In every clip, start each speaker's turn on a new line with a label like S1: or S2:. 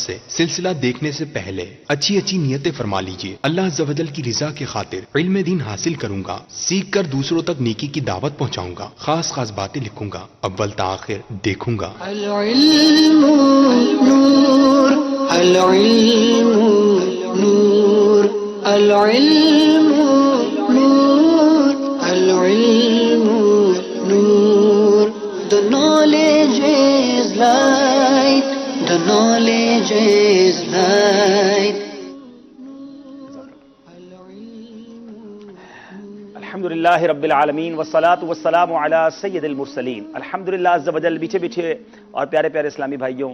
S1: سے سلسلہ دیکھنے سے پہلے اچھی اچھی نیتیں فرما لیجئے. اللہ عز و جل کی رضا کی خاطر علم دین حاصل کروں گا، سیکھ کر دوسروں تک نیکی کی دعوت پہنچاؤں گا، خاص خاص باتیں لکھوں گا، اول تا آخر دیکھوں گا.
S2: العلم نور، العلم نور، العلم نور، العلم نور. The knowledge is light, the knowledge is light.
S3: الحمدللہ رب العالمین والصلاة والسلام علی سید المرسلین. الحمدللہ عز و جل. بیچھے بیچھے اور پیارے پیارے اسلامی بھائیوں،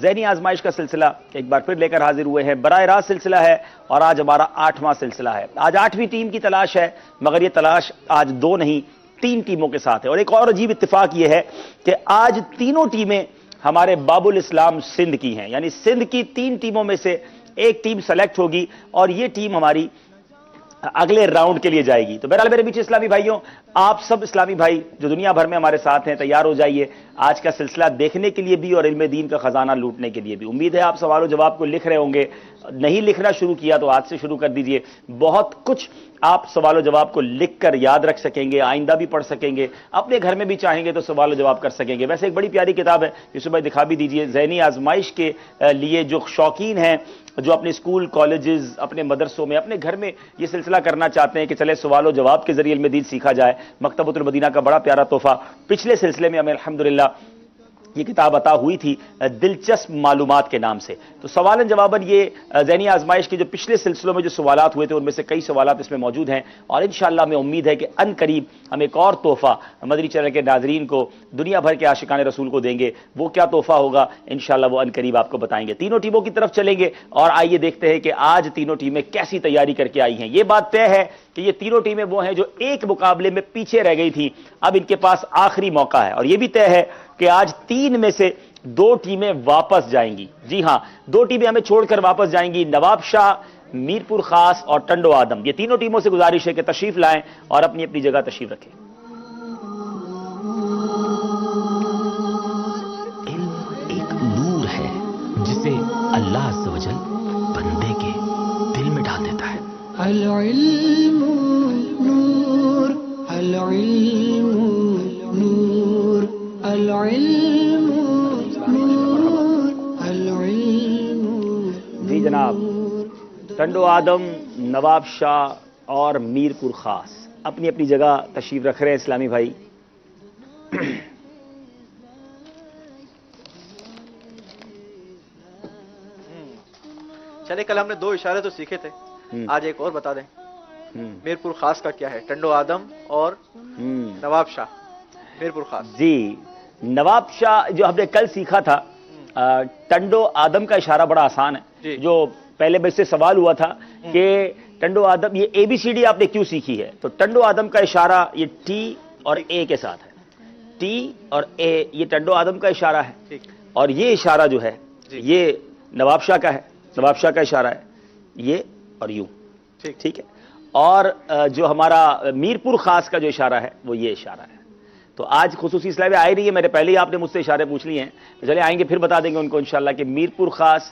S3: ذہنی آزمائش کا سلسلہ ایک بار پھر لے کر حاضر ہوئے ہیں. براہ راست سلسلہ ہے اور آج ہمارا 8واں سلسلہ ہے. آج 8ویں ٹیم کی تلاش ہے، مگر یہ تلاش آج 2 نہیں 3 ٹیموں کے ساتھ ہے. اور ایک اور عجیب اتفاق یہ ہے کہ آج تینوں ٹیمیں ہمارے باب الاسلام سندھ کی ہیں، یعنی سندھ کی 3 ٹیموں میں سے ایک ٹیم سلیکٹ ہوگی اور یہ ٹیم ہماری اگلے راؤنڈ کے لیے جائے گی. تو بہرحال میرے بیچ اسلامی بھائیوں، آپ سب اسلامی بھائی جو دنیا بھر میں ہمارے ساتھ ہیں، تیار ہو جائیے آج کا سلسلہ دیکھنے کے لیے بھی اور علم دین کا خزانہ لوٹنے کے لیے بھی. امید ہے آپ سوال و جواب کو لکھ رہے ہوں گے. نہیں لکھنا شروع کیا تو آج سے شروع کر دیجئے. بہت کچھ آپ سوال و جواب کو لکھ کر یاد رکھ سکیں گے، آئندہ بھی پڑھ سکیں گے، اپنے گھر میں بھی چاہیں گے تو سوال و جواب کر سکیں گے. ویسے ایک بڑی پیاری کتاب ہے، یوسف بھائی دکھا بھی دیجئے. ذہنی آزمائش کے لیے جو شوقین ہیں، جو اپنے اسکول کالجز اپنے مدرسوں میں اپنے گھر میں یہ سلسلہ کرنا چاہتے ہیں کہ چلے سوال و جواب کے ذریعے علم دین سیکھا جائے، مکتبۃ المدینہ کا بڑا پیارا تحفہ پچھلے سلسلے میں ہمیں الحمدللہ یہ کتاب عطا ہوئی تھی دلچسپ معلومات کے نام سے. تو سوالن جواباً یہ ذہنی آزمائش کے جو پچھلے سلسلوں میں جو سوالات ہوئے تھے ان میں سے کئی سوالات اس میں موجود ہیں. اور انشاءاللہ ہمیں امید ہے کہ ان قریب ہم ایک اور تحفہ مدنی چینل کے ناظرین کو، دنیا بھر کے عاشقان رسول کو دیں گے. وہ کیا تحفہ ہوگا انشاءاللہ وہ ان قریب آپ کو بتائیں گے. تینوں ٹیموں کی طرف چلیں گے اور آئیے دیکھتے ہیں کہ آج تینوں ٹیمیں کیسی تیاری کر کے آئی ہیں. یہ بات طے ہے کہ یہ تینوں ٹیمیں وہ ہیں جو ایک مقابلے میں پیچھے رہ گئی تھیں، اب ان کے پاس آخری موقع ہے. اور یہ بھی طے ہے کہ آج 3 میں سے 2 ٹیمیں واپس جائیں گی. جی ہاں، 2 ٹیمیں ہمیں چھوڑ کر واپس جائیں گی، نواب شاہ، میرپور خاص اور ٹنڈو آدم. یہ تینوں ٹیموں سے گزارش ہے کہ تشریف لائیں اور اپنی اپنی جگہ تشریف رکھیں.
S4: علم ایک نور ہے جسے اللہ عز و جل بندے کے دل میں ڈال دیتا ہے.
S2: العلم نور، العلم نور، العلم نور، العلم.
S3: جی جناب، ٹنڈو آدم، نواب شاہ اور میرپور خاص اپنی اپنی جگہ تشریف رکھ رہے ہیں اسلامی بھائی.
S5: چلے کل ہم نے 2 اشارے تو سیکھے تھے، آج ایک اور بتا دیں. میرپور خاص کا کیا ہے؟ ٹنڈو آدم اور نواب شاہ. میرپور خاص
S3: جی، نواب شاہ جو ہم نے کل سیکھا تھا، ٹنڈو آدم کا اشارہ بڑا آسان ہے. جو پہلے بس سے سوال ہوا تھا کہ ٹنڈو آدم، یہ ABCD آپ نے کیوں سیکھی ہے؟ تو ٹنڈو آدم کا اشارہ یہ T اور A کے ساتھ ہے. T اور A یہ ٹنڈو آدم کا اشارہ ہے، اور یہ اشارہ جو ہے یہ نواب شاہ کا ہے، نواب شاہ کا اشارہ ہے یہ اور یوں. ٹھیک ہے. اور جو ہمارا میرپور خاص کا جو اشارہ ہے وہ یہ اشارہ ہے. تو آج خصوصی اسلام آئی نہیں ہے، میرے پہلے ہی آپ نے مجھ سے اشارے پوچھ لیے ہیں، چلے آئیں گے پھر بتا دیں گے ان کو انشاءاللہ کہ میرپور خاص،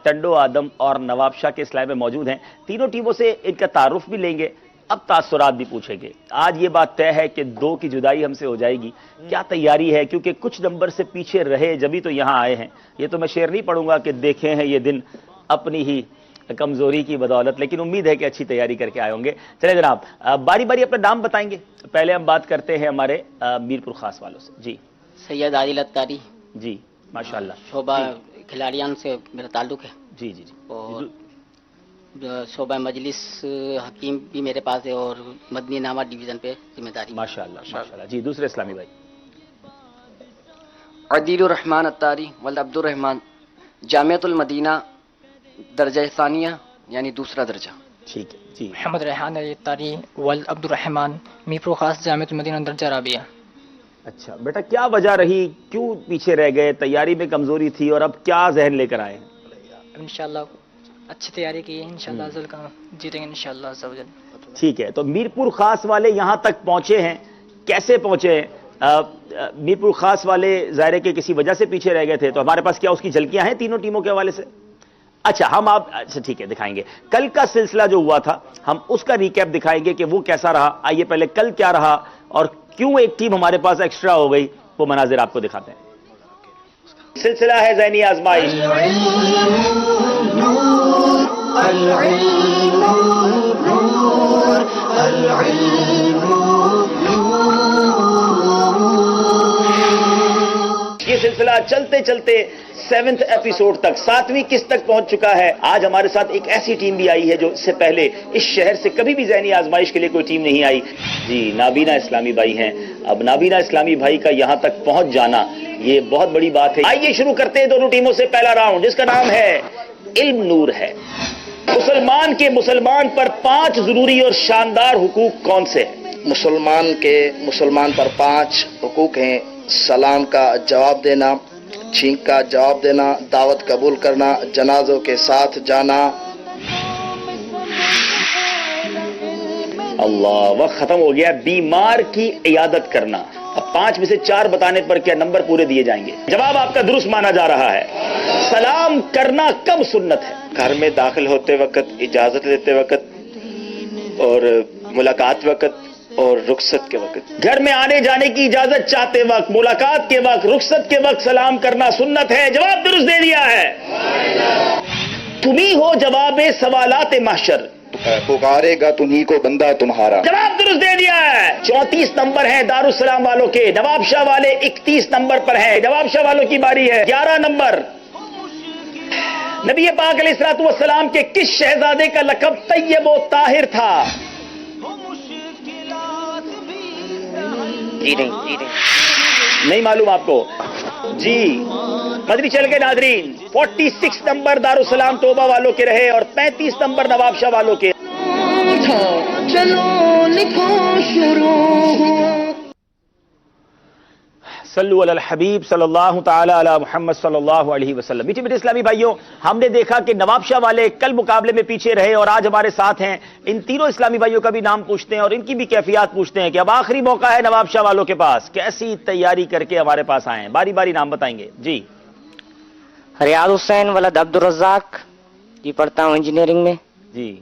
S3: ٹنڈو آدم اور نواب شاہ کے اسلام میں موجود ہیں. تینوں ٹیموں سے ان کا تعارف بھی لیں گے، اب تاثرات بھی پوچھیں گے. آج یہ بات طے ہے کہ 2 کی جدائی ہم سے ہو جائے گی. کیا تیاری ہے؟ کیونکہ کچھ نمبر سے پیچھے رہے جبھی تو یہاں آئے ہیں. یہ تو میں شعر نہیں پڑھوں گا کہ دیکھے ہیں یہ دن اپنی ہی کمزوری کی بدولت، لیکن امید ہے کہ اچھی تیاری کر کے آئے ہوں گے. چلے جناب، باری باری اپنا نام بتائیں گے. پہلے ہم بات کرتے ہیں ہمارے میرپور خاص والوں سے. جی
S6: سید عادل اتاری.
S3: جی ماشاءاللہ.
S6: شعبہ کھلاڑیان سے میرا تعلق ہے.
S3: جی جی جی.
S6: اور شعبہ مجلس حکیم بھی میرے پاس ہے اور مدنی نامہ ڈویژن پہ ذمہ داری.
S3: ماشاءاللہ ماشاءاللہ. جی دوسرے اسلامی بھائی.
S7: عدیل الرحمن اتاری ولد عبد الرحمن، جامعۃ المدینہ درجہ ثانیہ یعنی دوسرا درجہ.
S3: ٹھیک ہے. جی
S8: محمد ریحان اتاری ولد عبد الرحمن، میرپور خاص جامعۃ المدینہ درجہ رابعہ.
S3: اچھا بیٹا، کیا وجہ رہی، کیوں پیچھے رہ گئے؟ تیاری میں کمزوری تھی اور اب کیا ذہن لے کر آئے ہیں؟
S8: انشاءاللہ اچھی تیاری کی ہے، انشاءاللہ ازل کا جیتیں گے انشاءاللہ عز و جل.
S3: ٹھیک ہے. تو میرپور خاص والے یہاں تک پہنچے ہیں، کیسے پہنچے ہیں؟ میرپور خاص والے ظاہر ہے کہ کسی وجہ سے پیچھے رہ گئے تھے، تو ہمارے پاس کیا اس کی جھلکیاں ہیں تینوں ٹیموں کے حوالے سے؟ اچھا اچھا ٹھیک ہے، دکھائیں گے کل کا سلسلہ جو ہوا تھا، ہم اس کا ریکیپ دکھائیں گے کہ وہ کیسا رہا۔ آئیے پہلے کل کیا رہا اور کیوں ایک ٹیم ہمارے پاس ایکسٹرا ہو گئی، وہ مناظر آپ کو دکھاتے ہیں۔ سلسلہ ہے ذہنی آزمائش۔ یہ سلسلہ چلتے چلتے 7ویں ایپیسوڈ تک، 7ویں قسط تک پہنچ چکا ہے۔ آج ہمارے ساتھ ایک ایسی ٹیم بھی آئی ہے جو اس سے پہلے اس شہر سے کبھی بھی ذہنی آزمائش کے لیے کوئی ٹیم نہیں آئی۔ جی نابینا اسلامی بھائی ہیں۔ اب نابینا اسلامی بھائی کا یہاں تک پہنچ جانا یہ بہت بڑی بات ہے۔ آئیے شروع کرتے ہیں دونوں ٹیموں سے پہلا راؤنڈ، جس کا نام ہے علم نور ہے۔ مسلمان کے مسلمان پر 5 ضروری اور شاندار حقوق کون سے ہیں؟
S9: مسلمان پر 5 حقوق ہیں: سلام کا جواب دینا، چھینک کا جواب دینا، دعوت قبول کرنا، جنازوں کے ساتھ جانا۔
S3: اللہ، وقت ختم ہو گیا۔ بیمار کی عیادت کرنا۔ اب 5 میں سے 4 بتانے پر کیا نمبر پورے دیے جائیں گے؟ جواب آپ کا درست مانا جا رہا ہے۔ سلام کرنا کب سنت ہے؟
S9: گھر میں داخل ہوتے وقت، اجازت لیتے وقت، اور ملاقات وقت، اور رخصت کے وقت۔
S3: گھر میں آنے جانے کی اجازت چاہتے وقت، ملاقات کے وقت، رخصت کے وقت سلام کرنا سنت ہے۔ جواب درست دے دیا ہے۔ تمہیں ہو جواب سوالات محشر،
S9: پکارے گا تمہیں کو بندہ تمہارا۔
S3: جواب درست دے دیا ہے۔ 34 نمبر ہیں دارالسلام والوں کے، نواب شاہ والے 31 نمبر پر ہیں۔ نواب شاہ والوں کی باری ہے۔ 11 نمبر، نبی پاک علیہ الصلوۃ والسلام کے کس شہزادے کا لقب طیب و طاہر تھا؟ جی نہیں معلوم آپ کو؟ جی مدنی چل کے ناظرین، 46 نمبر دارالسلام توبہ والوں کے رہے اور 35 نمبر نواب شاہ والوں کے۔ صلو علی الحبیب صلی اللہ تعالی علی محمد صلی اللہ علیہ وسلم۔ میٹھے میٹھے اسلامی بھائیوں، ہم نے دیکھا کہ نواب شاہ والے کل مقابلے میں پیچھے رہے اور آج ہمارے ساتھ ہیں۔ ان تینوں اسلامی بھائیوں کا بھی نام پوچھتے ہیں اور ان کی بھی کیفیات پوچھتے ہیں کہ اب آخری موقع ہے نواب شاہ والوں کے پاس، کیسی تیاری کر کے ہمارے پاس آئے ہیں۔ باری باری نام بتائیں گے۔ جی
S6: ریاض حسین ولد عبد الرزاق، جی پڑھتا ہوں انجینئرنگ میں۔
S3: جی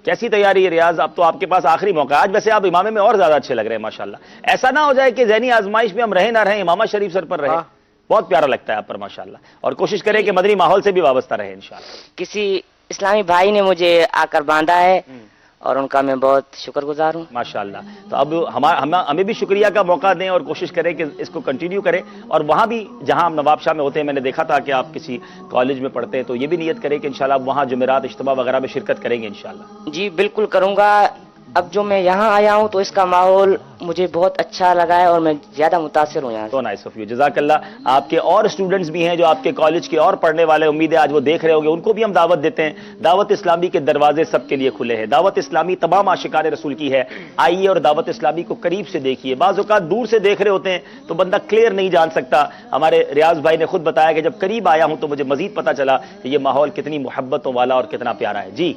S3: کیسی تیاری ہے ریاض؟ اب تو آپ کے پاس آخری موقع ہے۔ آج ویسے آپ امامے میں اور زیادہ اچھے لگ رہے ہیں ماشاءاللہ۔ ایسا نہ ہو جائے کہ ذہنی آزمائش میں ہم رہیں نہ رہیں، امامہ شریف سر پر رہے۔ بہت پیارا لگتا ہے آپ پر ماشاءاللہ، اور کوشش کریں کہ مدنی ماحول سے بھی وابستہ رہے انشاءاللہ۔
S6: کسی اسلامی بھائی نے مجھے آ کر باندھا ہے اور ان کا میں بہت شکر گزار ہوں۔
S3: ماشاءاللہ، تو اب ہمیں بھی شکریہ کا موقع دیں اور کوشش کریں کہ اس کو کنٹینیو کریں، اور وہاں بھی جہاں ہم نواب شاہ میں ہوتے ہیں، میں نے دیکھا تھا کہ آپ کسی کالج میں پڑھتے ہیں، تو یہ بھی نیت کریں کہ انشاءاللہ آپ وہاں جمعرات اجتماع وغیرہ میں شرکت کریں گے انشاءاللہ۔
S6: جی بالکل کروں گا۔ اب جو میں یہاں آیا ہوں تو اس کا ماحول مجھے بہت اچھا لگا ہے اور میں زیادہ متاثر ہوں یہاں سے۔
S3: تو نائس آف یو، جزاک اللہ۔ آپ کے اور اسٹوڈنٹس بھی ہیں جو آپ کے کالج کے اور پڑھنے والے، امید ہے آج وہ دیکھ رہے ہوں گے، ان کو بھی ہم دعوت دیتے ہیں۔ دعوت اسلامی کے دروازے سب کے لیے کھلے ہیں۔ دعوت اسلامی تمام عاشقان رسول کی ہے۔ آئیے اور دعوت اسلامی کو قریب سے دیکھیے۔ بعض اوقات دور سے دیکھ رہے ہوتے ہیں تو بندہ کلیئر نہیں جان سکتا۔ ہمارے ریاض بھائی نے خود بتایا کہ جب قریب آیا ہوں تو مجھے مزید پتہ چلا کہ یہ ماحول کتنی محبتوں والا اور کتنا پیارا ہے۔ جی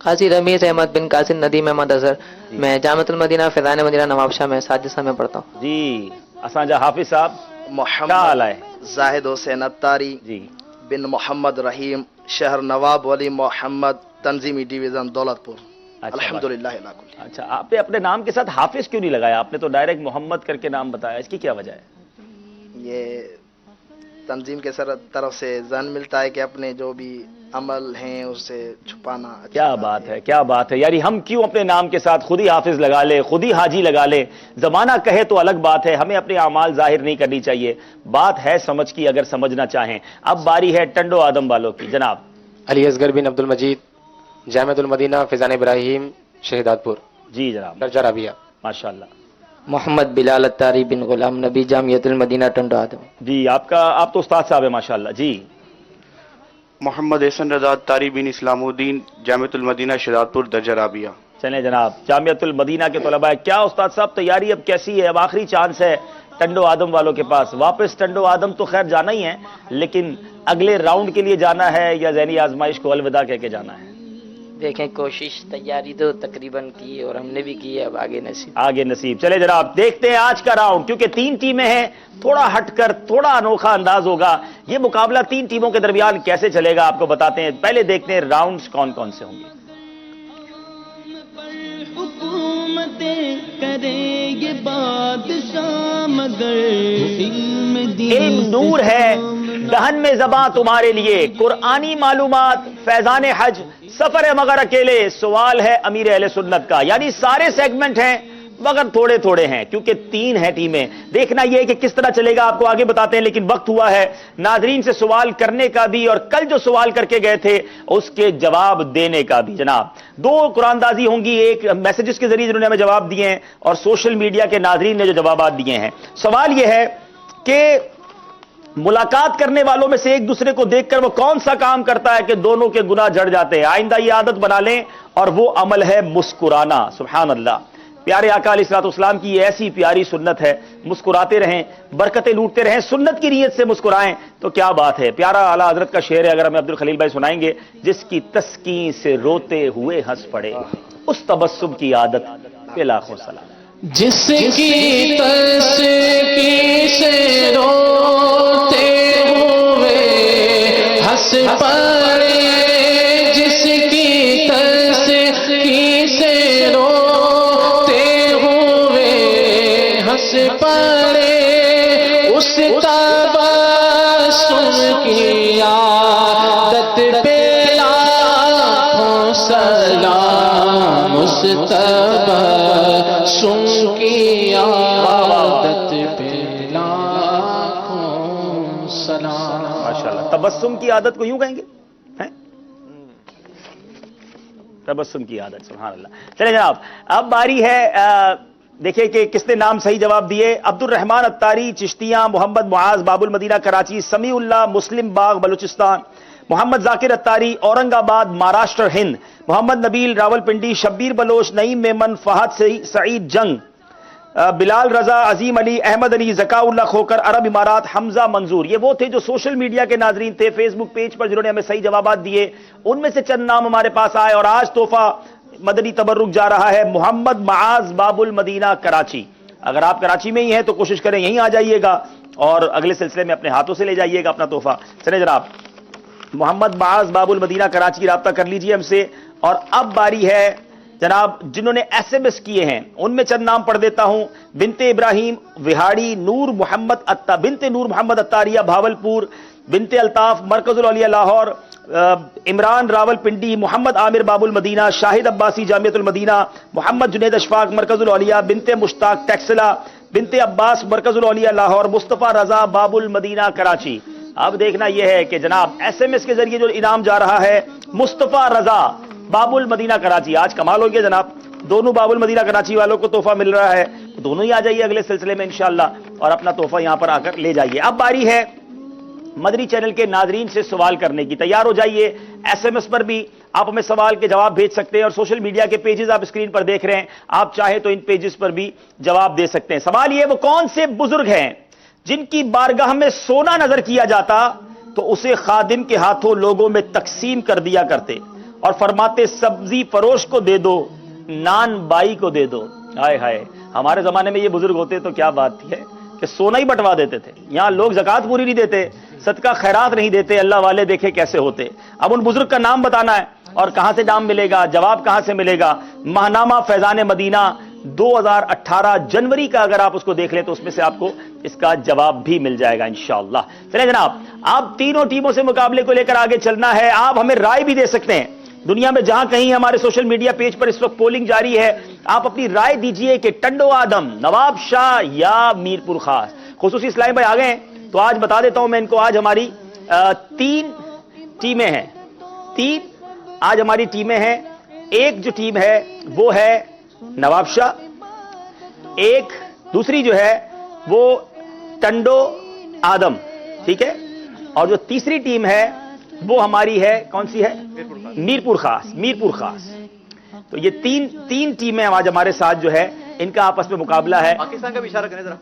S10: قاضی رمیز احمد بن قاسم ندیم احمد اظہر، میں جامعۃ المدینہ فیضان مدینہ نواب شاہ میں سادسہ میں پڑھتا ہوں۔
S3: جی اسانجا حافظ صاحب
S9: محمد زاہد حسین اتاری
S3: جی
S9: بن محمد رحیم، شہر نواب ولی محمد، تنظیمی ڈویژن دولت پور۔ الحمدللہ۔
S3: اچھا، آپ نے اپنے نام کے ساتھ حافظ کیوں نہیں لگایا؟ آپ نے تو ڈائریکٹ محمد کر کے نام بتایا، اس کی کیا وجہ ہے؟
S9: یہ تنظیم کے طرف سے ذہن ملتا ہے کہ اپنے جو بھی عمل ہیں اسے چھپانا۔
S3: کیا بات ہے، کیا بات ہے، یعنی ہم کیوں اپنے نام کے ساتھ خود ہی حافظ لگا لیں، خود ہی حاجی لگا لیں؟ زمانہ کہے تو الگ بات ہے، ہمیں اپنے اعمال ظاہر نہیں کرنی چاہیے، بات ہے سمجھ کی اگر سمجھنا چاہیں۔ اب باری ہے ٹنڈو آدم والوں کی، جناب
S11: علی اصغر بن عبد المجید، جامعۃ المدینہ فیضان ابراہیم شہیدات پور۔
S3: جی جناب،
S11: درجہ رابعہ۔
S3: ماشاءاللہ۔
S10: محمد بلال اتاری بن غلام نبی، جامعۃ المدینہ ٹنڈو آدم۔
S3: جی آپ تو استاد صاحب ہیں ماشاءاللہ۔ جی
S12: محمد احسن رضا اتاری بن اسلام الدین، جامعۃ المدینہ شہیدات پور، درجہ رابعہ۔
S3: چلیں جناب، جامعۃ المدینہ کے طلباء، کیا استاد صاحب تیاری اب کیسی ہے؟ اب آخری چانس ہے ٹنڈو آدم والوں کے پاس۔ واپس ٹنڈو آدم تو خیر جانا ہی ہے، لیکن اگلے راؤنڈ کے لیے جانا ہے یا ذہنی آزمائش کو الوداع کہہ کے جانا ہے؟
S13: دیکھیں کوشش تیاری تو تقریباً کی اور ہم نے بھی کی ہے، اب آگے نصیب
S3: آگے نصیب. چلے جناب دیکھتے ہیں آج کا راؤنڈ، کیونکہ 3 ٹیمیں ہیں، تھوڑا ہٹ کر تھوڑا انوکھا انداز ہوگا. یہ مقابلہ 3 ٹیموں کے درمیان کیسے چلے گا آپ کو بتاتے ہیں. پہلے دیکھتے ہیں راؤنڈز کون کون سے ہوں گے. علم نور ہے دہن میں زباں تمہارے لیے، قرآنی معلومات فیضان حج، سفر ہے مگر اکیلے، سوال ہے امیر اہل سنت کا. یعنی سارے سیگمنٹ ہیں مگر تھوڑے تھوڑے ہیں، کیونکہ 3 ہیں ٹیمیں. دیکھنا یہ ہے کہ کس طرح چلے گا آپ کو آگے بتاتے ہیں. لیکن وقت ہوا ہے ناظرین سے سوال کرنے کا بھی، اور کل جو سوال کر کے گئے تھے اس کے جواب دینے کا بھی. جناب 2 قرآن دازی ہوں گی، ایک میسجز کے ذریعے جنہوں نے ہمیں جواب دیے ہیں اور سوشل میڈیا کے ناظرین نے جو جوابات دیے ہیں. سوال یہ ہے کہ ملاقات کرنے والوں میں سے ایک دوسرے کو دیکھ کر وہ کون سا کام کرتا ہے کہ دونوں کے گناہ جڑ جاتے ہیں. آئندہ یہ عادت بنا لیں، اور وہ عمل ہے مسکرانا. سبحان اللہ. پیارے آقا علیہ الصلوۃ والسلام کی یہ ایسی پیاری سنت ہے، مسکراتے رہیں، برکتیں لوٹتے رہیں، سنت کی نیت سے مسکرائیں تو کیا بات ہے. پیارا اعلیٰ حضرت کا شعر ہے، اگر ہمیں عبدالخلیل بھائی سنائیں گے. جس کی تسکین سے روتے ہوئے ہنس پڑے، اس تبسم کی عادت پہ لاکھوں سلام.
S2: جس کی تسکین سے روتے ہوئے ہنس پڑے، جس کی تسکین سے روتے ہوئے ہنس پڑے، اس تبسم کی عادت پہ لاکھوں سلام، اس تبسم کی عادت پہ لاکھوں سلام.
S3: ماشاءاللہ. تبسم کی عادت کو یوں کہیں گے، تبسم کی عادت. سبحان اللہ. چلیں جناب اب باری ہے دیکھیں کہ کس نے نام صحیح جواب دیے. عبد الرحمان اتاری چشتیاں، محمد معاذ باب المدینہ کراچی، سمیع اللہ مسلم باغ بلوچستان، محمد ذاکر اتاری اورنگ آباد مہاراشٹر ہند، محمد نبیل راول پنڈی، شبیر بلوچ، نعیم میمن، فہد سعید جنگ، بلال رضا، عظیم علی، احمد علی، ذکا اللہ کھوکر عرب امارات، حمزہ منظور. یہ وہ تھے جو سوشل میڈیا کے ناظرین تھے فیس بک پیج پر جنہوں نے ہمیں صحیح جوابات دیے. ان میں سے چند نام ہمارے پاس آئے، اور آج تحفہ مدنی تبرک جا رہا ہے محمد معاذ باب المدینہ کراچی. اگر آپ کراچی میں ہی ہیں تو کوشش کریں یہیں آ جائیے گا اور اگلے سلسلے میں اپنے ہاتھوں سے لے جائیے گا اپنا تحفہ. چلے جناب محمد معاذ باب المدینہ کراچی رابطہ کر لیجئے ہم سے. اور اب باری ہے جناب جنہوں نے ایس ایم ایس کیے ہیں، ان میں چند نام پڑھ دیتا ہوں. بنت ابراہیم وہاڑی، نور محمد بنت نور محمد اتاریہ بھاولپور، بنت الطاف مرکز العلیہ لاہور، عمران راول پنڈی، محمد عامر باب المدینہ، شاہد عباسی جامعۃ المدینہ، محمد جنید اشفاق مرکز العلیہ، بنت مشتاق ٹیکسلا، بنت عباس مرکز العلیہ لاہور، مصطفیٰ رضا باب المدینہ کراچی. اب دیکھنا یہ ہے کہ جناب ایس ایم ایس کے ذریعے جو انعام جا رہا ہے مصطفیٰ رضا باب المدینہ کراچی. آج کمال ہو گیا جناب، دونوں باب المدینہ کراچی والوں کو تحفہ مل رہا ہے. دونوں ہی آ جائیے اگلے سلسلے میں انشاءاللہ اور اپنا تحفہ یہاں پر آ کر لے جائیے. اب باری ہے مدنی چینل کے ناظرین سے سوال کرنے کی. تیار ہو جائیے. ایس ایم ایس پر بھی آپ ہمیں سوال کے جواب بھیج سکتے ہیں، اور سوشل میڈیا کے پیجز آپ اسکرین پر دیکھ رہے ہیں، آپ چاہیں تو ان پیجز پر بھی جواب دے سکتے ہیں. سوال یہ وہ کون سے بزرگ ہیں جن کی بارگاہ میں سونا نظر کیا جاتا تو اسے خادم کے ہاتھوں لوگوں میں تقسیم کر دیا کرتے اور فرماتے سبزی فروش کو دے دو، نان بائی کو دے دو. ہائے ہائے، ہمارے زمانے میں یہ بزرگ ہوتے تو کیا بات تھی ہے کہ سونا ہی بٹوا دیتے تھے. یہاں لوگ زکوٰۃ پوری نہیں دیتے، صدقہ خیرات نہیں دیتے، اللہ والے دیکھے کیسے ہوتے. اب ان بزرگ کا نام بتانا ہے، اور کہاں سے نام ملے گا، جواب کہاں سے ملے گا. ماہنامہ فیضان مدینہ 2018 جنوری کا اگر آپ اس کو دیکھ لیں تو اس میں سے آپ کو اس کا جواب بھی مل جائے گا انشاءاللہ. چلیں جناب آپ تینوں ٹیموں سے مقابلے کو لے کر آگے چلنا ہے. آپ ہمیں رائے بھی دے سکتے ہیں. دنیا میں جہاں کہیں ہمارے سوشل میڈیا پیج پر اس وقت پولنگ جاری ہے، آپ اپنی رائے دیجئے کہ ٹنڈو آدم، نواب شاہ یا میر پور خاص. خصوصی اسلام بھائی آگئے ہیں تو آج بتا دیتا ہوں میں ان کو. آج ہماری 3 ٹیمیں ہیں. 3 آج ہماری ٹیمیں ہیں. ایک جو ٹیم ہے وہ ہے نواب شاہ، ایک دوسری جو ہے وہ ٹنڈو آدم، ٹھیک ہے، اور جو تیسری ٹیم ہے وہ ہماری ہے کون سی ہے؟ میر پور خاص. میر پور خاص. تو یہ تین ٹیمیں آج ہمارے ساتھ جو ہے ان کا آپس میں مقابلہ ہے.
S5: پاکستان کا بھی اشارہ کریں ذرا.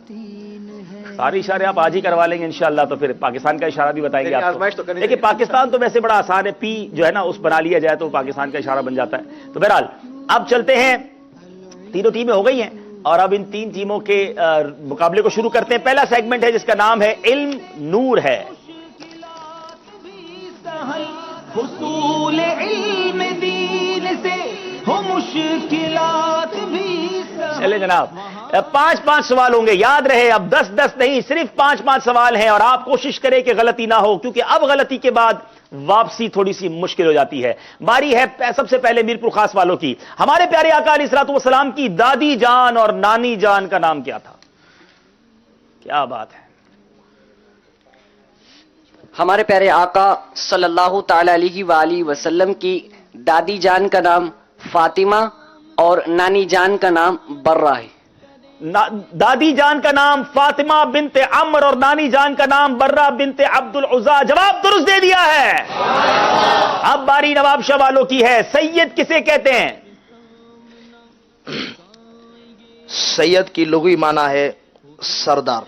S3: سارے اشارے آپ آج ہی کروا لیں گے انشاءاللہ، تو پھر پاکستان کا اشارہ بھی بتائیں گے آپ
S5: آزمائش تو
S3: کو.
S5: کرنی
S3: دیکھیں
S5: چاہیے.
S3: پاکستان تو ویسے بڑا آسان ہے، پی جو ہے نا اس بنا لیا جائے تو پاکستان کا اشارہ بن جاتا ہے. تو بہرحال اب چلتے ہیں، تینوں ٹیمیں ہو گئی ہیں اور اب ان تین ٹیموں کے مقابلے کو شروع کرتے ہیں. پہلا سیگمنٹ ہے جس کا نام ہے علم نور ہے.
S2: حصول علم دین سے ہو مشکلات بھی.
S3: چلے جناب، 5 سوال ہوں گے، یاد رہے اب 10 نہیں، صرف 5 سوال ہیں اور آپ کوشش کریں کہ غلطی نہ ہو، کیونکہ اب غلطی کے بعد واپسی تھوڑی سی مشکل ہو جاتی ہے. باری ہے سب سے پہلے میرپور خاص والوں کی. ہمارے پیارے آقا علیہ الصلوۃ والسلام کی دادی جان اور نانی جان کا نام کیا تھا؟ کیا بات ہے.
S7: ہمارے پیارے آقا صلی اللہ تعالی علیہ وآلہ وسلم کی دادی جان کا نام فاطمہ اور نانی جان کا نام برہ ہے.
S3: دادی جان کا نام فاطمہ بنت عمر اور نانی جان کا نام برہ بنت عبد العزا. جواب درست دے دیا ہے. اب باری نواب شاہ والوں کی ہے. سید کسے کہتے ہیں؟
S9: سید کی لغوی معنی ہے سردار،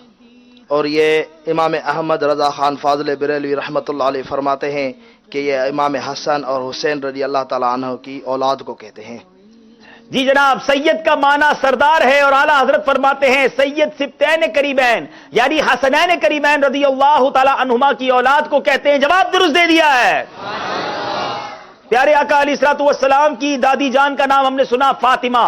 S9: اور یہ امام احمد رضا خان فاضل بریلوی رحمۃ اللہ علیہ فرماتے ہیں کہ یہ امام حسن اور حسین رضی اللہ تعالیٰ عنہ کی اولاد کو کہتے ہیں.
S3: جی جناب، سید کا معنی سردار ہے اور اعلیٰ حضرت فرماتے ہیں سید سبتین کریمین یعنی حسنین کریمین رضی اللہ تعالی عنہما کی اولاد کو کہتے ہیں. جواب درست دے دیا ہے. پیارے آقا علیہ الصلوۃ والسلام کی دادی جان کا نام ہم نے سنا فاطمہ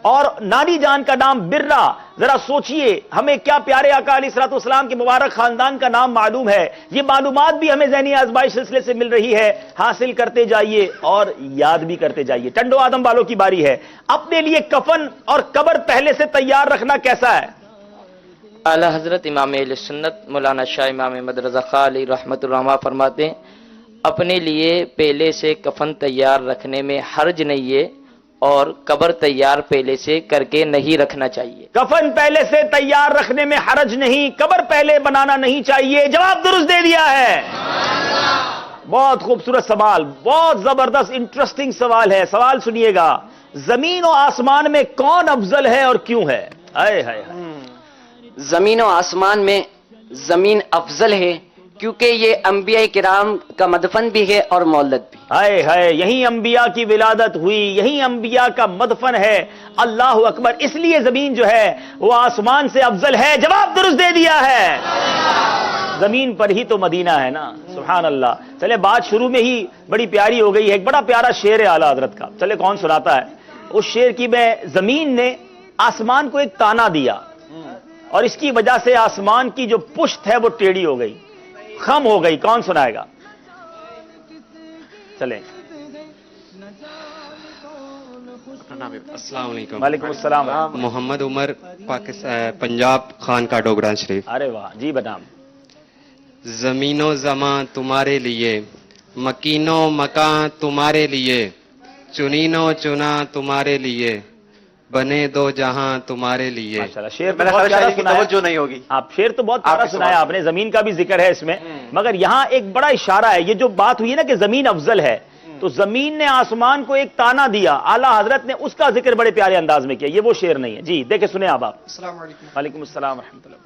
S3: اور نانی جان کا نام برہ. ذرا سوچئے ہمیں کیا پیارے آقا علیہ الصلوۃ والسلام کے مبارک خاندان کا نام معلوم ہے. یہ معلومات بھی ہمیں ذہنی آزمائش سلسلے سے مل رہی ہے. حاصل کرتے جائیے اور یاد بھی کرتے جائیے. ٹنڈو آدم والوں کی باری ہے. اپنے لیے کفن اور قبر پہلے سے تیار رکھنا کیسا ہے؟
S13: اعلی حضرت امام اہل سنت مولانا شاہ امام احمد رضا خان علیہ رحمۃ اللہ فرماتے ہیں اپنے لیے پہلے سے کفن تیار رکھنے میں حرج نہیں ہے اور قبر تیار پہلے سے کر کے نہیں رکھنا چاہیے.
S3: کفن پہلے سے تیار رکھنے میں حرج نہیں، قبر پہلے بنانا نہیں چاہیے. جواب درست دے دیا ہے. بہت خوبصورت سوال، بہت زبردست انٹرسٹنگ سوال ہے. سوال سنیے گا، زمین و آسمان میں کون افضل ہے اور کیوں ہے؟ ہائے ہائے.
S7: زمین و آسمان میں زمین افضل ہے کیونکہ یہ انبیاء کرام کا مدفن بھی ہے اور مولد بھی.
S3: ہائے ہائے، یہی انبیاء کی ولادت ہوئی، یہی انبیاء کا مدفن ہے. اللہ اکبر. اس لیے زمین جو ہے وہ آسمان سے افضل ہے. جواب درست دے دیا ہے. زمین پر ہی تو مدینہ ہے نا. سبحان اللہ. چلے بات شروع میں ہی بڑی پیاری ہو گئی ہے. ایک بڑا پیارا شعر ہے اعلیٰ حضرت کا. چلے کون سناتا ہے اس شعر کی؟ میں زمین نے آسمان کو ایک تانا دیا اور اس کی وجہ سے آسمان کی جو پشت ہے وہ ٹیڑھی ہو گئی، خم ہو گئی. کون سنائے گا؟ چلیں.
S14: السلام علیکم.
S3: وعلیکم السلام.
S14: محمد عمر، پنجاب، خان کا ڈوگران شریف.
S3: ارے واہ جی، بنام.
S14: زمین و زماں تمہارے لیے، مکین و مکان تمہارے لیے، چنین و چنا تمہارے لیے، بنے دو جہاں تمہارے لیے.
S3: شعر کی توجہ نہیں ہوگی. آپ شعر تو بہت پیارا سنایا آپ نے. زمین کا بھی ذکر ہے اس میں، مگر یہاں ایک بڑا اشارہ ہے. یہ جو بات ہوئی ہے نا کہ زمین افضل ہے، تو زمین نے آسمان کو ایک تانا دیا، اعلیٰ حضرت نے اس کا ذکر بڑے پیارے انداز میں کیا. یہ وہ شعر نہیں ہے. جی دیکھیں سنیں آپ.
S15: السلام علیکم.
S3: وعلیکم السلام ورحمۃ اللہ.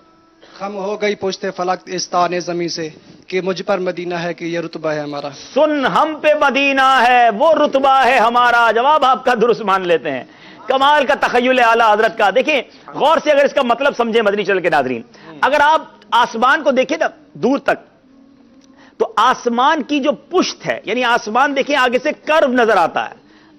S15: خم ہو گئی پوچھتے فلک اس تانے زمین سے کہ مجھ پر مدینہ ہے کہ یہ رتبہ ہے ہمارا.
S3: سن ہم پہ مدینہ ہے وہ رتبہ ہے ہمارا. جواب آپ کا درست مان لیتے ہیں. کمال کا تخیل ہے اعلیٰ حضرت کا. دیکھیں غور سے اگر اس کا مطلب سمجھیں مدنی چل کے ناظرین، اگر آپ آسمان کو دیکھیں نا دور تک، تو آسمان کی جو پشت ہے یعنی آسمان دیکھیں آگے سے کرو نظر آتا ہے.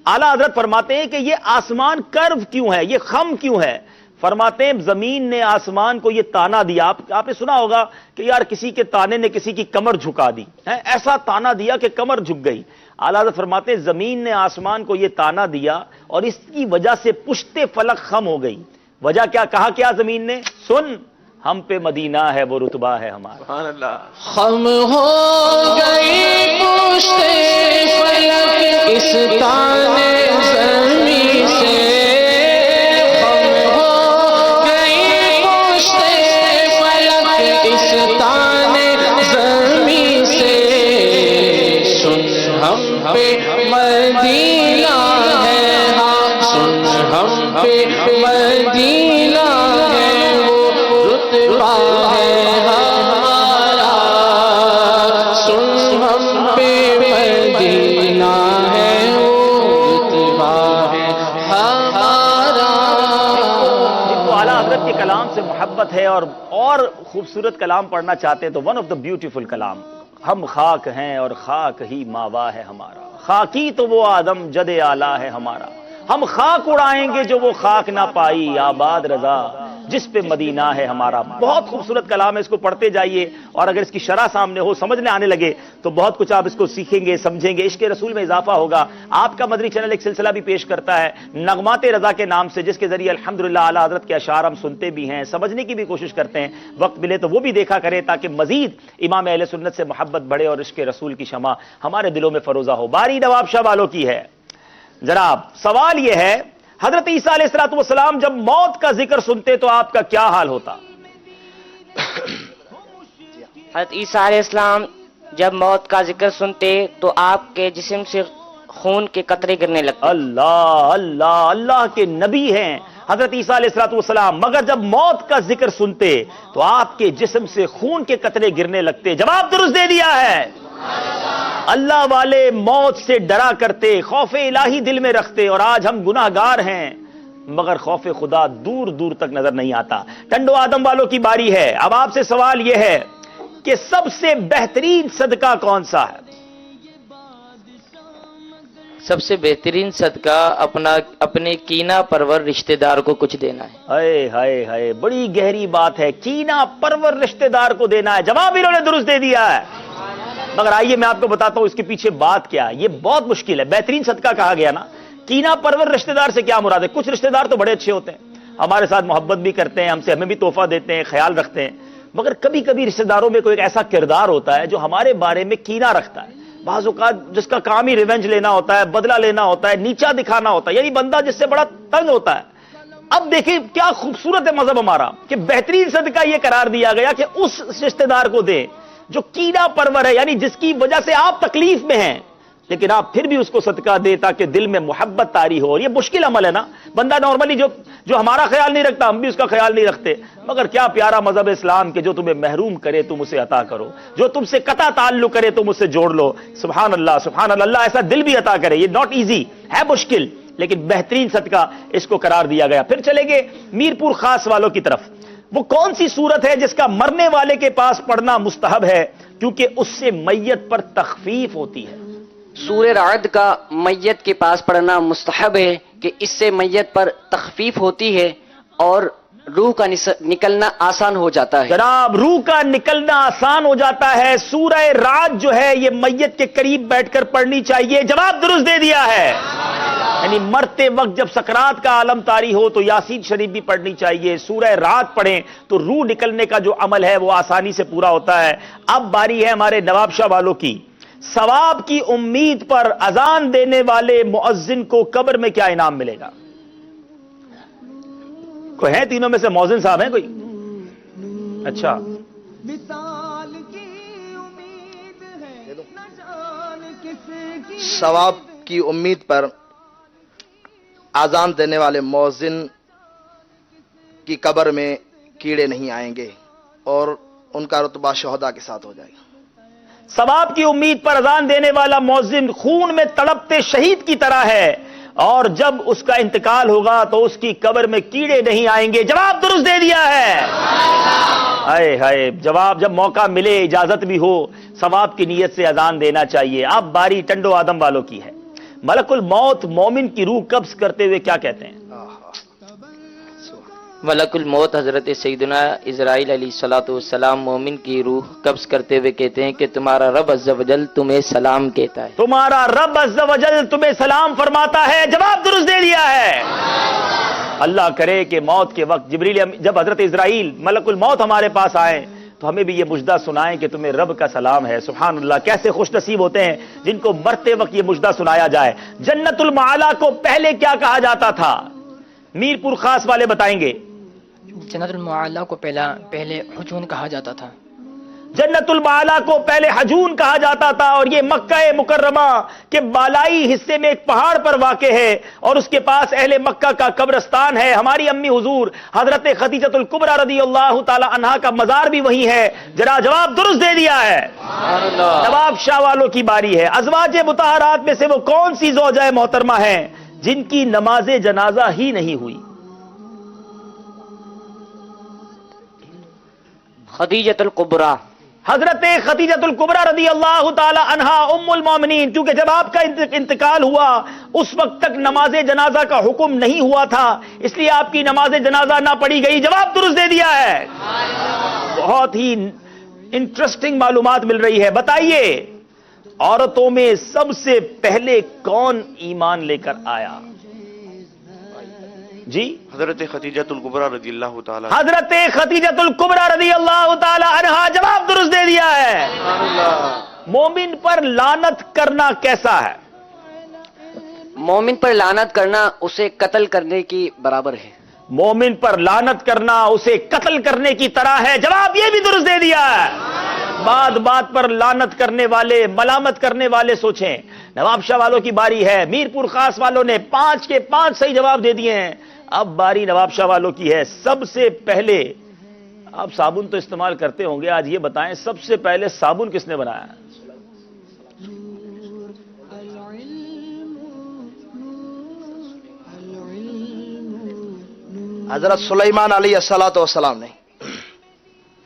S3: اعلیٰ حضرت فرماتے ہیں کہ یہ آسمان کرو کیوں ہے، یہ خم کیوں ہے؟ فرماتے ہیں زمین نے آسمان کو یہ تانا دیا. آپ نے سنا ہوگا کہ یار کسی کے تانے نے کسی کی کمر جھکا دی، ایسا تانا دیا کہ کمر جھک گئی. اعلیٰ حضرت فرماتے ہیں زمین نے آسمان کو یہ تانا دیا اور اس کی وجہ سے پشت فلک خم ہو گئی. وجہ کیا کہا؟ کیا زمین نے؟ سن ہم پہ مدینہ ہے وہ رتبہ ہے ہمارا.
S5: سبحان اللہ.
S2: خم ہو گئی پشت فلک اس تانے زمین سے، خم ہو گئی پشت فلک اس تانے زمین سے. سن ہم پہ مدینہ ہے، سن ہم پہ مدینہ ہے وہ رتبہ ہے مدینہ ہے وہ اتباع ہے ہمارا.
S3: جن کو اعلیٰ حضرت کے کلام سے محبت ہے اور خوبصورت کلام پڑھنا چاہتے ہیں تو ون آف دا بیوٹیفل کلام، ہم خاک ہیں اور خاک ہی ماوا ہے ہمارا، خاکی تو وہ آدم جد اعلیٰ ہے ہمارا، ہم خاک اڑائیں گے جو وہ خاک نہ پائی، آباد رضا جس پہ مدینہ ہے ہمارا. بہت خوبصورت کلام ہے، اس کو پڑھتے جائیے اور اگر اس کی شرح سامنے ہو، سمجھنے آنے لگے تو بہت کچھ آپ اس کو سیکھیں گے، سمجھیں گے، عشق رسول میں اضافہ ہوگا. آپ کا مدنی چینل ایک سلسلہ بھی پیش کرتا ہے نغمات رضا کے نام سے، جس کے ذریعے الحمدللہ اعلیٰ حضرت کے اشعار ہم سنتے بھی ہیں، سمجھنے کی بھی کوشش کرتے ہیں. وقت ملے تو وہ بھی دیکھا کریں تاکہ مزید امام اہل سنت سے محبت بڑھے اور عشق رسول کی شمع ہمارے دلوں میں فروزہ ہو. باری نواب شاہ والوں کی ہے. جناب سوال یہ ہے، حضرت عیسیٰ علیہ السلام جب موت کا ذکر سنتے تو آپ کا کیا حال ہوتا؟
S16: حضرت عیسیٰ علیہ السلام جب موت کا ذکر سنتے تو آپ کے جسم سے خون کے قطرے گرنے لگتے.
S3: اللہ اللہ، اللہ کے نبی ہیں حضرت عیسیٰ علیہ السلام، مگر جب موت کا ذکر سنتے تو آپ کے جسم سے خون کے قطرے گرنے لگتے. جواب درست دے دیا ہے. اللہ والے موت سے ڈرا کرتے، خوف الہی دل میں رکھتے، اور آج ہم گناہگار ہیں مگر خوف خدا دور دور تک نظر نہیں آتا. ٹنڈو آدم والوں کی باری ہے. اب آپ سے سوال یہ ہے کہ سب سے بہترین صدقہ کون سا ہے؟
S13: سب سے بہترین صدقہ اپنے کینہ پرور رشتہ دار کو کچھ دینا ہے.
S3: ہائے ہائے ہائے، بڑی گہری بات ہے، کینہ پرور رشتہ دار کو دینا ہے. جواب انہوں نے درست دے دیا ہے. مگر آئیے میں آپ کو بتاتا ہوں اس کے پیچھے بات کیا ہے. یہ بہت مشکل ہے. بہترین صدقہ کہا گیا نا، کینہ پرور رشتہ دار سے کیا مراد ہے؟ کچھ رشتہ دار تو بڑے اچھے ہوتے ہیں، ہمارے ساتھ محبت بھی کرتے ہیں، ہمیں بھی تحفہ دیتے ہیں، خیال رکھتے ہیں، مگر کبھی کبھی رشتہ داروں میں کوئی ایک ایسا کردار ہوتا ہے جو ہمارے بارے میں کینہ رکھتا ہے. بعض اوقات جس کا کام ہی ریونج لینا ہوتا ہے، بدلہ لینا ہوتا ہے، نیچا دکھانا ہوتا ہے، یعنی بندہ جس سے بڑا تنگ ہوتا ہے. اب دیکھیں کیا خوبصورت ہے مذہب ہمارا کہ بہترین صدقہ یہ قرار دیا گیا کہ اس رشتہ دار کو دے جو کینہ پرور ہے، یعنی جس کی وجہ سے آپ تکلیف میں ہیں لیکن آپ پھر بھی اس کو صدقہ دے تاکہ دل میں محبت طاری ہو. اور یہ مشکل عمل ہے نا، بندہ نارملی جو ہمارا خیال نہیں رکھتا ہم بھی اس کا خیال نہیں رکھتے، مگر کیا پیارا مذہب اسلام کہ جو تمہیں محروم کرے تم اسے عطا کرو، جو تم سے قطع تعلق کرے تم اسے جوڑ لو. سبحان اللہ سبحان اللہ، اللہ ایسا دل بھی عطا کرے. یہ ناٹ ایزی ہے، مشکل، لیکن بہترین صدقہ اس کو قرار دیا گیا. پھر چلیں گے میر پور خاص والوں کی طرف. وہ کون سی صورت ہے جس کا مرنے والے کے پاس پڑھنا مستحب ہے کیونکہ اس سے میت پر تخفیف ہوتی ہے؟
S7: سورہ رعد کا میت کے پاس پڑھنا مستحب ہے کہ اس سے میت پر تخفیف ہوتی ہے اور روح کا نکلنا آسان ہو جاتا ہے.
S3: جناب روح کا نکلنا آسان ہو جاتا ہے. سورہ رعد جو ہے یہ میت کے قریب بیٹھ کر پڑھنی چاہیے. جواب درست دے دیا ہے. یعنی مرتے وقت جب سکرات کا عالم طاری ہو تو یاسین شریف بھی پڑھنی چاہیے. سورہ رعد پڑھیں تو روح نکلنے کا جو عمل ہے وہ آسانی سے پورا ہوتا ہے. اب باری ہے ہمارے نواب شاہ والوں کی. ثواب کی امید پر اذان دینے والے مؤذن کو قبر میں کیا انعام ملے گا؟ کوئی ہے تینوں میں سے مؤذن صاحب ہیں کوئی؟ اچھا،
S9: ثواب کی امید پر اذان دینے والے مؤذن کی قبر میں کیڑے نہیں آئیں گے اور ان کا رتبہ شہداء کے ساتھ ہو جائے گا.
S3: ثواب کی امید پر اذان دینے والا مؤذن خون میں تڑپتے شہید کی طرح ہے اور جب اس کا انتقال ہوگا تو اس کی قبر میں کیڑے نہیں آئیں گے. جواب درست دے دیا ہے. ہائے ہائے، جواب جب موقع ملے اجازت بھی ہو ثواب کی نیت سے اذان دینا چاہیے. اب باری ٹنڈو آدم والوں کی ہے. ملک الموت مومن کی روح قبض کرتے ہوئے کیا کہتے ہیں؟
S13: ملک الموت حضرت سیدنا اسرائیل علیہ الصلوۃ والسلام مومن کی روح قبض کرتے ہوئے کہتے ہیں کہ تمہارا رب عز و جل تمہیں سلام کہتا ہے.
S3: تمہارا رب عز و جل تمہیں سلام فرماتا ہے. جواب درست دے دیا ہے. اللہ کرے کہ موت کے وقت جب حضرت اسرائیل ملک الموت ہمارے پاس آئے تو ہمیں بھی یہ مجدہ سنائیں کہ تمہیں رب کا سلام ہے. سبحان اللہ، کیسے خوش نصیب ہوتے ہیں جن کو مرتے وقت یہ مجدہ سنایا جائے. جنت المعالی کو پہلے کیا کہا جاتا تھا؟ میر پور خاص والے بتائیں گے.
S8: جنت المعالی کو پہلے حجون کہا جاتا تھا.
S3: جنت البالا کو پہلے حجون کہا جاتا تھا، اور یہ مکہ مکرمہ کے بالائی حصے میں ایک پہاڑ پر واقع ہے، اور اس کے پاس اہل مکہ کا قبرستان ہے۔ ہماری امی حضور حضرت خدیجۃ الکبریٰ رضی اللہ تعالی عنہا کا مزار بھی وہی ہے۔ ذرا جواب درست دے دیا ہے۔ نواب شاہ والوں کی باری ہے۔ ازواج مطہرات میں سے وہ کون سی زوجہ محترمہ ہیں جن کی نماز جنازہ ہی نہیں ہوئی؟
S16: خدیجۃ الکبریٰ،
S3: حضرت خدیجۃ الکبریٰ رضی اللہ تعالی عنہا ام المومنین، کیونکہ جب آپ کا انتقال ہوا اس وقت تک نماز جنازہ کا حکم نہیں ہوا تھا، اس لیے آپ کی نماز جنازہ نہ پڑھی گئی۔ جواب درست دے دیا ہے۔ بہت ہی انٹرسٹنگ معلومات مل رہی ہے۔ بتائیے عورتوں میں سب سے پہلے کون ایمان لے کر آیا؟ جی
S12: حضرت خدیجۃ الکبریٰ رضی اللہ تعالی
S3: حضرت خدیجۃ الکبریٰ رضی اللہ تعالی عنہا، جواب درست دے دیا ہے۔ مومن پر لعنت کرنا کیسا ہے؟
S7: مومن پر لعنت کرنا اسے قتل کرنے کی برابر ہے۔
S3: مومن پر لعنت کرنا اسے قتل کرنے کی طرح ہے۔ جواب یہ بھی درست دے دیا ہے۔ بات بات پر لعنت کرنے والے، ملامت کرنے والے سوچیں۔ نواب شاہ والوں کی باری ہے۔ میر پور خاص والوں نے 5 کے 5 صحیح جواب دے دیے ہیں۔ اب باری نواب شاہ والوں کی ہے۔ سب سے پہلے، آپ صابن تو استعمال کرتے ہوں گے، آج یہ بتائیں سب سے پہلے صابن کس نے بنایا؟
S9: حضرت سلیمان علیہ الصلوۃ والسلام نے۔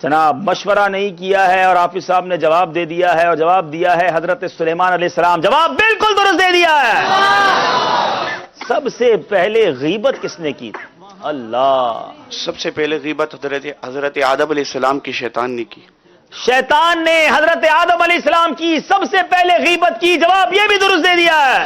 S3: جناب مشورہ نہیں کیا ہے اور حافظ صاحب نے جواب دے دیا ہے، اور جواب دیا ہے حضرت سلیمان علیہ السلام۔ جواب بالکل درست دے دیا ہے۔ سب سے پہلے غیبت کس نے کی تھی؟ اللہ،
S12: سب سے پہلے غیبت حضرت آدم علیہ السلام کی شیطان نے کی۔
S3: شیطان نے حضرت آدم علیہ السلام کی سب سے پہلے غیبت کی۔ جواب یہ بھی درست دے دیا ہے۔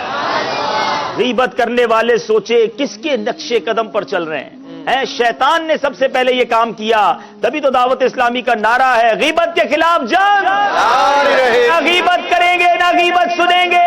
S3: غیبت کرنے والے سوچے کس کے نقش قدم پر چل رہے ہیں؟ شیطان نے سب سے پہلے یہ کام کیا، تبھی تو دعوت اسلامی کا نعرہ ہے غیبت کے خلاف جنگ، نہ غیبت کریں گے نہ غیبت سنیں گے۔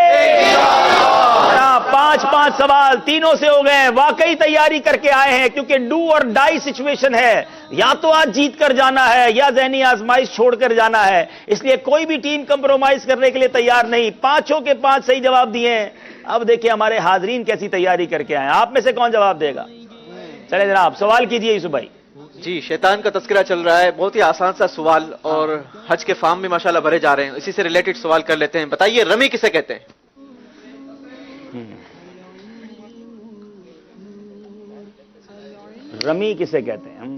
S3: 5 سوال تینوں سے ہو گئے، واقعی تیاری کر کے آئے ہیں، کیونکہ ڈو اور ڈائی سچویشن ہے، یا تو آج جیت کر جانا ہے یا ذہنی آزمائش چھوڑ کر جانا ہے، اس لیے کوئی بھی ٹیم کمپرومائز کرنے کے لیے تیار نہیں۔ 5 کے 5 صحیح جواب دیے ہیں۔ اب دیکھیں ہمارے حاضرین کیسی تیاری کر کے آئے ہیں۔ آپ میں سے کون جواب دے گا؟ چلے جناب سوال کیجئے یوسف بھائی۔
S5: جی شیطان کا تذکرہ چل رہا ہے، بہت ہی آسان سا سوال، اور حج کے فارم بھی ماشاءاللہ بھرے جا رہے ہیں، اسی سے ریلیٹڈ سوال کر لیتے ہیں۔ بتائیے رمی کسے کہتے ہیں؟
S3: رمی کسے کہتے ہیں؟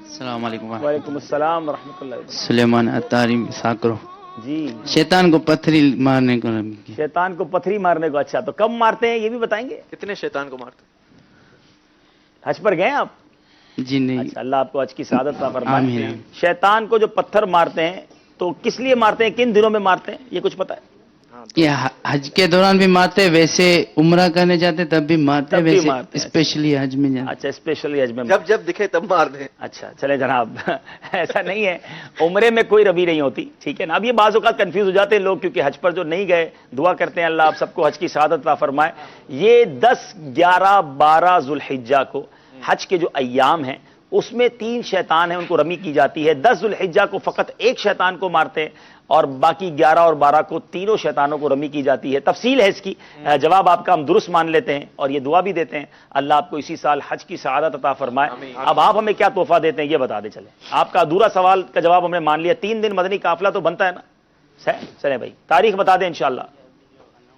S17: السلام علیکم۔
S3: وعلیکم السلام ورحمۃ اللہ وبرکاتہ۔
S17: سلیمان اتاری ساکرو۔
S3: جی
S17: شیطان کو پتھری مارنے کو رمی کی۔
S3: شیطان کو پتھری مارنے کو، اچھا تو کب مارتے ہیں یہ بھی بتائیں گے؟
S5: کتنے شیطان کو مارتے ہیں؟
S3: حج پر گئے آپ؟
S17: جی نہیں۔
S3: اچھا اللہ آپ کو حج کی سعادت عطا فرمائے۔
S17: آمین۔
S3: شیطان کو جو پتھر مارتے ہیں تو کس لیے مارتے ہیں، کن دنوں میں مارتے ہیں، یہ کچھ پتا ہے؟
S17: یہ حج کے دوران بھی مارتے، ویسے عمرہ کرنے جاتے تب بھی مارتے، ویسے اسپیشلی حج میں جاتے۔
S3: اچھا اسپیشلی حج میں
S5: جب دکھے تب مار دیں۔
S3: اچھا چلے جناب ایسا نہیں ہے، عمرے میں کوئی رمی نہیں ہوتی، ٹھیک ہے نا۔ اب یہ بعض اوقات کنفیوز ہو جاتے ہیں لوگ، کیونکہ حج پر جو نہیں گئے، دعا کرتے ہیں اللہ آپ سب کو حج کی سعادت عطا فرمائے۔ یہ 10، 11، 12 ذوالحجہ کو حج کے جو ایام ہیں اس میں 3 شیطان ہیں، ان کو رمی کی جاتی ہے۔ 10 ذوالحجہ کو فقط 1 شیطان کو مارتے ہیں، اور باقی 11 اور 12 کو تینوں شیطانوں کو رمی کی جاتی ہے۔ تفصیل ہے اس کی، جواب آپ کا ہم درست مان لیتے ہیں اور یہ دعا بھی دیتے ہیں اللہ آپ کو اسی سال حج کی سعادت عطا فرمائے۔ اب آپ ہمیں کیا تحفہ دیتے ہیں یہ بتا دیں۔ چلیں آپ کا ادھورا سوال کا جواب ہم نے مان لیا، 3 دن مدنی قافلہ تو بنتا ہے نا؟ چلیں بھائی تاریخ بتا دیں انشاءاللہ۔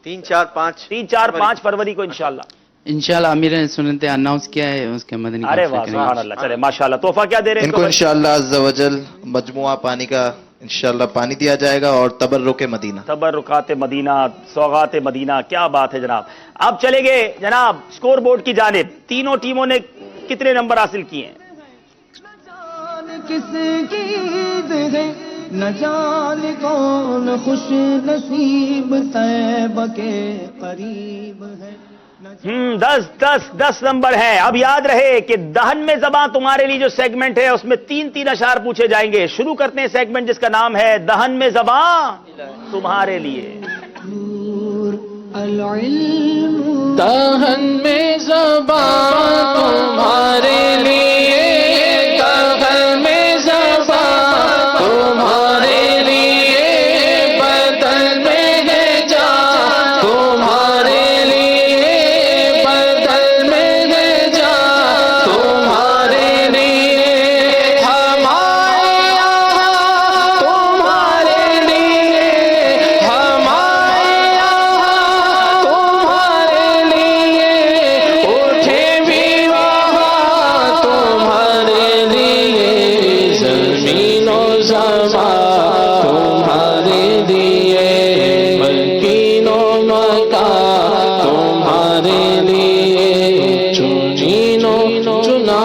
S5: 3، 4، 5
S3: 3، 4، 5 فروری کو انشاءاللہ۔
S17: انشاءاللہ امیر سنت اناؤنس کیا ہے اس کے مدنی۔
S3: ارے واہ سبحان اللہ، چلے ماشاءاللہ۔ تحفہ کیا دے رہے ہیں
S18: ان کو انشاءاللہ عز و جل مجموعہ پانی کا انشاءاللہ پانی دیا جائے گا، اور تبرک مدینہ،
S3: تبرکات مدینہ، سوغات مدینہ۔ کیا بات ہے جناب۔ اب چلے گئے جناب اسکور بورڈ کی جانب، تینوں ٹیموں نے کتنے نمبر حاصل کیے ہیں؟
S2: کس کی عید ہے نہ جان کون خوش نصیب طیب کے قریب ہے۔
S3: 10 نمبر ہے۔ اب یاد رہے کہ دہن میں زباں تمہارے لیے جو سیگمنٹ ہے اس میں 3 اشعار پوچھے جائیں گے۔ شروع کرتے ہیں سیگمنٹ جس کا نام ہے دہن میں زباں تمہارے لیے۔
S2: العلم
S19: دہن میں زبان تمہارے لیے، دہن میں زبان تمہارے لیے، بدن میں ہے جان تمہارے لیے، بدن میں ہے جان تمہارے لیے، ہمارے یہاں تمہارے لیے، ہمارے یہاں تمہارے لیے، اٹھے بھی وہاں تمہارے لیے، زمین و زمان تمہارے لیے، مکین و مکان تمہارے لیے، چنین و چنا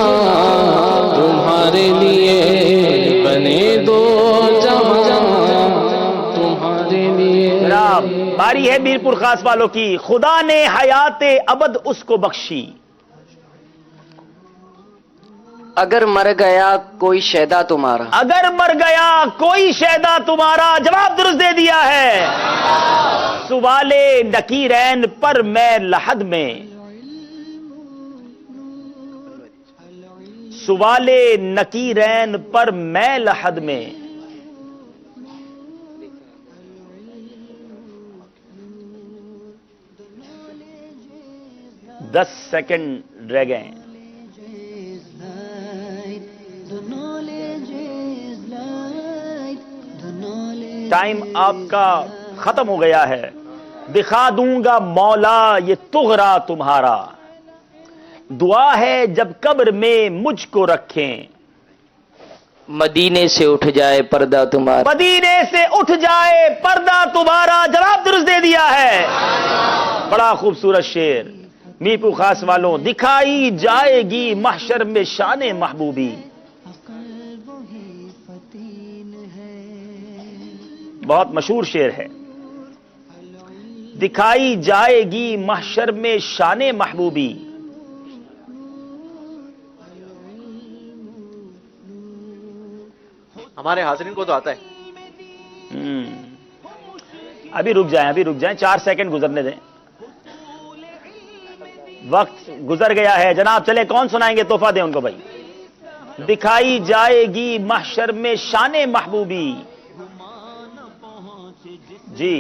S19: تمہارے لیے، بنے دو جہاں تمہارے لیے۔
S3: جناب باری ہے میرپور خاص والوں کی، خدا نے حیات ابد اس کو بخشی،
S7: اگر مر گیا کوئی شیدا تمہارا،
S3: اگر مر گیا کوئی شیدا تمہارا، جواب درست دے دیا ہے، سوال نکیرین پر میں لحد میں، سوال نکیرین پر میں لحد میں، 10 سیکنڈ رہ گئے ہیں۔ ٹائم آپ کا ختم ہو گیا ہے، دکھا دوں گا مولا یہ تغرا تمہارا، دعا ہے جب قبر میں مجھ کو رکھیں،
S13: مدینے سے اٹھ جائے پردہ تمہارا،
S3: مدینے سے اٹھ جائے پردہ تمہارا، جواب درست دے دیا ہے۔ بڑا خوبصورت شعر میرپور خاص والوں، دکھائی جائے گی محشر میں شان محبوبی، بہت مشہور شعر ہے، دکھائی جائے گی محشر میں شان محبوبی،
S5: ہمارے حاضرین کو تو آتا ہے۔
S3: ابھی رک جائیں 4 سیکنڈ گزرنے دیں، وقت گزر گیا ہے جناب۔ چلے کون سنائیں گے؟ تحفہ دیں ان کو بھائی۔ دکھائی جائے گی محشر میں شان محبوبی، جی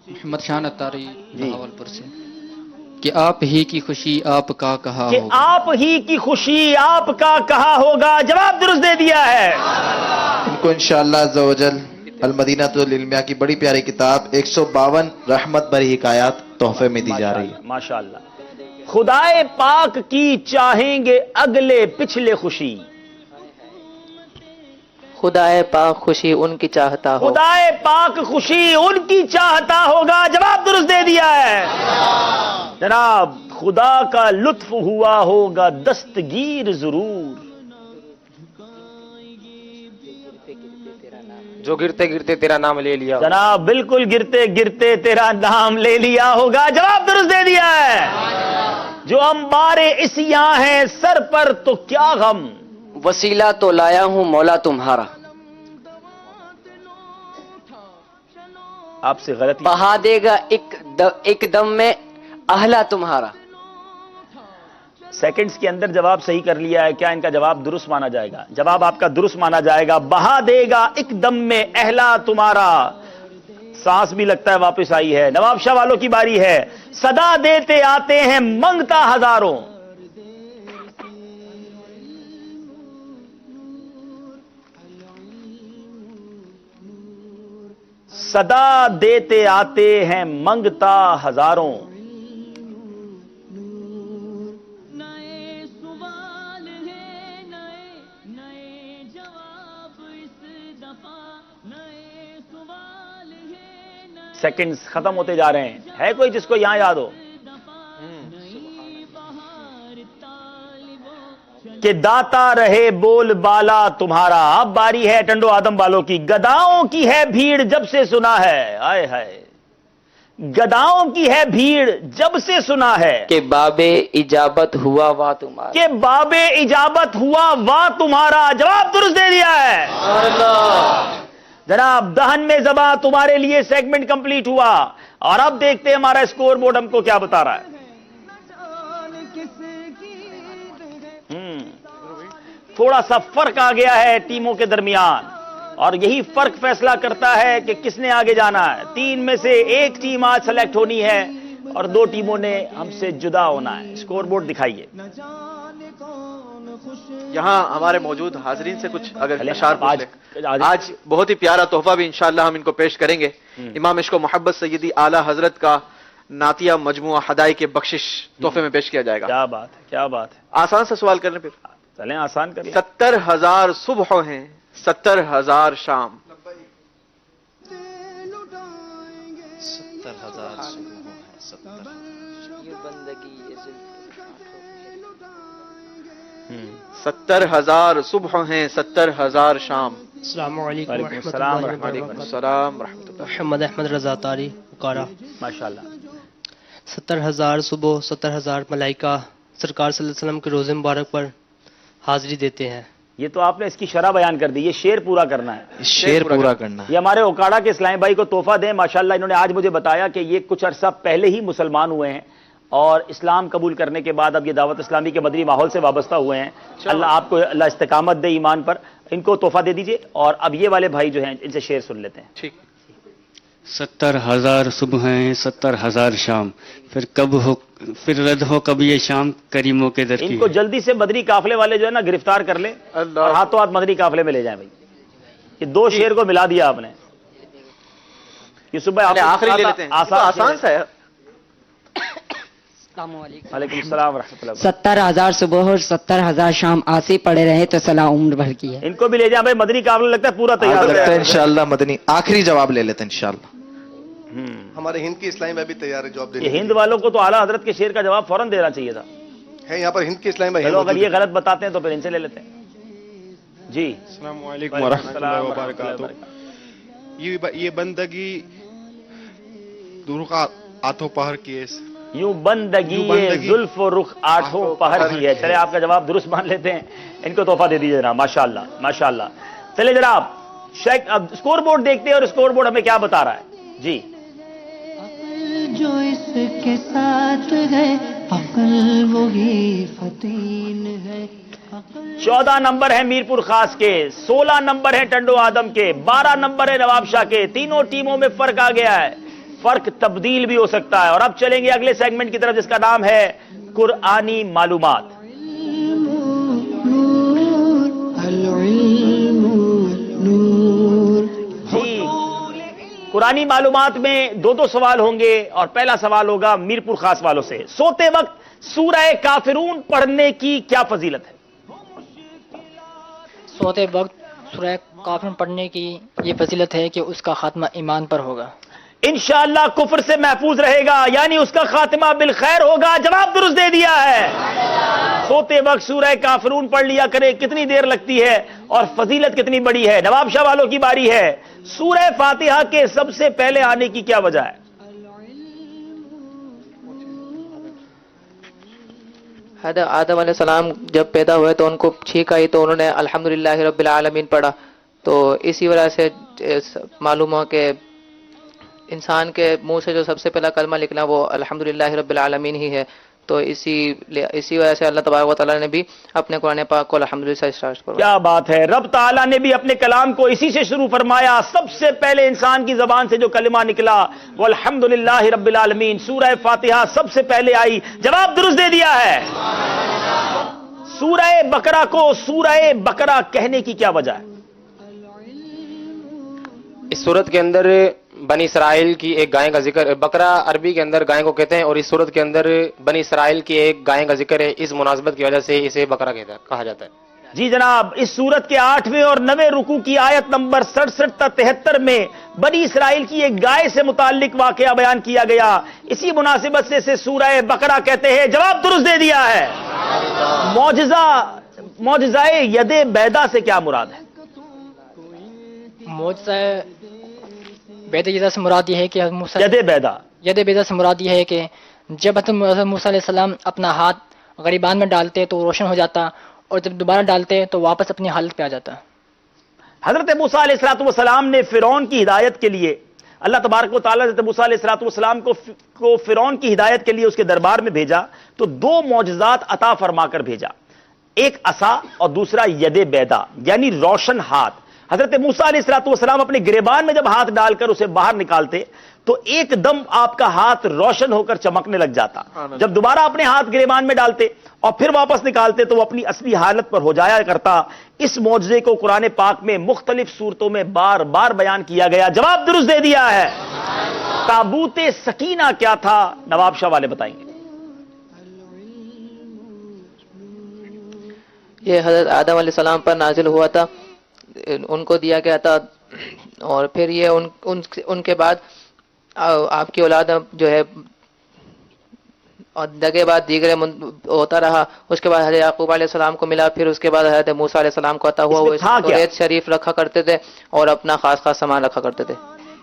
S20: محمد شان اتاری بہاولپور سے، کہ آپ ہی کی خوشی آپ کا کہا
S3: کہ
S20: ہوگا،
S3: آپ ہی کی خوشی آپ کا کہا ہوگا، جواب درست دے دیا ہے۔
S18: ان کو انشاءاللہ عز و جل المدینۃ العلمیہ کی بڑی پیاری کتاب 152 رحمت بھری حکایات تحفے میں دی جا رہی ہے۔
S3: ماشاءاللہ۔ خدائے پاک کی چاہیں گے اگلے پچھلے خوشی،
S10: خدائے پاک خوشی ان کی چاہتا ہو،
S3: خدائے پاک خوشی ان کی چاہتا ہوگا، جواب درست دے دیا ہے جناب۔ خدا کا لطف ہوا ہوگا دستگیر ضرور،
S11: جو گرتے گرتے تیرا نام لے لیا،
S3: جناب بالکل گرتے گرتے تیرا نام لے لیا ہوگا، جواب درست دے دیا ہے۔ جو انبار عصیاں ہیں سر پر تو کیا غم،
S7: وسیلہ تو لایا ہوں مولا تمہارا،
S3: آپ سے غلطی،
S7: بہا دے گا ایک دم میں اہلا تمہارا۔
S3: سیکنڈز کے اندر جواب صحیح کر لیا ہے، کیا ان کا جواب درست مانا جائے گا؟ جواب آپ کا درست مانا جائے گا، بہا دے گا ایک دم میں اہلا تمہارا، سانس بھی لگتا ہے واپس آئی ہے۔ نواب شاہ والوں کی باری ہے، صدا دیتے آتے ہیں منگتا ہزاروں، صدا دیتے آتے ہیں منگتا ہزاروں، سیکنڈز ختم ہوتے جا رہے ہیں، ہے کوئی جس کو یہاں یاد ہو؟ کہ داتا رہے بول بالا تمہارا، اب باری ہے ٹنڈو آدم والوں کی، گداؤں کی ہے بھیڑ جب سے سنا ہے، آئے ہائے، گداؤں کی ہے بھیڑ جب سے سنا ہے،
S13: کہ باب اجابت ہوا وا تمہارا،
S3: کہ باب اجابت ہوا وا تمہارا، جواب درست دے دیا ہے۔ جناب دہن میں زباں تمہارے لیے سیگمنٹ کمپلیٹ ہوا، اور اب دیکھتے ہیں ہمارا اسکور بورڈ ہم کو کیا بتا رہا ہے۔ تھوڑا سا فرق آ گیا ہے ٹیموں کے درمیان، اور یہی فرق فیصلہ کرتا ہے کہ کس نے آگے جانا ہے۔ 3 میں سے ایک ٹیم آج سلیکٹ ہونی ہے اور 2 ٹیموں نے ہم سے جدا ہونا ہے۔ اسکور بورڈ دکھائیے۔
S5: یہاں ہمارے موجود حاضرین سے کچھ اگر اشار پوچھ لیں۔ آج بہت ہی پیارا تحفہ بھی انشاءاللہ ہم ان کو پیش کریں گے۔ امام عشق و محبت سیدی اعلی حضرت کا نعتیہ مجموعہ ہدایق بخشش تحفے میں پیش کیا جائے گا۔
S3: کیا بات ہے، کیا بات ہے۔
S5: آسان سے سوال کرنے پہ
S3: چلیں آسان کریے۔
S5: 70,000 صبح ہیں، 70,000 شام۔ 70,000 صبح ہیں، 70,000 شام۔
S21: السلام علیکم
S3: وعلیکم السلام ورحمۃ اللہ۔
S5: السلام ورحمۃ اللہ۔
S21: محمد احمد رضا طاری بکارا۔
S3: ماشاءاللہ۔
S21: 70,000 صبح، 70,000 ملائکہ سرکار صلی اللہ علیہ وسلم کے روزے مبارک پر حاضری دیتے ہیں۔
S3: یہ تو آپ نے اس کی شرح بیان کر دی، یہ شعر پورا کرنا ہے۔
S18: شعر پورا کرنا
S3: یہ ہمارے اوکاڑا کے اسلام بھائی کو تحفہ دیں، ماشاءاللہ انہوں نے آج مجھے بتایا کہ یہ کچھ عرصہ پہلے ہی مسلمان ہوئے ہیں اور اسلام قبول کرنے کے بعد اب یہ دعوت اسلامی کے مدنی ماحول سے وابستہ ہوئے ہیں۔ اللہ آپ کو اللہ استقامت دے ایمان پر، ان کو تحفہ دے دیجئے۔ اور اب یہ والے بھائی جو ہیں ان سے شعر سن لیتے ہیں۔
S5: ٹھیک۔
S22: 70,000 صبح ہیں، 70,000 شام، پھر رد ہو کب یہ شام کریموں کے در کی۔
S3: ان کو جلدی سے مدنی قافلے والے جو ہے نا گرفتار کر لیں اور ہاتھوں ہاتھ مدنی قافلے میں لے جائیں بھائی۔ یہ 2 شعر کو ملا دیا آپ نے۔ یہ صبح
S5: آخری لے لیتے ہیں، آسان سا ہے۔
S23: السلام علیکم۔
S3: وعلیکم السلام ورحمۃ اللہ۔
S23: 70,000 صبح اور 70,000 شام، آسی پڑے رہے تو صلاح عمر بھر کی ہے۔
S3: ان کو بھی لے جائیں بھائی، مدنی قافلہ لگتا ہے پورا تیار
S18: ہے انشاءاللہ۔ مدنی آخری جواب لے لیتے ہیں انشاءاللہ۔
S24: ہمارے ہند کے اسلامی بھائی بھی تیار ہے جواب دینے۔
S3: یہ ہند والوں کو تو اعلیٰ حضرت کے شعر کا جواب فوراً دینا چاہیے تھا۔
S24: ہے یہاں پر ہند کے اسلامی بھائی۔
S3: چلو اگر یہ غلط بتاتے ہیں تو پھر ان سے لے لیتے ہیں۔ جی
S25: السلام علیکم ورحمۃ اللہ وبرکاتہ۔ یہ بندگی دور آٹھوں پہر کی ہے،
S3: یوں بندگی زلف و رخ آٹھوں پہر کی ہے۔ چلے آپ کا جواب درست مان لیتے ہیں، ان کو تحفہ دے دیجیے جناب۔ ماشاءاللہ ماشاءاللہ۔ چلے جناب اب اسکور بورڈ دیکھتے ہیں اور اسکور بورڈ ہمیں کیا بتا رہا ہے۔ جی
S2: جو اس کے ساتھ ہے عقل وہی فتیل ہے۔
S3: 14 نمبر ہیں میرپور خاص کے، 16 نمبر ہیں ٹنڈو آدم کے، 12 نمبر ہے نواب شاہ کے۔ تینوں ٹیموں میں فرق آ گیا ہے، فرق تبدیل بھی ہو سکتا ہے۔ اور اب چلیں گے اگلے سیگمنٹ کی طرف جس کا نام ہے قرآنی معلومات۔ جی قرآنی معلومات میں 2 سوال ہوں گے، اور پہلا سوال ہوگا میرپور خاص والوں سے۔ سوتے وقت سورہ کافرون پڑھنے کی کیا فضیلت ہے؟
S8: سوتے وقت سورہ کافرون پڑھنے کی یہ فضیلت ہے کہ اس کا خاتمہ ایمان پر ہوگا،
S3: انشاءاللہ کفر سے محفوظ رہے گا، یعنی اس کا خاتمہ بالخیر ہوگا۔ جواب درست دے دیا ہے۔ سوتے وقت سورہ کافرون پڑھ لیا کرے، کتنی دیر لگتی ہے اور فضیلت کتنی بڑی ہے۔ نواب شاہ والوں کی باری ہے۔ سورہ فاتحہ کے سب سے پہلے آنے کی کیا وجہ ہے؟
S10: حضرت آدم علیہ السلام جب پیدا ہوئے تو ان کو چھینک آئی تو انہوں نے الحمدللہ رب العالمین پڑھا، تو اسی وجہ سے معلوم ہو کہ انسان کے منہ سے جو سب سے پہلا کلمہ نکلا وہ الحمدللہ رب العالمین ہی ہے، تو اسی وجہ سے اللہ تبارک و تعالیٰ نے بھی اپنے قرآن پاک کو الحمدللہ سے اسٹارٹ فرمایا۔
S3: کیا بات ہے، رب تعالیٰ نے بھی اپنے کلام کو اسی سے شروع فرمایا۔ سب سے پہلے انسان کی زبان سے جو کلمہ نکلا وہ الحمدللہ رب العالمین۔ سورہ فاتحہ سب سے پہلے آئی، جواب درست دے دیا ہے۔ سورہ بقرہ کو سورہ بقرہ کہنے کی کیا وجہ ہے؟
S11: اس صورت کے اندر بنی اسرائیل کی ایک گائے کا ذکر، بقرہ عربی کے اندر گائے کو کہتے ہیں، اور اس صورت کے اندر بنی اسرائیل کی ایک گائے کا ذکر ہے، اس مناسبت کی وجہ سے اسے بقرہ کہا جاتا ہے۔
S3: جی جناب، اس سورت کے 8ویں اور 9ویں رکوع کی آیت نمبر 67 تا 73 میں بنی اسرائیل کی ایک گائے سے متعلق واقعہ بیان کیا گیا، اسی مناسبت سے اسے سورہ بقرہ کہتے ہیں۔ جواب درست دے دیا ہے۔ معجزہ ید بیدا سے کیا مراد ہے؟
S8: معجزہ بیدا سے مراد یہ ہے کہ
S3: ید
S8: بیدا سے مراد یہ ہے کہ جب حضرت موسیٰ علیہ السلام اپنا ہاتھ غریبان میں ڈالتے تو وہ روشن ہو جاتا، اور جب دوبارہ ڈالتے تو واپس اپنی حالت پہ آ جاتا۔
S3: حضرت موسیٰ علیہ السلام نے فرعون کی ہدایت کے لیے اللہ تبارک و تعالیٰ حضرت موسیٰ علیہ السلام کو فرعون کی ہدایت کے لیے اس کے دربار میں بھیجا تو دو معجزات عطا فرما کر بھیجا، ایک عصا اور دوسرا ید بیدا یعنی روشن ہاتھ۔ حضرت موسیٰ علیہ السلام اپنے گریبان میں جب ہاتھ ڈال کر اسے باہر نکالتے تو ایک دم آپ کا ہاتھ روشن ہو کر چمکنے لگ جاتا، جب دوبارہ اپنے ہاتھ گریبان میں ڈالتے اور پھر واپس نکالتے تو وہ اپنی اصلی حالت پر ہو جایا کرتا۔ اس معجزے کو قرآن پاک میں مختلف صورتوں میں بار بار بیان کیا گیا۔ جواب درست دے دیا ہے۔ تابوت سکینہ کیا تھا؟ نواب شاہ والے بتائیں گے۔
S10: یہ حضرت آدم علیہ السلام پر نازل ہوا تھا، ان کو دیا گیا تھا، اور پھر یہ ان کے بعد آپ کی اولاد جو ہے اور دگے بعد دیگر ہوتا رہا۔ اس کے بعد حضرت یعقوب علیہ السلام کو ملا، پھر اس کے بعد حضرت موسیٰ علیہ السلام کو عطا ہوا۔ وہ توریت شریف رکھا کرتے تھے اور اپنا خاص سامان رکھا کرتے تھے۔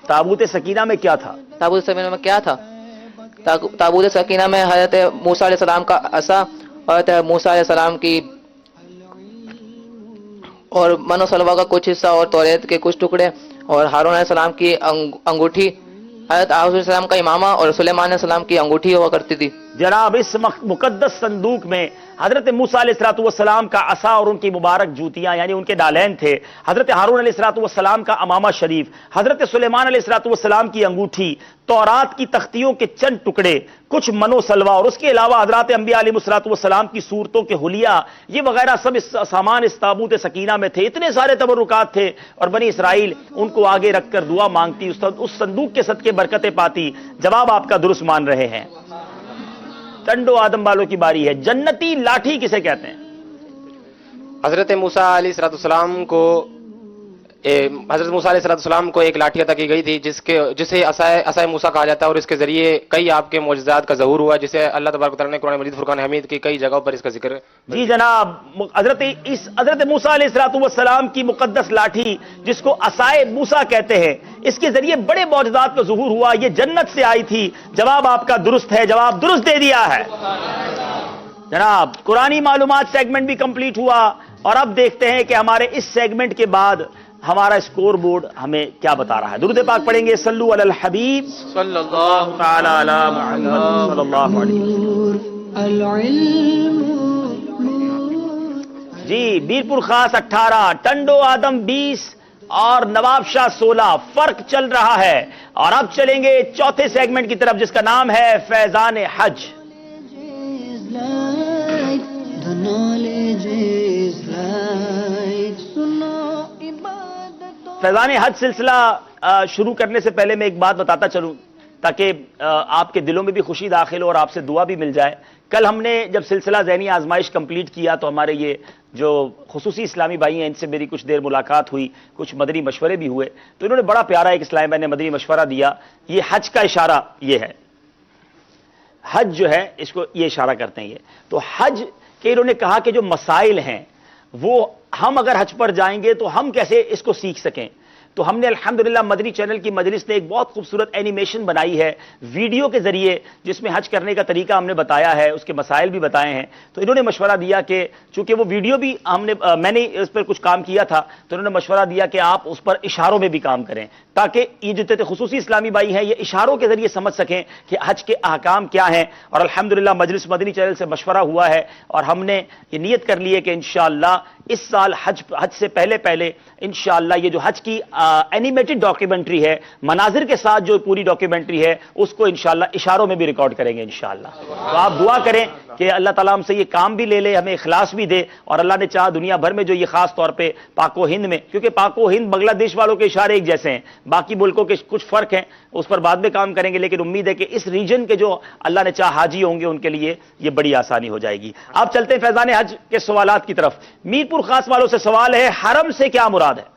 S3: تابوت سکینہ میں کیا تھا؟
S10: تابوت سکینہ میں کیا تھا؟ تابوت سکینہ میں حضرت موسیٰ علیہ السلام کا عصا اور حضرت موسیٰ علیہ السلام کی اور من و سلوا کا کچھ حصہ اور توریت کے کچھ ٹکڑے اور ہارون علیہ السلام کی انگوٹھی، حضرت آہوز علیہ السلام کا امامہ اور سلیمان علیہ السلام کی انگوٹھی ہوا کرتی تھی۔
S3: جناب اس مقدس صندوق میں حضرت موسیٰ علیہ السلام کا عصا اور ان کی مبارک جوتیاں یعنی ان کے ڈالین تھے، حضرت ہارون علیہ السلام کا امامہ شریف، حضرت سلیمان علیہ السلام کی انگوٹھی، تورات کی تختیوں کے چند ٹکڑے، کچھ منو سلوا، اور اس کے علاوہ حضرات انبیاء علیہ السلام کی صورتوں کے حلیہ، یہ وغیرہ سب سامان اس تابوت سکینہ میں تھے۔ اتنے سارے تبرکات تھے اور بنی اسرائیل ان کو آگے رکھ کر دعا مانگتی، اس صندوق کے صدقے برکتیں پاتی۔ جواب آپ کا درست مان رہے ہیں۔ ٹنڈو آدم والوں کی باری ہے۔ جنتی لاٹھی کسے کہتے ہیں؟
S11: حضرت موسیٰ علیہ السلام کو حضرت موسیٰ علیہ السلام کو ایک لاٹھی عطا کی گئی تھی جسے عصائے موسیٰ کہا جاتا ہے، اور اس کے ذریعے کئی آپ کے معجزات کا ظہور ہوا، جسے اللہ تبارک و تعالیٰ نے قرآن مجید فرقان حمید کی کئی جگہوں پر اس کا ذکر۔
S3: جی جناب، حضرت موسیٰ علیہ السلام کی مقدس لاٹھی جس کو عصائے موسیٰ کہتے ہیں، اس کے ذریعے بڑے معجزات کا ظہور ہوا، یہ جنت سے آئی تھی۔ جواب آپ کا درست ہے، جواب درست دے دیا ہے جناب۔ قرآنی معلومات سیگمنٹ بھی کمپلیٹ ہوا اور اب دیکھتے ہیں کہ ہمارے اس سیگمنٹ کے بعد ہمارا اسکور بورڈ ہمیں کیا بتا رہا ہے۔ درود پاک پڑھیں گے، صلو علی الحبیب صلی اللہ تعالی علی محمد صلی اللہ علیہ وسلم۔ جی بیرپور خاص 18، ٹنڈو آدم 20 اور نواب شاہ 16، فرق چل رہا ہے۔ اور اب چلیں گے چوتھے سیگمنٹ کی طرف جس کا نام ہے فیضان حج۔ فیضان حج سلسلہ شروع کرنے سے پہلے میں ایک بات بتاتا چلوں تاکہ آپ کے دلوں میں بھی خوشی داخل ہو اور آپ سے دعا بھی مل جائے۔ کل ہم نے جب سلسلہ ذہنی آزمائش کمپلیٹ کیا تو ہمارے یہ جو خصوصی اسلامی بھائی ہیں ان سے میری کچھ دیر ملاقات ہوئی، کچھ مدنی مشورے بھی ہوئے، تو انہوں نے بڑا پیارا ایک اسلامی بھائی نے مدنی مشورہ دیا۔ یہ حج کا اشارہ یہ ہے، حج جو ہے اس کو یہ اشارہ کرتے ہیں یہ تو حج کہ انہوں نے کہا کہ جو مسائل ہیں وہ ہم اگر حج پر جائیں گے تو ہم کیسے اس کو سیکھ سکیں۔ تو ہم نے الحمدللہ مدنی چینل کی مجلس نے ایک بہت خوبصورت اینیمیشن بنائی ہے ویڈیو کے ذریعے، جس میں حج کرنے کا طریقہ ہم نے بتایا ہے، اس کے مسائل بھی بتائے ہیں۔ تو انہوں نے مشورہ دیا کہ چونکہ وہ ویڈیو بھی میں نے اس پر کچھ کام کیا تھا تو انہوں نے مشورہ دیا کہ آپ اس پر اشاروں میں بھی کام کریں تاکہ یہ جو خصوصی اسلامی بھائی ہیں یہ اشاروں کے ذریعے سمجھ سکیں کہ حج کے احکام کیا ہیں۔ اور الحمدللہ مجلس مدنی چینل سے مشورہ ہوا ہے اور ہم نے یہ نیت کر لی ہے کہ انشاءاللہ اس سال حج سے پہلے انشاءاللہ یہ جو حج کی اینیمیٹڈ ڈاکیومنٹری ہے، مناظر کے ساتھ جو پوری ڈاکیومنٹری ہے، اس کو انشاءاللہ اشاروں میں بھی ریکارڈ کریں گے انشاءاللہ۔ تو آپ دعا کریں کہ اللہ تعالیٰ ہم سے یہ کام بھی لے لے، ہمیں اخلاص بھی دے، اور اللہ نے چاہا دنیا بھر میں جو یہ خاص طور پہ پاک و ہند میں، کیونکہ پاک و ہند بنگلہ دیش والوں کے اشارے ایک جیسے ہیں، باقی ملکوں کے کچھ فرق ہیں، اس پر بعد میں کام کریں گے، لیکن امید ہے کہ اس ریجن کے جو اللہ نے چاہا حاجی ہوں گے ان کے لیے یہ بڑی آسانی ہو جائے گی۔ آپ چلتے ہیں فیضان حج کے سوالات کی طرف۔ میرپور خاص والوں سے سوال ہے، حرم سے کیا مراد ہے؟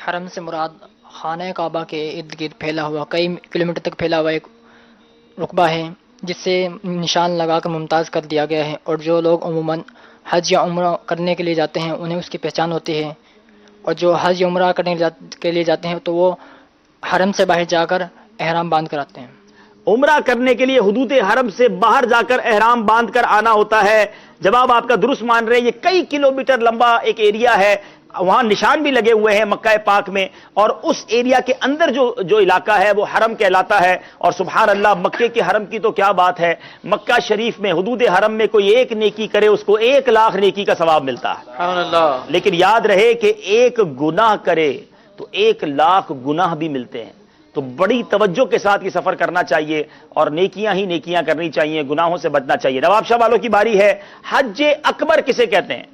S8: حرم سے مراد خانہ کعبہ کے ارد گرد پھیلا ہوا، کئی کلومیٹر تک پھیلا ہوا ایک رقبہ ہے جس سے نشان لگا کر ممتاز کر دیا گیا ہے، اور جو لوگ عموماً حج یا عمرہ کرنے کے لیے جاتے ہیں انہیں اس کی پہچان ہوتی ہے، اور جو حج یا عمرہ کرنے کے لیے جاتے ہیں تو وہ حرم سے باہر جا کر احرام باندھ کر آتے ہیں۔
S3: عمرہ کرنے کے لیے حدود حرم سے باہر جا کر احرام باندھ کر آنا ہوتا ہے۔ جواب آپ کا درست مان رہے ہیں، یہ کئی کلومیٹر لمبا ایک ایریا ہے، وہاں نشان بھی لگے ہوئے ہیں مکہ پاک میں، اور اس ایریا کے اندر جو علاقہ ہے وہ حرم کہلاتا ہے. اور سبحان اللہ، مکے کے حرم کی تو کیا بات ہے، مکہ شریف میں حدود حرم میں کوئی ایک نیکی کرے اس کو 1,00,000 نیکی کا ثواب ملتا ہے.
S5: سبحان اللہ.
S3: لیکن یاد رہے کہ ایک گناہ کرے تو 1,00,000 گناہ بھی ملتے ہیں. تو بڑی توجہ کے ساتھ یہ سفر کرنا چاہیے اور نیکیاں ہی نیکیاں کرنی چاہیے، گناہوں سے بچنا چاہیے. نواب شاہ والوں کی باری ہے. حج اکبر کسے کہتے ہیں؟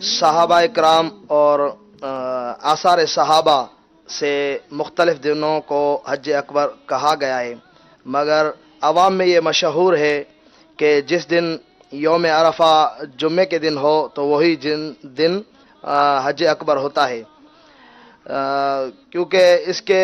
S9: صحابہ کرام اور آثار صحابہ سے مختلف دنوں کو حج اکبر کہا گیا ہے، مگر عوام میں یہ مشہور ہے کہ جس دن یوم عرفہ جمعے کے دن ہو تو وہی دن حج اکبر ہوتا ہے، کیونکہ اس کے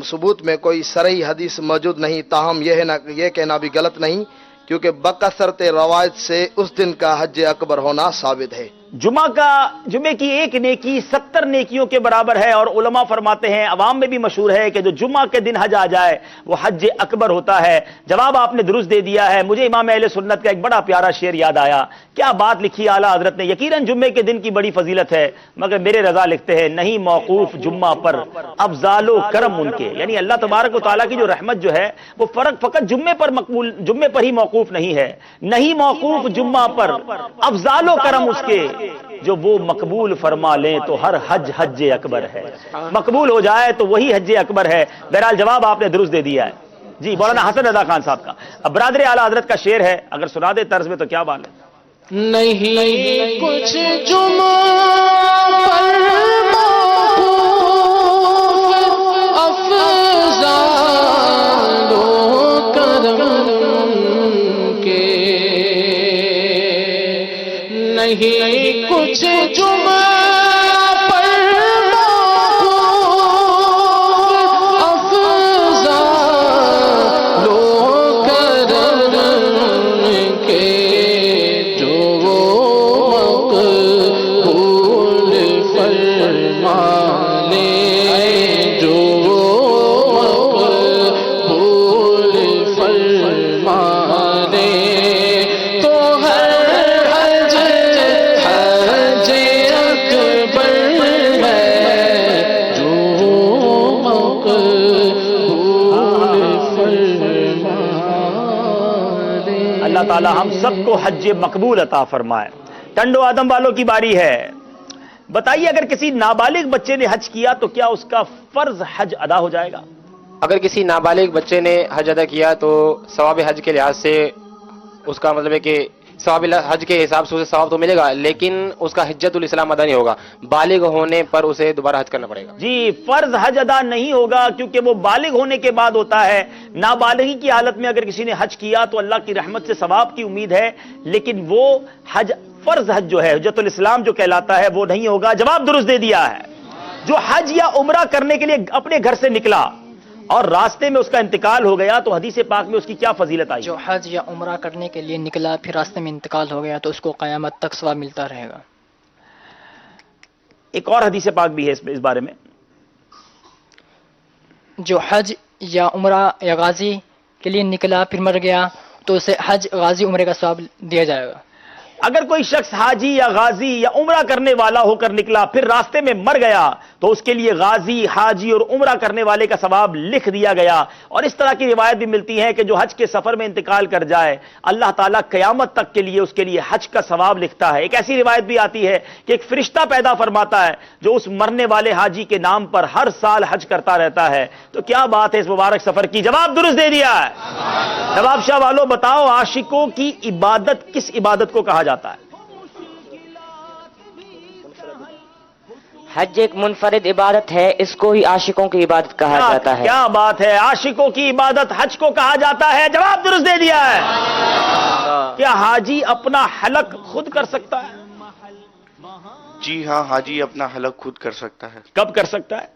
S9: ثبوت میں کوئی صریح حدیث موجود نہیں. تاہم یہ کہنا بھی غلط نہیں، کیونکہ بکثرت روایت سے اس دن کا حج اکبر ہونا ثابت ہے.
S3: جمعے کی ایک نیکی 70 نیکیوں کے برابر ہے، اور علماء فرماتے ہیں، عوام میں بھی مشہور ہے کہ جو جمعہ کے دن حج آ جائے وہ حج اکبر ہوتا ہے. جواب آپ نے درست دے دیا ہے. مجھے امام اہل سنت کا ایک بڑا پیارا شعر یاد آیا. کیا بات لکھی اعلیٰ حضرت نے. یقیناً جمعے کے دن کی بڑی فضیلت ہے، مگر میرے رضا لکھتے ہیں نہیں موقوف جمعہ پر افضال و کرم ان کے. یعنی اللہ تبارک و تعالیٰ کی جو رحمت جو ہے وہ فقط جمعے پر ہی موقوف نہیں ہے. نہیں موقوف جمعہ پر افضال و کرم اس کے، جو وہ مقبول فرما لیں تو ہر حج اکبر ہے. مقبول ہو جائے تو وہی حج اکبر ہے. بہرحال جواب آپ نے درست دے دیا ہے. جی مولانا حسن رضا خان صاحب کا اب برادر اعلیٰ حضرت کا شعر ہے، اگر سنا دے طرز میں تو کیا بات ہے.
S19: نہیں کچھ جمعہ پر افضال و کرم کے، نہیں کچھ جمعہ پر افضال و کرم کے، جو مقبول فرما لے، جو مقبول فرما لے، تو ہر حج اکبر ہے، جو مقبول فرما لے.
S3: اللہ تعالی ہم سب کو حج مقبول عطا فرمائے. ٹنڈو آدم والوں کی باری ہے. بتائیے اگر کسی نابالغ بچے نے حج کیا تو کیا اس کا فرض حج ادا ہو جائے گا؟
S11: اگر کسی نابالغ بچے نے حج ادا کیا تو ثواب حج کے لحاظ سے اس کا مطلب ہے کہ ثواب حج کے حساب سے اسے ثواب تو ملے گا، لیکن اس کا حجت الاسلام ادا نہیں ہوگا. بالغ ہونے پر اسے دوبارہ حج کرنا پڑے گا.
S3: جی فرض حج ادا نہیں ہوگا کیونکہ وہ بالغ ہونے کے بعد ہوتا ہے. نابالغی کی حالت میں اگر کسی نے حج کیا تو اللہ کی رحمت سے ثواب کی امید ہے، لیکن وہ حج فرض حج جو ہے حجت الاسلام جو کہلاتا ہے وہ نہیں ہوگا. جواب درست دے دیا ہے. جو حج یا عمرہ کرنے کے لیے اپنے گھر سے نکلا اور راستے میں اس کا انتقال ہو گیا تو حدیث پاک میں اس کی کیا فضیلت آئی؟
S8: جو حج یا عمرہ کرنے کے لیے نکلا پھر راستے میں انتقال ہو گیا تو اس کو قیامت تک ثواب ملتا رہے گا.
S3: ایک اور حدیث پاک بھی ہے اس بارے میں.
S8: جو حج یا عمرہ یا غازی کے لیے نکلا پھر مر گیا تو اسے حج غازی عمرے کا ثواب دیا جائے گا.
S3: اگر کوئی شخص حاجی یا غازی یا عمرہ کرنے والا ہو کر نکلا پھر راستے میں مر گیا تو اس کے لیے غازی، حاجی اور عمرہ کرنے والے کا ثواب لکھ دیا گیا. اور اس طرح کی روایت بھی ملتی ہے کہ جو حج کے سفر میں انتقال کر جائے اللہ تعالیٰ قیامت تک کے لیے اس کے لیے حج کا ثواب لکھتا ہے. ایک ایسی روایت بھی آتی ہے کہ ایک فرشتہ پیدا فرماتا ہے جو اس مرنے والے حاجی کے نام پر ہر سال حج کرتا رہتا ہے. تو کیا بات ہے اس مبارک سفر کی. جواب درست دے دیا ہے. نواب شاہ والوں بتاؤ عاشقوں کی عبادت کس عبادت کو کہا جاتا ہے؟
S16: حج ایک منفرد عبادت ہے، اس کو ہی عاشقوں کی عبادت کہا جاتا ہے.
S3: کیا بات ہے، عاشقوں کی عبادت حج کو کہا جاتا ہے. جواب درست دے دیا ہے. کیا حاجی اپنا حلق خود کر سکتا ہے؟
S12: جی ہاں، حاجی اپنا حلق خود کر سکتا ہے.
S3: کب کر سکتا ہے؟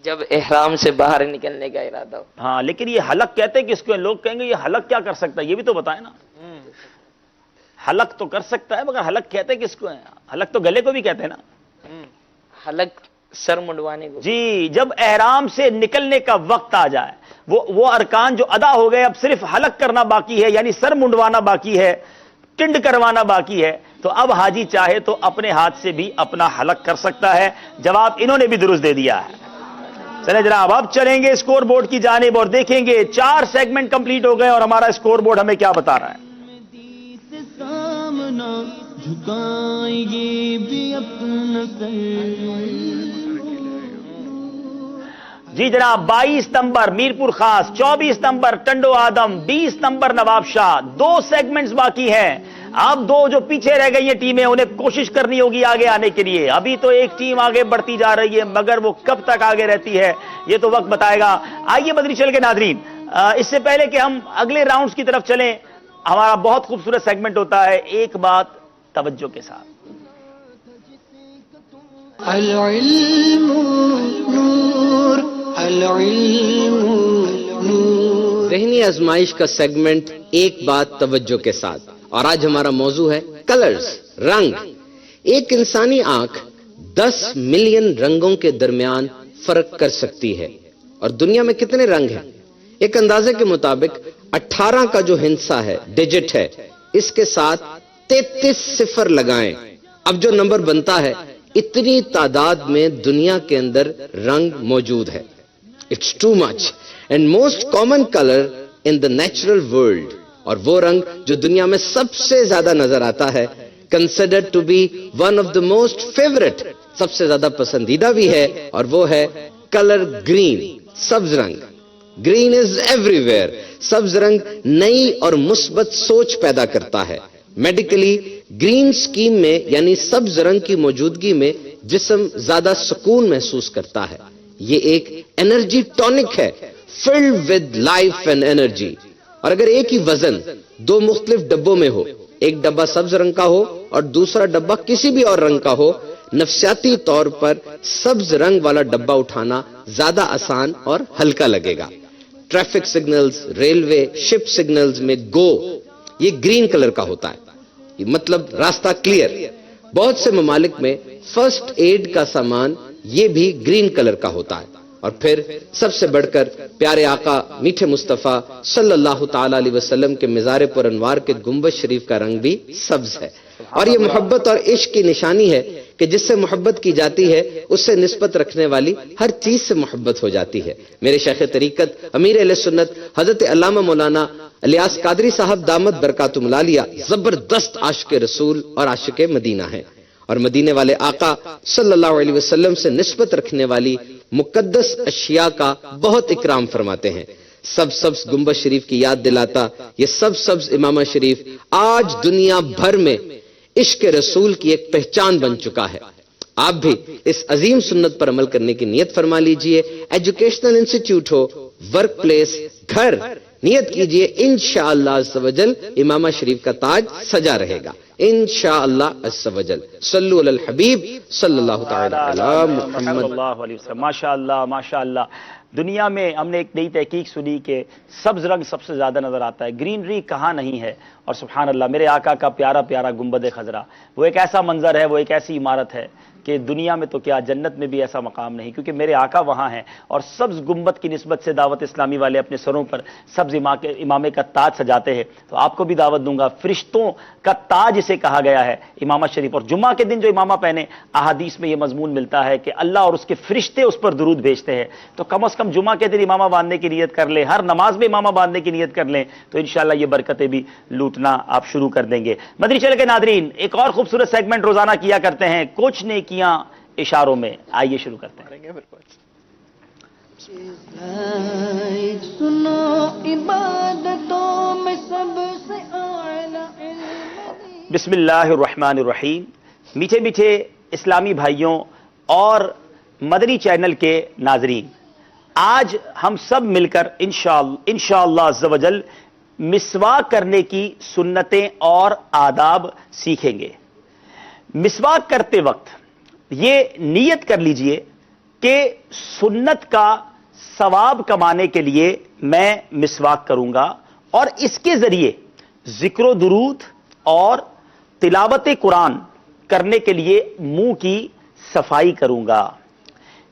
S13: جب احرام سے باہر نکلنے کا ارادہ ہو.
S3: ہاں لیکن یہ حلق کہتے ہیں کس کو؟ لوگ کہیں گے یہ حلق کیا کر سکتا ہے، یہ بھی تو بتائیں نا. حلق تو کر سکتا ہے مگر حلق کہتے کس کو ہیں؟ حلق تو گلے کو بھی کہتے ہیں نا.
S13: حلق سر منڈوانے کو.
S3: جی جب احرام سے نکلنے کا وقت آ جائے وہ ارکان جو ادا ہو گئے، اب صرف حلق کرنا باقی ہے، یعنی سر منڈوانا باقی ہے، ٹنڈ کروانا باقی ہے. تو اب حاجی چاہے تو اپنے ہاتھ سے بھی اپنا حلق کر سکتا ہے. جواب انہوں نے بھی درست دے دیا ہے. چلے جناب اب چلیں گے اسکور بورڈ کی جانب اور دیکھیں گے 4 سیگمنٹ کمپلیٹ ہو گئے اور ہمارا اسکور بورڈ ہمیں کیا بتا رہا ہے.
S2: سامنا جھکائیں گے بھی اپنا سر.
S3: جی جناب 22 نمبر میرپور خاص، 24 نمبر ٹنڈو آدم، 20 نمبر نواب شاہ. 2 سیگمنٹس باقی ہیں. اب 2 جو پیچھے رہ گئی ہیں ٹیمیں، انہیں کوشش کرنی ہوگی آگے آنے کے لیے. ابھی تو ایک ٹیم آگے بڑھتی جا رہی ہے مگر وہ کب تک آگے رہتی ہے یہ تو وقت بتائے گا. آئیے مدنی چل کے ناظرین، اس سے پہلے کہ ہم اگلے راؤنڈز کی طرف چلیں، ہمارا بہت خوبصورت سیگمنٹ ہوتا ہے ایک بات توجہ کے ساتھ.
S2: العلم نور، العلم نور.
S1: ذہنی آزمائش کا سیگمنٹ ایک بات توجہ کے ساتھ، اور آج ہمارا موضوع ہے کلرز، رنگ. ایک انسانی آنکھ 10 ملین رنگوں کے درمیان فرق کر سکتی ہے. اور دنیا میں کتنے رنگ ہیں؟ ایک اندازے کے مطابق 18 کا جو ہندسہ ہے، ڈیجٹ ہے، اس کے ساتھ 33 صفر لگائیں. اب جو نمبر بنتا ہے، اتنی تعداد میں دنیا کے اندر رنگ موجود ہے. It's too much. And most common colour in the natural world, اور وہ رنگ جو دنیا میں سب سے زیادہ نظر آتا ہے، considered to be one of the most favourite, سب سے زیادہ پسندیدہ بھی ہے، اور وہ ہے کلر گرین، سبز رنگ. Green is every where. سبز رنگ نئی اور مثبت سوچ پیدا کرتا ہے. میڈیکلی گرین سکیم میں یعنی سبز رنگ کی موجودگی میں جسم زیادہ سکون محسوس کرتا ہے. یہ ایک انرجی ٹونک ہے، filled with life and energy. اور اگر ایک ہی وزن 2 مختلف ڈبوں میں ہو، ایک ڈبہ سبز رنگ کا ہو اور دوسرا ڈبہ کسی بھی اور رنگ کا ہو، نفسیاتی طور پر سبز رنگ والا ڈبہ اٹھانا زیادہ آسان اور ہلکا لگے گا. ٹریفک سگنلز، ریلوے، شپ سگنلز میں گو یہ گرین کلر کا ہوتا ہے، مطلب راستہ کلیئر. بہت سے ممالک میں فرسٹ ایڈ کا سامان یہ بھی گرین کلر کا ہوتا ہے. اور پھر سب سے بڑھ کر پیارے آقا میٹھے مصطفیٰ صلی اللہ تعالی علیہ وسلم کے مزار پر انوار کے گنبد شریف کا رنگ بھی سبز ہے. اور یہ محبت اور عشق کی نشانی ہے کہ جس سے محبت کی جاتی ہے اس سے نسبت رکھنے والی ہر چیز سے محبت ہو جاتی ہے. میرے شیخ طریقت امیر اہل سنت حضرت علامہ مولانا الیاس قادری صاحب دامت برکاتہم العالیہ زبردست عاشق رسول اور عاشق مدینہ ہیں، اور مدینے والے آقا صلی اللہ علیہ وسلم سے نسبت رکھنے والی مقدس اشیاء کا بہت اکرام فرماتے ہیں. سبز گنبد شریف کی یاد دلاتا یہ سبز امامہ شریف آج دنیا بھر میں عشق رسول کی ایک پہچان بن چکا ہے. آپ بھی اس عظیم سنت پر عمل کرنے کی نیت فرما لیجئے. ایجوکیشنل انسٹیٹیوٹ ہو، ورک پلیس، گھر، نیت کیجئے انشاءاللہ عز و جل امامہ شریف کا تاج سجا رہے گا انشاءاللہ عز و جل. صلو علی الحبیب صلی اللہ تعالی علی محمد
S3: صلی اللہ علیہ وسلم. ماشاءاللہ ماشاءاللہ. دنیا میں ہم نے ایک نئی تحقیق سنی کہ سبز رنگ سب سے زیادہ نظر آتا ہے، گرینری کہاں نہیں ہے. اور سبحان اللہ میرے آقا کا پیارا پیارا گنبد خضرا، وہ ایک ایسا منظر ہے، وہ ایک ایسی عمارت ہے کہ دنیا میں تو کیا جنت میں بھی ایسا مقام نہیں، کیونکہ میرے آقا وہاں ہیں. اور سبز گنبد کی نسبت سے دعوت اسلامی والے اپنے سروں پر سبز امامے کا تاج سجاتے ہیں. تو آپ کو بھی دعوت دوں گا، فرشتوں کا تاج اسے کہا گیا ہے امامہ شریف. اور جمعہ کے دن جو امامہ پہنے، احادیث میں یہ مضمون ملتا ہے کہ اللہ اور اس کے فرشتے اس پر درود بھیجتے ہیں. تو کم از کم جمعہ کے دن امامہ باندھنے کی نیت کر لیں، ہر نماز میں امامہ باندھنے کی نیت کر لیں، تو انشاءاللہ یہ برکتیں بھی لوٹنا آپ شروع کر دیں گے. مدنی چینل کے ناظرین، ایک اور خوبصورت سیگمنٹ روزانہ کیا کرتے ہیں، کچھ نیکیاں اشاروں میں. آئیے شروع کرتے ہیں.
S2: سنو عبادتوں میں سب سے اعلیٰ.
S3: بسم اللہ الرحمن الرحیم. میٹھے میٹھے اسلامی بھائیوں اور مدنی چینل کے ناظرین، آج ہم سب مل کر انشاءاللہ عز و جل مسواک کرنے کی سنتیں اور آداب سیکھیں گے. مسواک کرتے وقت یہ نیت کر لیجئے کہ سنت کا ثواب کمانے کے لیے میں مسواک کروں گا، اور اس کے ذریعے ذکر و درود اور تلاوت قرآن کرنے کے لیے منہ کی صفائی کروں گا.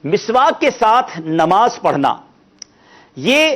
S3: مسواک کے ساتھ نماز پڑھنا یہ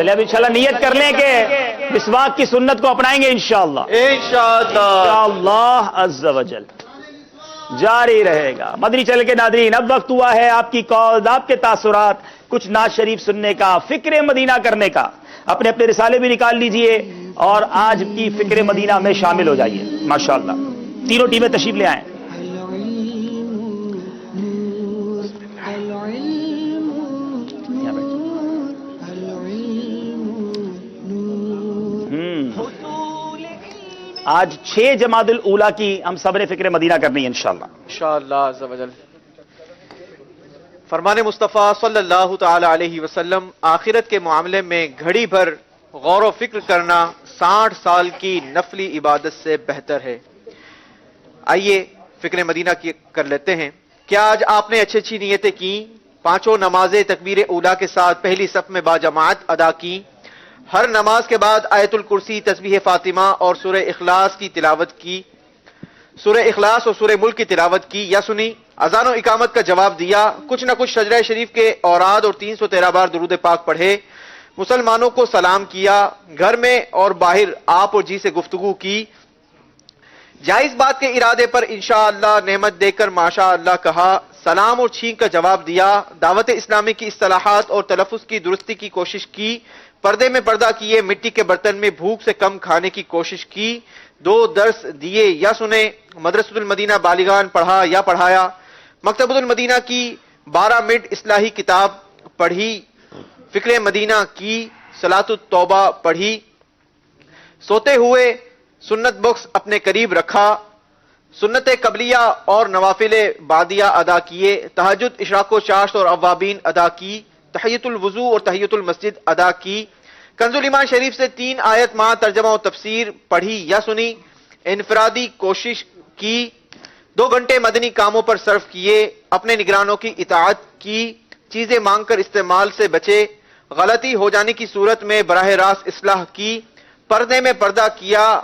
S3: چلے اب انشاءاللہ نیت کر لیں کہ مسواک کی سنت کو اپنائیں گے انشاءاللہ انشاءاللہ عز و جل جاری رہے گا. مدنی چینل کے ناظرین، اب وقت ہوا ہے آپ کی کال، آپ کے تاثرات، کچھ نعت شریف سننے کا، فکر مدینہ کرنے کا. اپنے اپنے رسالے بھی نکال لیجئے اور آج کی فکر مدینہ میں شامل ہو جائیے. ماشاءاللہ تینوں ٹیمیں تشریف لے آئیں. آج 6 جمادی الاولیٰ کی ہم سب نے فکر مدینہ کرنی ہے انشاءاللہ.
S5: انشاءاللہ عز و جل. فرمان مصطفیٰ صلی اللہ تعالی علیہ وسلم، آخرت کے معاملے میں گھڑی بھر غور و فکر کرنا 60 سال کی نفلی عبادت سے بہتر ہے. آئیے فکر مدینہ کی کر لیتے ہیں. کیا آج آپ نے اچھی نیتیں کی؟ 5 نمازیں تکبیر اولیٰ کے ساتھ پہلی صف میں باجماعت ادا کی. ہر نماز کے بعد آیت الکرسی، تسبیح فاطمہ اور سورہ اخلاص کی تلاوت کی. سورہ اخلاص اور سورہ ملک کی تلاوت کی یا سنی. اذان و اقامت کا جواب دیا. کچھ نہ کچھ شجرہ شریف کے اوراد اور 313 بار درود پاک پڑھے. مسلمانوں کو سلام کیا. گھر میں اور باہر آپ اور جی سے گفتگو کی. جائز بات کے ارادے پر انشاءاللہ نعمت دے کر ماشاءاللہ کہا. سلام اور چھینک کا جواب دیا. دعوت اسلامی کی اصطلاحات اور تلفظ کی درستی کی کوشش کی. پردے میں پردہ کیے. مٹی کے برتن میں بھوک سے کم کھانے کی کوشش کی. 2 درس دیے یا سنے. مدرسۃ المدینہ بالغان پڑھا یا پڑھایا. مکتبۃ المدینہ کی 12 منٹ اصلاحی کتاب پڑھی. فکر مدینہ کی. صلاۃ التوبہ پڑھی. سوتے ہوئے سنت بکس اپنے قریب رکھا. سنت قبلیہ اور نوافل بعدیہ ادا کیے. تہجد، اشراق و چاشت اور اوابین ادا کی. تحیۃ الوضو اور تحیۃ المسجد ادا کی. کنز الایمان شریف سے 3 آیت مع ترجمہ و تفسیر پڑھی یا سنی. انفرادی کوشش کی. 2 گھنٹے مدنی کاموں پر صرف کیے. اپنے نگرانوں کی اطاعت کی. چیزیں مانگ کر استعمال سے بچے. غلطی ہو جانے کی صورت میں براہ راست اصلاح کی. پردے میں پردہ کیا.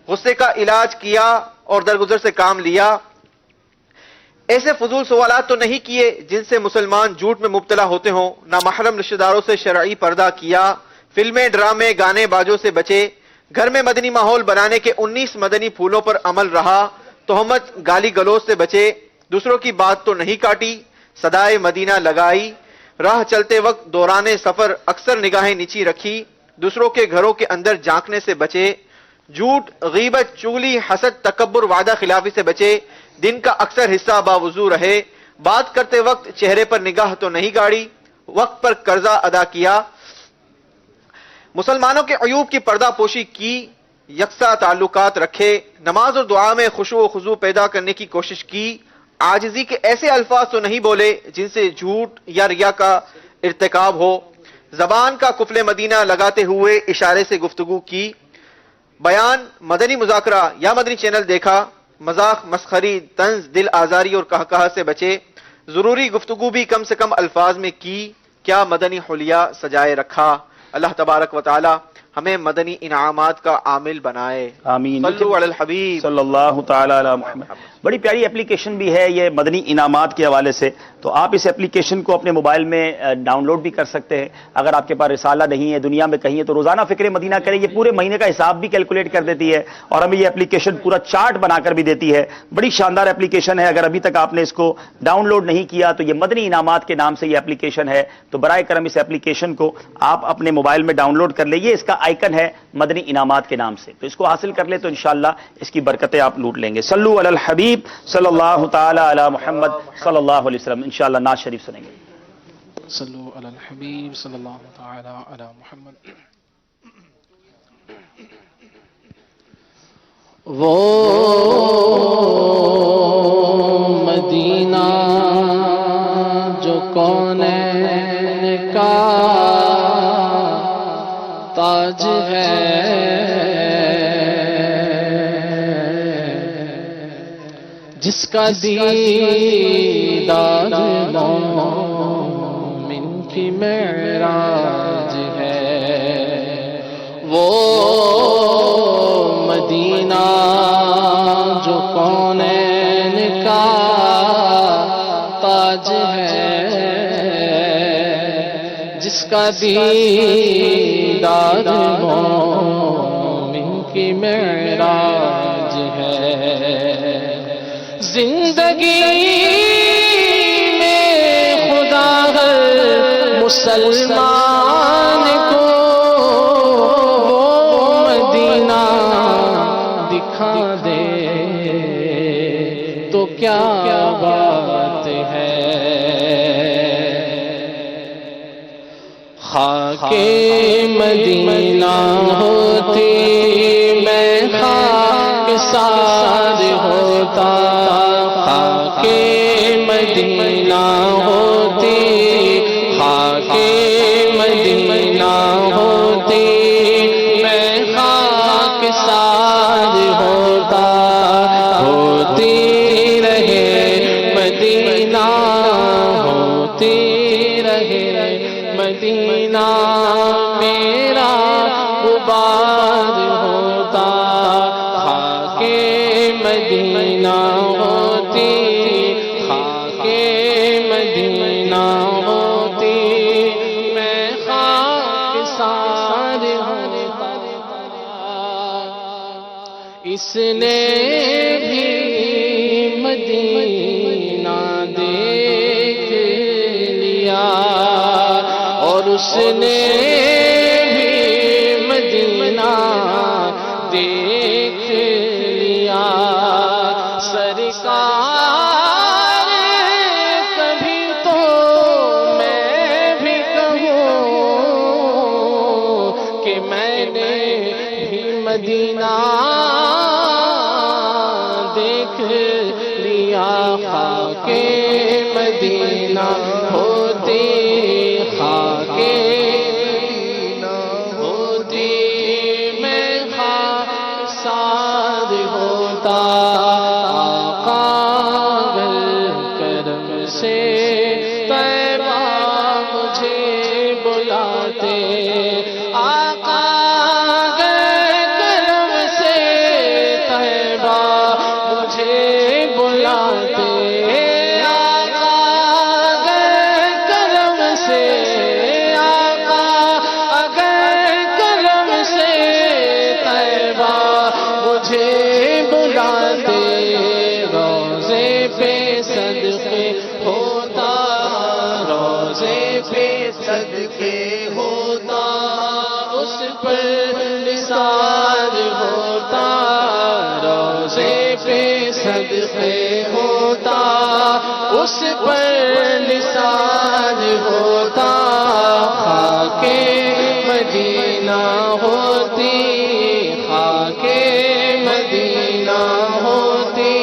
S5: غصے کا علاج کیا اور درگزر سے کام لیا. ایسے فضول سوالات تو نہیں کیے جن سے مسلمان جھوٹ میں مبتلا ہوتے ہوں. نامحرم رشتہ داروں سے شرعی پردہ کیا. فلمیں، ڈرامے، گانے باجوں سے بچے. گھر میں مدنی ماحول بنانے کے 19 مدنی پھولوں پر عمل رہا. تہمت، گالی گلوچ سے بچے. دوسروں کی بات تو نہیں کاٹی. صدائے مدینہ لگائی. راہ چلتے وقت دوران سفر اکثر نگاہیں نیچی رکھی. دوسروں کے گھروں کے اندر جھانکنے سے بچے. جھوٹ، غیبت، چغلی، حسد، تکبر، وعدہ خلافی سے بچے. دن کا اکثر حصہ باوضو رہے. بات کرتے وقت چہرے پر نگاہ تو نہیں گاڑی. وقت پر قرضہ ادا کیا. مسلمانوں کے عیوب کی پردہ پوشی کی. یکساں تعلقات رکھے. نماز اور دعا میں خشوع و خضوع پیدا کرنے کی کوشش کی. عاجزی کے ایسے الفاظ تو نہیں بولے جن سے جھوٹ یا ریا کا ارتکاب ہو. زبان کا قفل مدینہ لگاتے ہوئے اشارے سے گفتگو کی. بیان، مدنی مذاکرہ یا مدنی چینل دیکھا. مذاق، مسخری، طنز، دل آزاری اور کہا سے بچے. ضروری گفتگو بھی کم سے کم الفاظ میں کی. کیا مدنی حلیہ سجائے رکھا. اللہ تبارک و تعالی ہمیں مدنی انعامات کا عامل بنائے.
S3: آمین.
S5: صلو علی الحبیب
S3: صلی اللہ تعالی علی محمد. بڑی پیاری اپلیکیشن بھی ہے یہ مدنی انعامات کے حوالے سے. تو آپ اس اپلیکیشن کو اپنے موبائل میں ڈاؤن لوڈ بھی کر سکتے ہیں. اگر آپ کے پاس رسالہ نہیں ہے، دنیا میں کہیں ہے، تو روزانہ فکر مدینہ کریں. یہ پورے مہینے کا حساب بھی کیلکولیٹ کر دیتی ہے اور ہمیں یہ اپلیکیشن پورا چارٹ بنا کر بھی دیتی ہے. بڑی شاندار اپلیکیشن ہے. اگر ابھی تک آپ نے اس کو ڈاؤن لوڈ نہیں کیا تو یہ مدنی انعامات کے نام سے یہ اپلیکیشن ہے. تو برائے کرم اس اپلیکیشن کو آپ اپنے موبائل میں ڈاؤن لوڈ کر لیں. اس کا آئیکن ہے مدنی انعامات کے نام سے. تو اس کو حاصل کر لیں تو انشاءاللہ اس کی برکتیں آپ لوٹ لیں گے. صلو علی الحبیب صلی اللہ تعالی علی محمد صلی اللہ علیہ وسلم. انشاءاللہ نعت شریف سنیں گے.
S19: صلو علی الحبیب صلی اللہ تعالی علی محمد. وہ مدینہ جو کونین کا تاج ہے، جس کا دیدار مومن کی معراج ہے. وہ مدینہ جو کونین کا تاج ہے، جس کا
S2: دیدار مومن کی معراج ہے. زندگی میں خدا ہر مسلمان کو وہ مدینہ دکھا دے تو کیا بات ہے. خاک مدینہ ہوتی میں خاک سار ہوتا. خاک مدینہ ہوتی خاک مدینہ ہوتی میں خاک سار ہوتا. ہوتی رہے مدینہ ہوتی رہے مدینہ میرا غبار ہوتا. خاک مدینہ ہوتی خاک مدینہ ہوتی میں خاک سار ہوتا. اس نے بھی مدینہ دیکھ لیا اور اس نے بھی مدینہ دیکھ لیا. سرکار کبھی تو میں بھی کہوں کہ میں نے بھی مدینہ دیکھ لیا. خاک مدینہ ہوتی خاک مدینہ ہوتی میں خاک سار ہوتا. آقا اگر کرم سے طیبہ مجھے بلاتے. آقا اگر کرم سے طیبہ مجھے بلاتے. روزے پہ صدقے ہوتا روزے پہ صدقے ہوتا اس پر نثار ہوتا. روزے پہ صدقے ہوتا اس پر نثار ہوتا. خاک مدینہ ہوتی خاک مدینہ ہوتی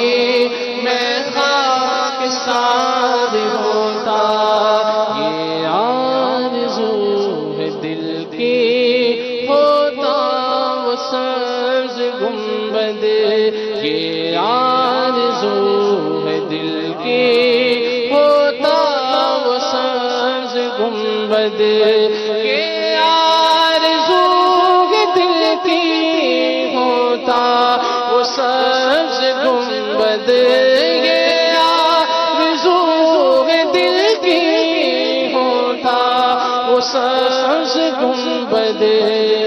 S2: میں خاک سار ہوتا. یہ آرزو ہے دل کی ہوتا وہ سبز گنبد. یہ آرزو ہے دل کی ہوتا وہ سبز گنبد. یہ آرزو ہے دل کی ہوتا وہ سبز گنبد. یہ آرزو ہے دل کی ہوتا وہ سبز گنبد.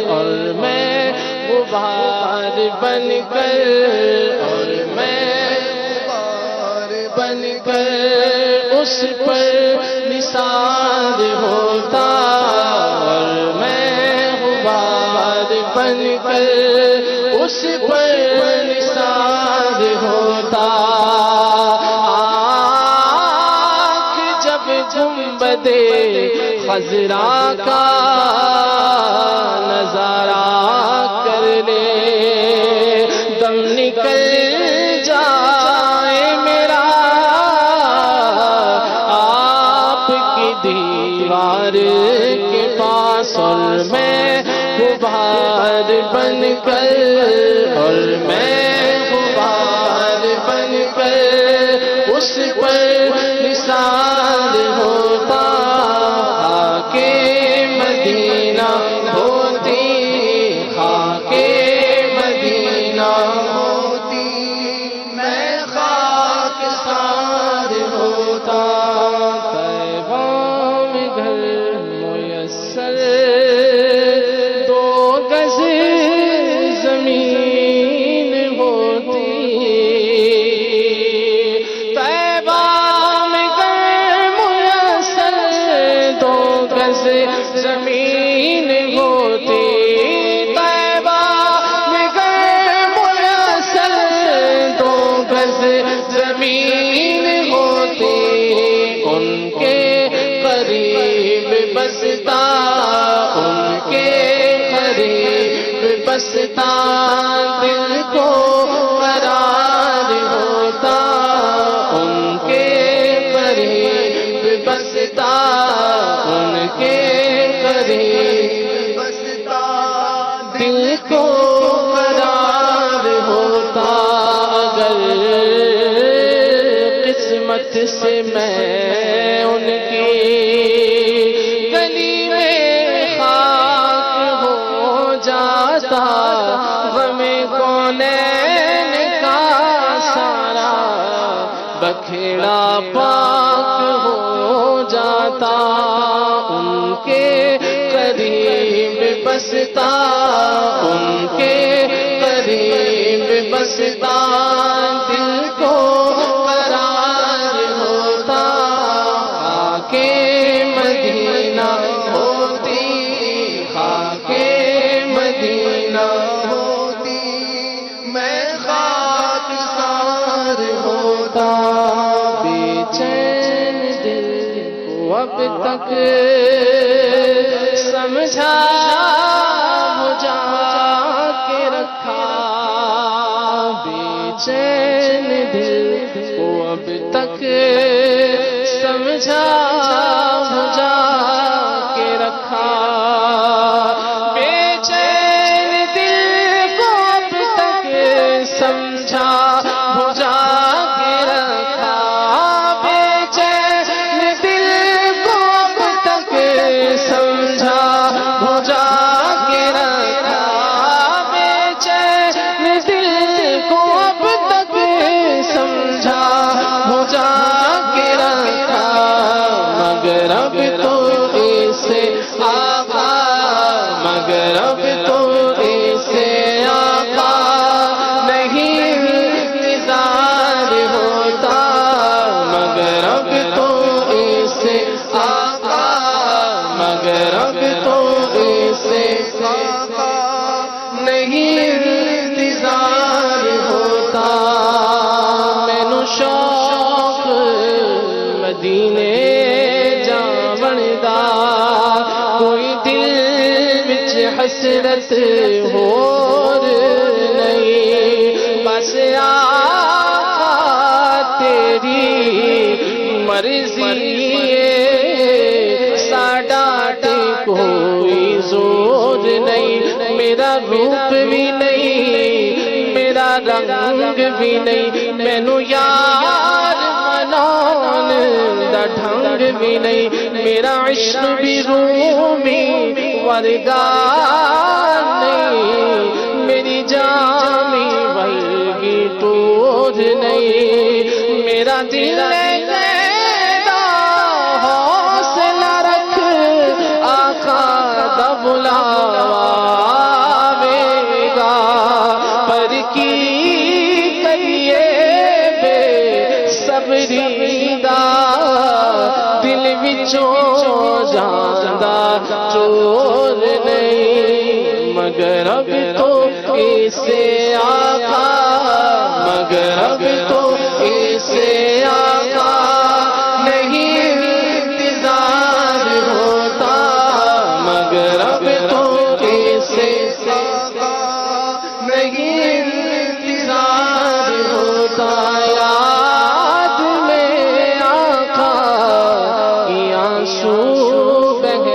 S2: اور میں غبار بن کر اور میں غبار بن کر اس پر نثار ہوتا. اور میں غبار بن کر اس پر نثار ہوتا. آنکھ جب گنبد خضرا کا نظارہ کر لے دم نکل جائے میرا آپ کی دیوار کے پاس. اور میں غبار بن کر اور میں غبار بن کر اس پر نثار ہوتا. خاک مدینہ ہوتی خاک مدینہ ہوتی میں خاک سار ہوتا. طیبہ میں گھر میسر بستا دل کو قرار ہوتا، ان کے قریب بستا، ان کے قریب بستا دل کو قرار ہوتا۔ اگر قسمت سے میں ان کی گلی میں خاک ہو جاتا، غم کونین کا سارا بکھیڑا پاک ہو جاتا، ان کے قریب بستا، ان کے قریب بستا دل کو قرار ہوتا، خاک مدینہ ہوتی، خاک مدینہ ہوتی، میں خاک سار ہوتا۔ بے چین دل کو اب تک سمجھا بجھا کے رکھا، بے چین دل کو اب تک سمجھا بجھا کے رکھا، بے چین دل کو اب تک سمجھا بجھا کے رکھا، بے چین دل کو اب تک سمجھا بجھا کے رکھا، بے چین دل کو اب تک سمجھا بجھا کے رکھا، مگر اب تو اسے آقا، مگر اب تو اسے آقا نہیں انتظار ہوتا، مگر اب تو اسے آقا، مگر اب تو اسے آقا نہیں انتظار ہوتا۔ مینوں شوق مدینے جاون دا، کوئی دل وچ حسرت ہور نہیں، بس آقا تیری مرضی ہے، ساڈا تے کوئی زور نہیں، میرا روپ بھی نہیں، میرا رنگ بھی نہیں، مینوں یار مناون دا ڈھنگ بھی نہیں، میرا عشق بھی رومی ورگا نہیں، میری جامی ورگی ٹور نہیں، میرا دل حوصلہ رکھ آقا دا بلاوا آوے گا، پر کی کریے بے صبری دا، دل وچوں جاندا چور نہیں، مگر اب تو اسے آقا، مگر اب تو اسے آقا نہیں انتظار ہوتا، مگر اب تو اسے آقا نہیں انتظار ہوتا۔ یاد میں آقا کی آنسو بہ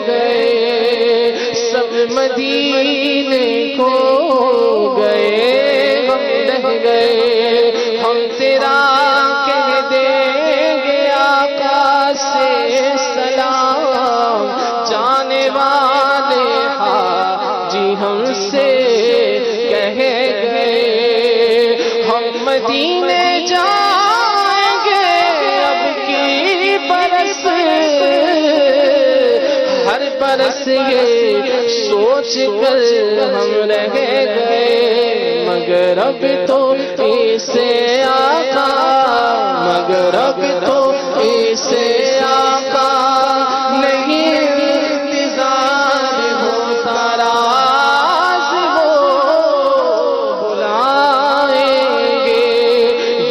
S2: گئے، سب مدینے کو گئے، ہم رہ گئے، ہم تیرا کہہ دیں گے آقا سے سلام، جانے والے حاجی ہم سے کہہ گئے، ہم مدینے جائیں گے اب کی برس، ہر برس یہ سوچ کر ہم رہ گئے، مگر اب تو اسے آقا، مگر اب تو اسے آقا نہیں انتظار ہوتا، راز وہ بلائیں گے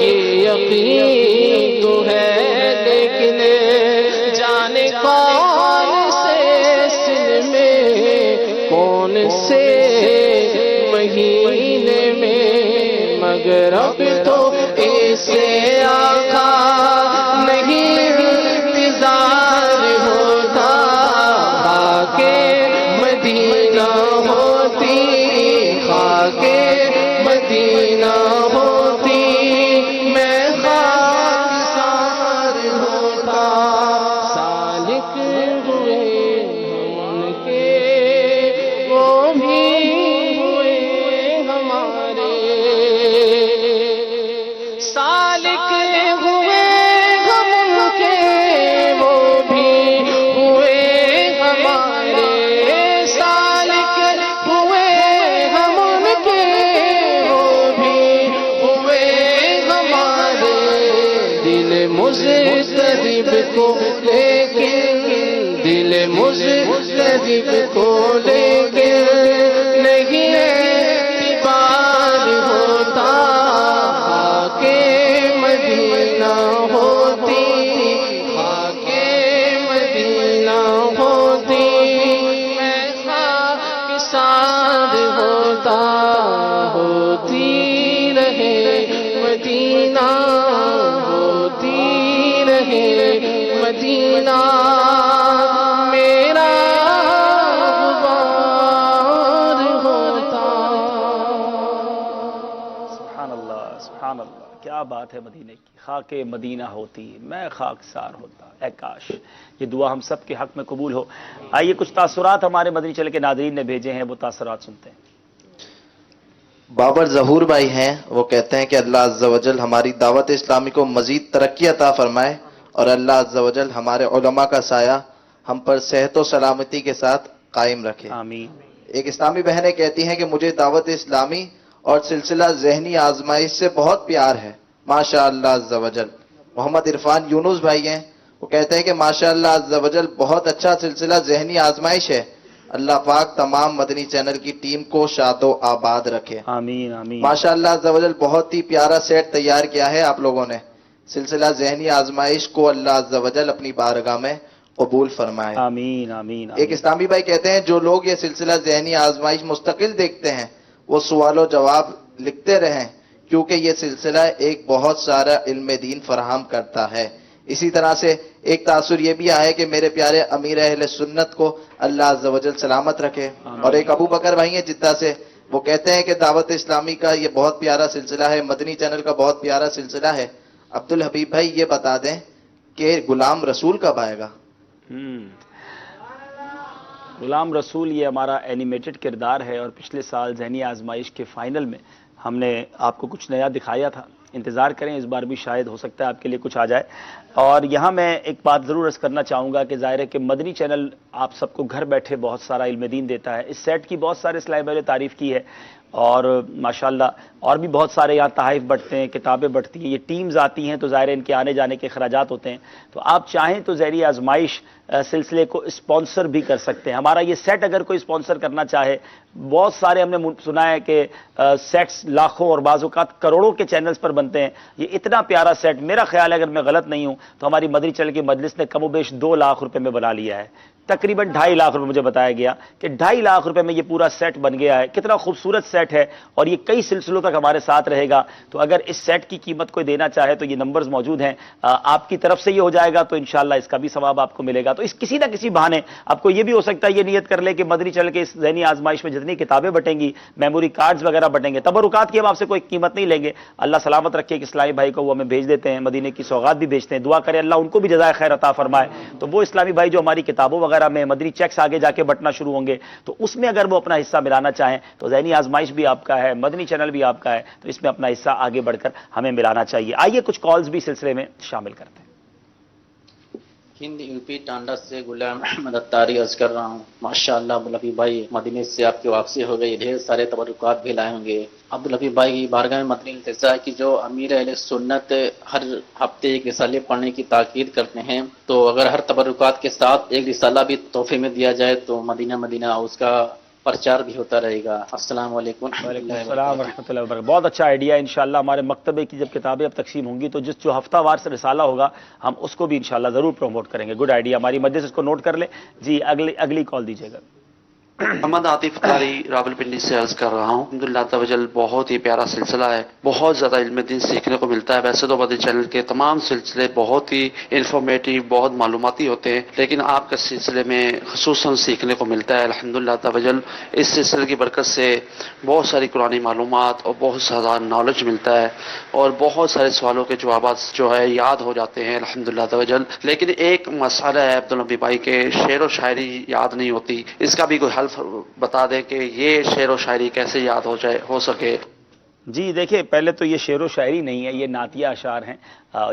S2: یہ یقین تو ہے، لیکن جانے کون سے سن میں کون سے مہینے میں، مگر اب تو ایسے آقا نہیں انتظار ہوتا، خاک مدینہ ہوتی، خاک مدینہ ہوتی، میں خاکسار ہوتا، سالک ہوئے ان کے وہ بھی ہوئے ہمارے، سالک ہوئے ہم ان کے وہ بھی ہوئے ہمارے، سالک ہوئے ہم ان کے وہ بھی ہوئے ہمارے، دل مضطرب کو لیکن، دل مضطرب کو لیکن نہیں اعتبار ہوتا، خاک مدینہ ہوتی، خاک مدینہ ہوتی، میں خاکسار ہوتا، ہوتی رہے مدینہ، ہوتی رہے مدینہ، میرا غبار ہوتا۔
S3: سبحان اللہ، سبحان اللہ، کیا بات ہے مدینے کی، خاک مدینہ ہوتی میں خاکسار ہوتا، اے کاش یہ دعا ہم سب کے حق میں قبول ہو۔ آئیے کچھ تاثرات ہمارے مدنی چینل کے ناظرین نے بھیجے ہیں، وہ تاثرات سنتے ہیں۔
S18: بابر ظہور بھائی ہیں، وہ کہتے ہیں کہ اللہ عز و جل ہماری دعوت اسلامی کو مزید ترقی عطا فرمائے، اور اللہ عز و جل ہمارے علماء کا سایہ ہم پر صحت و سلامتی کے ساتھ قائم رکھے،
S3: آمین۔
S18: ایک اسلامی بہنیں کہتی ہیں کہ مجھے دعوت اسلامی اور سلسلہ ذہنی آزمائش سے بہت پیار ہے، ماشاء اللہ عز و جل۔ محمد عرفان یونس بھائی ہیں، وہ کہتے ہیں کہ ماشاء اللہ عز و جل بہت اچھا سلسلہ ذہنی آزمائش ہے، اللہ پاک تمام مدنی چینل کی ٹیم کو شاد و آباد رکھے،
S3: آمین آمین۔
S18: ماشاء اللہ عز و جل بہت ہی پیارا سیٹ تیار کیا ہے آپ لوگوں نے، سلسلہ ذہنی آزمائش کو اللہ عز و جل اپنی بارگاہ میں قبول فرمائے،
S3: آمین آمین۔
S18: ایک اسلامی بھائی کہتے ہیں جو لوگ یہ سلسلہ ذہنی آزمائش مستقل دیکھتے ہیں وہ سوال و جواب لکھتے رہیں، کیونکہ یہ سلسلہ ایک بہت سارا علم دین فراہم کرتا ہے۔ اسی طرح سے ایک تاثر یہ بھی آیا ہے کہ میرے پیارے امیر اہل سنت کو اللہ عز و جل سلامت رکھے، اور ایک ابو بکر بھائی ہیں جدہ سے، وہ کہتے ہیں کہ دعوت اسلامی کا یہ بہت پیارا سلسلہ ہے، مدنی چینل کا بہت پیارا سلسلہ ہے۔ عبدالحبیب بھائی یہ بتا دیں کہ غلام رسول کب آئے گا؟
S3: غلام رسول یہ ہمارا اینیمیٹڈ کردار ہے، اور پچھلے سال ذہنی آزمائش کے فائنل میں ہم نے آپ کو کچھ نیا دکھایا تھا، انتظار کریں، اس بار بھی شاید ہو سکتا ہے آپ کے لیے کچھ آ جائے۔ اور یہاں میں ایک بات ضرور عرض کرنا چاہوں گا کہ ظاہر ہے کہ مدنی چینل آپ سب کو گھر بیٹھے بہت سارا علم دین دیتا ہے، اس سیٹ کی بہت سارے اسلامی بھائیوں نے تعریف کی ہے، اور ماشاءاللہ اور بھی بہت سارے یہاں تحائف بڑھتے ہیں، کتابیں بڑھتی ہیں، یہ ٹیمز آتی ہیں تو ظاہر ہے ان کے آنے جانے کے اخراجات ہوتے ہیں، تو آپ چاہیں تو ذہنی آزمائش سلسلے کو اسپانسر بھی کر سکتے ہیں۔ ہمارا یہ سیٹ اگر کوئی اسپانسر کرنا چاہے، بہت سارے ہم نے سنا ہے کہ سیٹس لاکھوں اور بعض اوقات کروڑوں کے چینلز پر بنتے ہیں، یہ اتنا پیارا سیٹ میرا خیال ہے اگر میں غلط نہیں ہوں تو ہماری مدنی چینل کی مجلس نے کم و بیش 2 لاکھ روپے میں بنا لیا ہے، تقریباً 2.5 لاکھ روپے مجھے بتایا گیا کہ 2.5 لاکھ روپے میں یہ پورا سیٹ بن گیا ہے، کتنا خوبصورت سیٹ ہے، اور یہ کئی سلسلوں تک ہمارے ساتھ رہے گا۔ تو اگر اس سیٹ کی قیمت کوئی دینا چاہے تو یہ نمبرز موجود ہیں، آپ کی طرف سے یہ ہو جائے گا تو انشاءاللہ اس کا بھی ثواب آپ کو ملے گا۔ تو اس کسی نہ کسی بہانے آپ کو یہ بھی ہو سکتا ہے، یہ نیت کر لے کہ مدنی چینل کے اس ذہنی آزمائش میں جتنی کتابیں بٹیں گی، میموری کارڈز وغیرہ بٹیں گے، تبرکات کی ہم آپ سے کوئی قیمت نہیں لیں گے، اللہ سلامت رکھے کہ اسلامی بھائی کو وہ ہمیں بھیج دیتے ہیں، مدینے کی سوغات بھی بھیجتے ہیں، دعا کرے اللہ ان کو بھی جزائے خیر عطا فرمائے۔ تو وہ اسلامی بھائی جو ہماری کتابوں وغیرہ میں مدنی چیکس آگے جا کے بٹنا شروع ہوں گے تو اس میں اگر وہ اپنا حصہ ملانا چاہیں تو ذہنی آزمائش بھی آپ کا ہے، مدنی چینل بھی آپ کا ہے، تو اس میں اپنا حصہ آگے بڑھ کر ہمیں ملانا چاہیے۔ آئیے کچھ کالز بھی سلسلے میں شامل کرتے ہیں۔
S4: ہند یوپی ٹانڈا سے غلام احمد اتاری عرض کر رہا ہوں، ماشاءاللہ عبدالحفیظ بھائی مدینے سے آپ کی واپسی ہو گئی، ڈھیر سارے تبرکات بھی لائے ہوں گے۔ عبدالحفیظ بھائی کی بارگاہ میں مدنی التجا کی جو امیر اہل سنت ہر ہفتے ایک رسالے پڑھنے کی تاکید کرتے ہیں، تو اگر ہر تبرکات کے ساتھ ایک رسالہ بھی تحفے میں دیا جائے تو مدینہ مدینہ اس کا پرچار بھی ہوتا رہے گا۔ السلام علیکم۔
S3: وعلیکم السلام ورحمۃ اللہ وبرکاتہ۔ بہت اچھا آئیڈیا ہے، انشاءاللہ ہمارے مکتبے کی جب کتابیں اب تقسیم ہوں گی تو جو ہفتہ وار سے رسالہ ہوگا ہم اس کو بھی انشاءاللہ ضرور پروموٹ کریں گے۔ گڈ آئیڈیا، ہماری مجلس اس کو نوٹ کر لے۔ جی اگلی کال دیجیے گا۔
S6: محمد عاطف اطاری راولپنڈی سے عرض کر رہا ہوں. الحمدللہ تبجل بہت ہی پیارا سلسلہ ہے, بہت زیادہ علم دین سیکھنے کو ملتا ہے. ویسے تو مدنی چینل کے تمام سلسلے بہت ہی انفارمیٹیو, بہت معلوماتی ہوتے ہیں, لیکن آپ کے سلسلے میں خصوصاً سیکھنے کو ملتا ہے. الحمدللہ تبجل اس سلسلے کی برکت سے بہت ساری قرآنی معلومات اور بہت زیادہ نالج ملتا ہے, اور بہت سارے سوالوں کے جوابات جو ہے یاد ہو جاتے ہیں الحمدللہ تبجل. لیکن ایک مسئلہ ہے عبدالنبی بھائی کے شعر و شاعری یاد نہیں ہوتی, اس کا بھی کوئی حل بتا دیں کہ یہ شعر و شاعری کیسے یاد ہو سکے.
S3: جی دیکھیں, پہلے تو یہ شعر و شاعری نہیں ہے, یہ نعتیہ اشعار ہیں.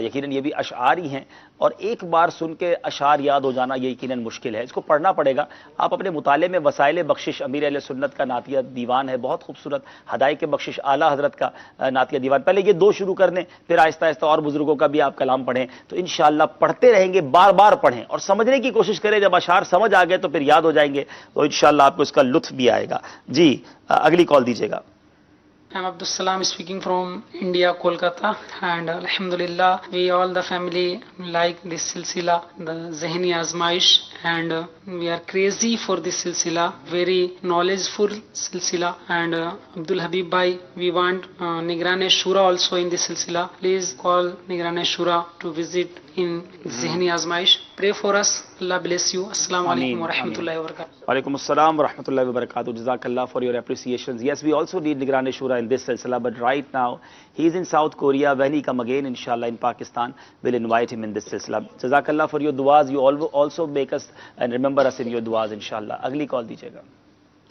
S3: یقیناً یہ بھی اشعار ہی ہیں, اور ایک بار سن کے اشعار یاد ہو جانا یہ یقیناً مشکل ہے. اس کو پڑھنا پڑے گا. آپ اپنے مطالعے میں وسائل بخشش امیر اہل سنت کا نعتیہ دیوان ہے, بہت خوبصورت. ہدایق بخشش اعلیٰ حضرت کا نعتیہ دیوان, پہلے یہ 2 شروع کر دیں, پھر آہستہ آہستہ اور بزرگوں کا بھی آپ کلام پڑھیں. تو انشاءاللہ پڑھتے رہیں گے, بار بار پڑھیں اور سمجھنے کی کوشش کریں. جب اشعار سمجھ آ گئے تو پھر یاد ہو جائیں گے, تو انشاءاللہ آپ کو اس کا لطف بھی آئے گا. جی اگلی کال دیجیے گا.
S19: I'm Abdul Salam speaking from India, Kolkata, and Alhamdulillah, we all the family like this silsila, the Zehni Azmaish, and we are crazy for this silsila, very knowledgeful silsila. And Abdul Habib Bhai, we want Nigran-e-Shura also in this silsila. Please call Nigran-e-Shura to visit in Zehni Azmaish. Pray for us. Allah bless you. Assalamu alaikum wa rahmatullahi wa barakatuh.
S3: Walaikum assalam wa rahmatullahi wa barakatuh. Jazakallah for your appreciations. Yes, we also need Nigran-e-Shura in this silsila, but right now he is in South Korea. When he come again, inshallah, in Pakistan, we'll invite him in this silsila. Jazakallah for your duas. You also make us and remember us in your duas, inshallah. Agli call dijiyega.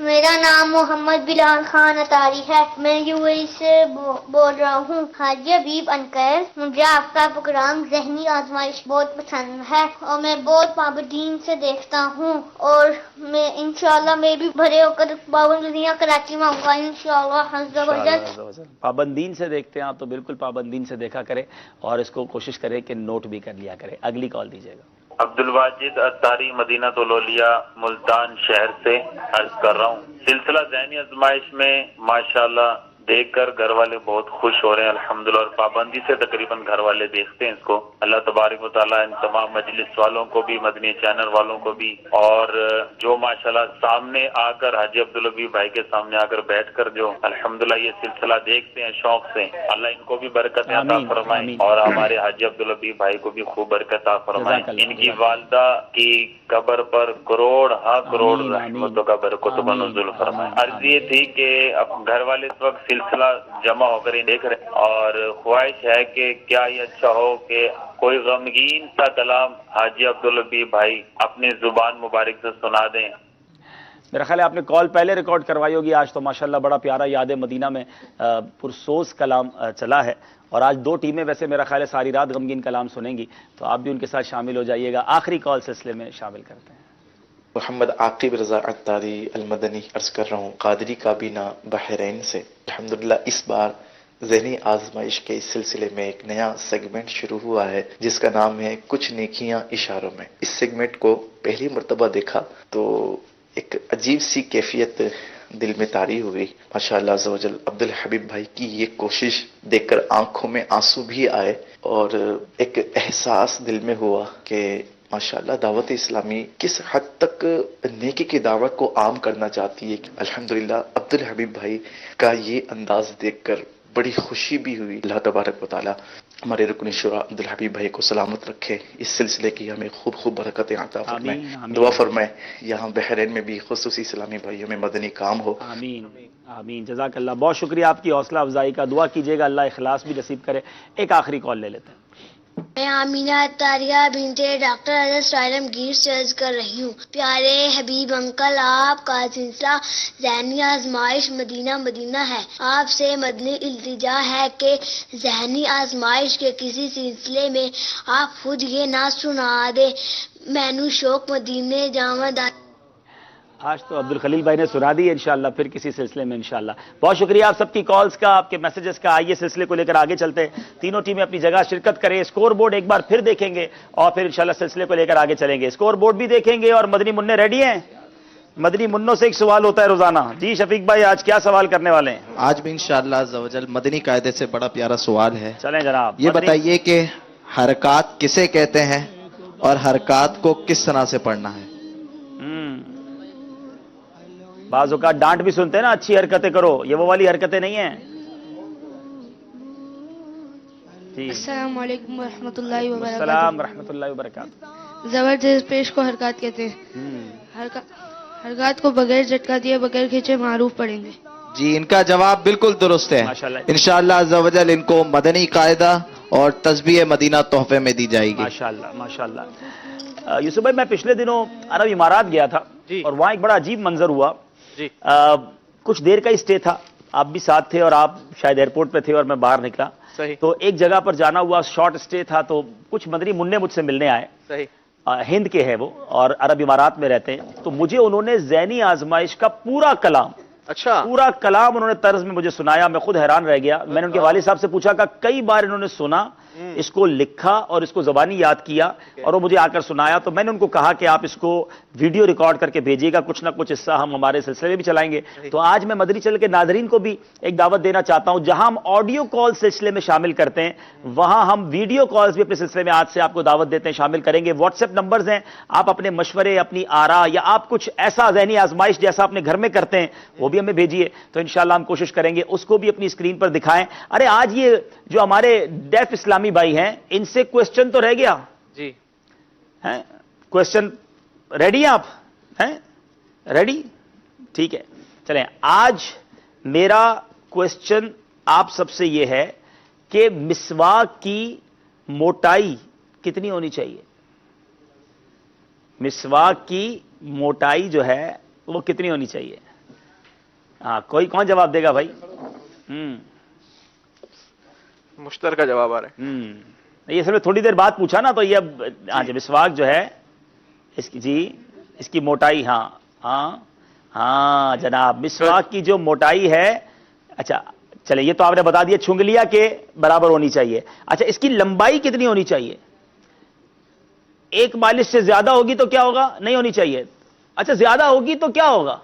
S14: میرا نام محمد بلال خان اطاری ہے, میں you اے سے بول رہا ہوں. حاجی حبیب uncle, مجھے آپ کا پروگرام ذہنی آزمائش بہت پسند ہے, اور میں بہت پابندی سے دیکھتا ہوں, اور میں انشاءاللہ میں بھی بھرے ہو کر پابندیاں کراچی میں آؤں گا انشاءاللہ.
S3: پابندین سے دیکھتے ہیں آپ, تو بالکل پابندین سے دیکھا کریں, اور اس کو کوشش کریں کہ نوٹ بھی کر لیا کریں. اگلی کال دیجیے گا.
S15: عبدالواجد اطاری مدینہ الاولیاء ملتان شہر سے عرض کر رہا ہوں. سلسلہ ذہنی آزمائش میں ماشاءاللہ دیکھ کر گھر والے بہت خوش ہو رہے ہیں الحمدللہ, اور پابندی سے تقریباً گھر والے دیکھتے ہیں اس کو. اللہ تبارک و تعالیٰ ان تمام مجلس والوں کو بھی, مدنی چینل والوں کو بھی, اور جو ماشاءاللہ سامنے آ کر حاجی عبداللبی بھائی کے سامنے آ کر بیٹھ کر جو الحمدللہ یہ سلسلہ دیکھتے ہیں شوق سے, اللہ ان کو بھی برکت عطا فرمائے, اور ہمارے حاجی عبداللبی بھائی کو بھی خوب برکت عطا فرمائے. ان کی والدہ کی قبر پر کروڑ کروڑ رحمتوں کا برکت و نزول فرمائے. عرض یہ تھی کہ اب گھر والے اس وقت سلسلہ جمع ہو کر دیکھ رہے ہیں, اور خواہش ہے کہ کیا یہ اچھا ہو کہ کوئی غمگین سا کلام حاجی عبداللبی بھائی اپنی زبان مبارک سے سنا دیں.
S3: میرا خیال ہے آپ نے کال پہلے ریکارڈ کروائی ہوگی. آج تو ماشاءاللہ بڑا پیارا یاد مدینہ میں پرسوز کلام چلا ہے, اور آج 2 ٹیمیں ویسے میرا خیال ہے ساری رات غمگین کلام سنیں گی, تو آپ بھی ان کے ساتھ شامل ہو جائیے گا. آخری کال سلسلے میں شامل کرتے ہیں.
S17: محمد عاقب رضا اطاری المدنی عرض کر رہا ہوں, قادری کابینہ بحرین سے. الحمدللہ اس بار ذہنی آزمائش کے اس سلسلے میں ایک نیا سیگمنٹ شروع ہوا ہے جس کا نام ہے کچھ نیکیاں اشاروں میں. اس سیگمنٹ کو پہلی مرتبہ دیکھا تو ایک عجیب سی کیفیت دل میں طاری ہوئی. ماشاءاللہ عز و جل عبدالحبیب بھائی کی یہ کوشش دیکھ کر آنکھوں میں آنسو بھی آئے, اور ایک احساس دل میں ہوا کہ ماشاءاللہ دعوت اسلامی کس حد تک نیکی کی دعوت کو عام کرنا چاہتی ہے. الحمدللہ عبدالحبیب بھائی کا یہ انداز دیکھ کر بڑی خوشی بھی ہوئی. اللہ تبارک و تعالی ہمارے رکن شورا عبدالحبیب بھائی کو سلامت رکھے, اس سلسلے کی ہمیں خوب برکتیں عطا فرمائے. دعا فرمائے یہاں بحرین میں بھی خصوصی اسلامی بھائیوں میں مدنی کام ہو.
S3: آمین آمین. جزاک اللہ, بہت شکریہ آپ کی حوصلہ افزائی کا. دعا کیجیے گا اللہ اخلاص بھی نصیب کرے. ایک آخری کال لے لیتے ہیں.
S14: میں آمینہ اطاریہ بنت ڈاکٹر حضرت سائلم گیر سے عرض کر رہی ہوں. پیارے حبیب انکل, آپ کا سلسلہ ذہنی آزمائش مدینہ ہے. آپ سے مدنی التجا ہے کہ ذہنی آزمائش کے کسی سلسلے میں آپ خود یہ نہ سنا دے, مینو شوق مدینے جاواں.
S3: آج تو عبدالخلیل بھائی نے سنا دی, انشاءاللہ پھر کسی سلسلے میں انشاءاللہ. بہت شکریہ آپ سب کی کالز کا, آپ کے میسیجز کا. آئیے سلسلے کو لے کر آگے چلتے ہیں. تینوں ٹیمیں اپنی جگہ شرکت کریں. اسکور بورڈ ایک بار پھر دیکھیں گے, اور پھر انشاءاللہ سلسلے کو لے کر آگے چلیں گے. اسکور بورڈ بھی دیکھیں گے, اور مدنی منع ریڈی ہیں؟ مدنی منوں سے ایک سوال ہوتا ہے روزانہ. جی شفیق بھائی, آج کیا سوال کرنے والے ہیں؟
S18: آج بھی انشاءاللہ عز و جل مدنی قاعدے سے بڑا پیارا سوال ہے.
S3: چلیں جناب,
S18: یہ بتائیے کہ حرکات کسے کہتے ہیں, اور حرکات کو کس طرح سے پڑھنا ہے؟
S3: بعض اوقات ڈانٹ بھی سنتے ہیں نا, اچھی حرکتیں کرو, یہ وہ والی حرکتیں نہیں ہیں.
S7: السلام علیکم ورحمۃ اللہ وبرکاتہ.
S3: السلام ورحمۃ اللہ وبرکاتہ.
S7: زبردست پیش کو حرکات کہتے ہیں. حرکات کو بغیر جھٹکا دیے بغیر کھینچے معروف پڑھیں گے.
S18: جی ان کا جواب بالکل درست ہے. انشاءاللہ عز و جل ان کو مدنی قاعدہ اور تسبیح مدینہ تحفے میں دی جائے گی.
S3: ماشاءاللہ ماشاءاللہ. یوسف بھائی میں پچھلے دنوں عرب امارات گیا تھا اور وہاں ایک بڑا عجیب منظر ہوا. کچھ دیر کا ہی اسٹے تھا, آپ بھی ساتھ تھے اور آپ شاید ایئرپورٹ پہ تھے اور میں باہر نکلا, تو ایک جگہ پر جانا ہوا, شارٹ اسٹے تھا, تو کچھ مدنی منع مجھ سے ملنے آئے. ہند کے ہیں وہ اور عرب امارات میں رہتے ہیں. تو مجھے انہوں نے ذہنی آزمائش کا پورا کلام, پورا کلام انہوں نے طرز میں مجھے سنایا. میں خود حیران رہ گیا. میں نے ان کے والد صاحب سے پوچھا کہ کئی بار انہوں نے سنا, اس کو لکھا اور اس کو زبانی یاد کیا اور وہ مجھے آ کر سنایا. تو میں نے ان کو کہا کہ آپ اس کو ویڈیو ریکارڈ کر کے بھیجیے گا, کچھ نہ کچھ حصہ ہم ہمارے سلسلے میں بھی چلائیں گے. تو آج میں مدنی چینل کے ناظرین کو بھی ایک دعوت دینا چاہتا ہوں, جہاں ہم آڈیو کال سلسلے میں شامل کرتے ہیں وہاں ہم ویڈیو کالز بھی اپنے سلسلے میں آج سے آپ کو دعوت دیتے ہیں, شامل کریں گے. واٹس ایپ نمبرز ہیں, آپ اپنے مشورے, اپنی آراء یا آپ کچھ ایسا ذہنی آزمائش جیسا اپنے گھر میں کرتے ہیں وہ بھی ہمیں بھیجیے. تو انشاءاللہ ہم کوشش کریں گے اس کو بھی اپنی اسکرین پر دکھائیں. ارے آج یہ جو ہمارے ڈیف اسلامی بھائی ہیں ان سے کوسچن تو رہ گیا جی, کوسچن ریڈی ہیں آپ؟ ہیں ریڈی؟ ٹھیک ہے, چلیں. آج میرا کوسچن آپ سب سے یہ ہے کہ مسواک کی موٹائی کتنی ہونی چاہیے؟ مسواک کی موٹائی جو ہے وہ کتنی ہونی چاہیے؟ ہاں, کوئی کون جواب دے گا بھائی؟
S5: مشترکہ جواب آ رہا ہے.
S3: یہ سب تھوڑی دیر بعد پوچھا نا, تو یہ ہاں جی, مسواک جو ہے اس کی, جی اس کی موٹائی, ہاں ہاں ہاں جناب, مسواک کی جو موٹائی ہے, اچھا چلے یہ تو آپ نے بتا دیا, چھنگلیا کے برابر ہونی چاہیے. اچھا اس کی لمبائی کتنی ہونی چاہیے؟ ایک مالش سے زیادہ ہوگی تو کیا ہوگا؟ نہیں ہونی چاہیے. اچھا زیادہ ہوگی تو کیا ہوگا؟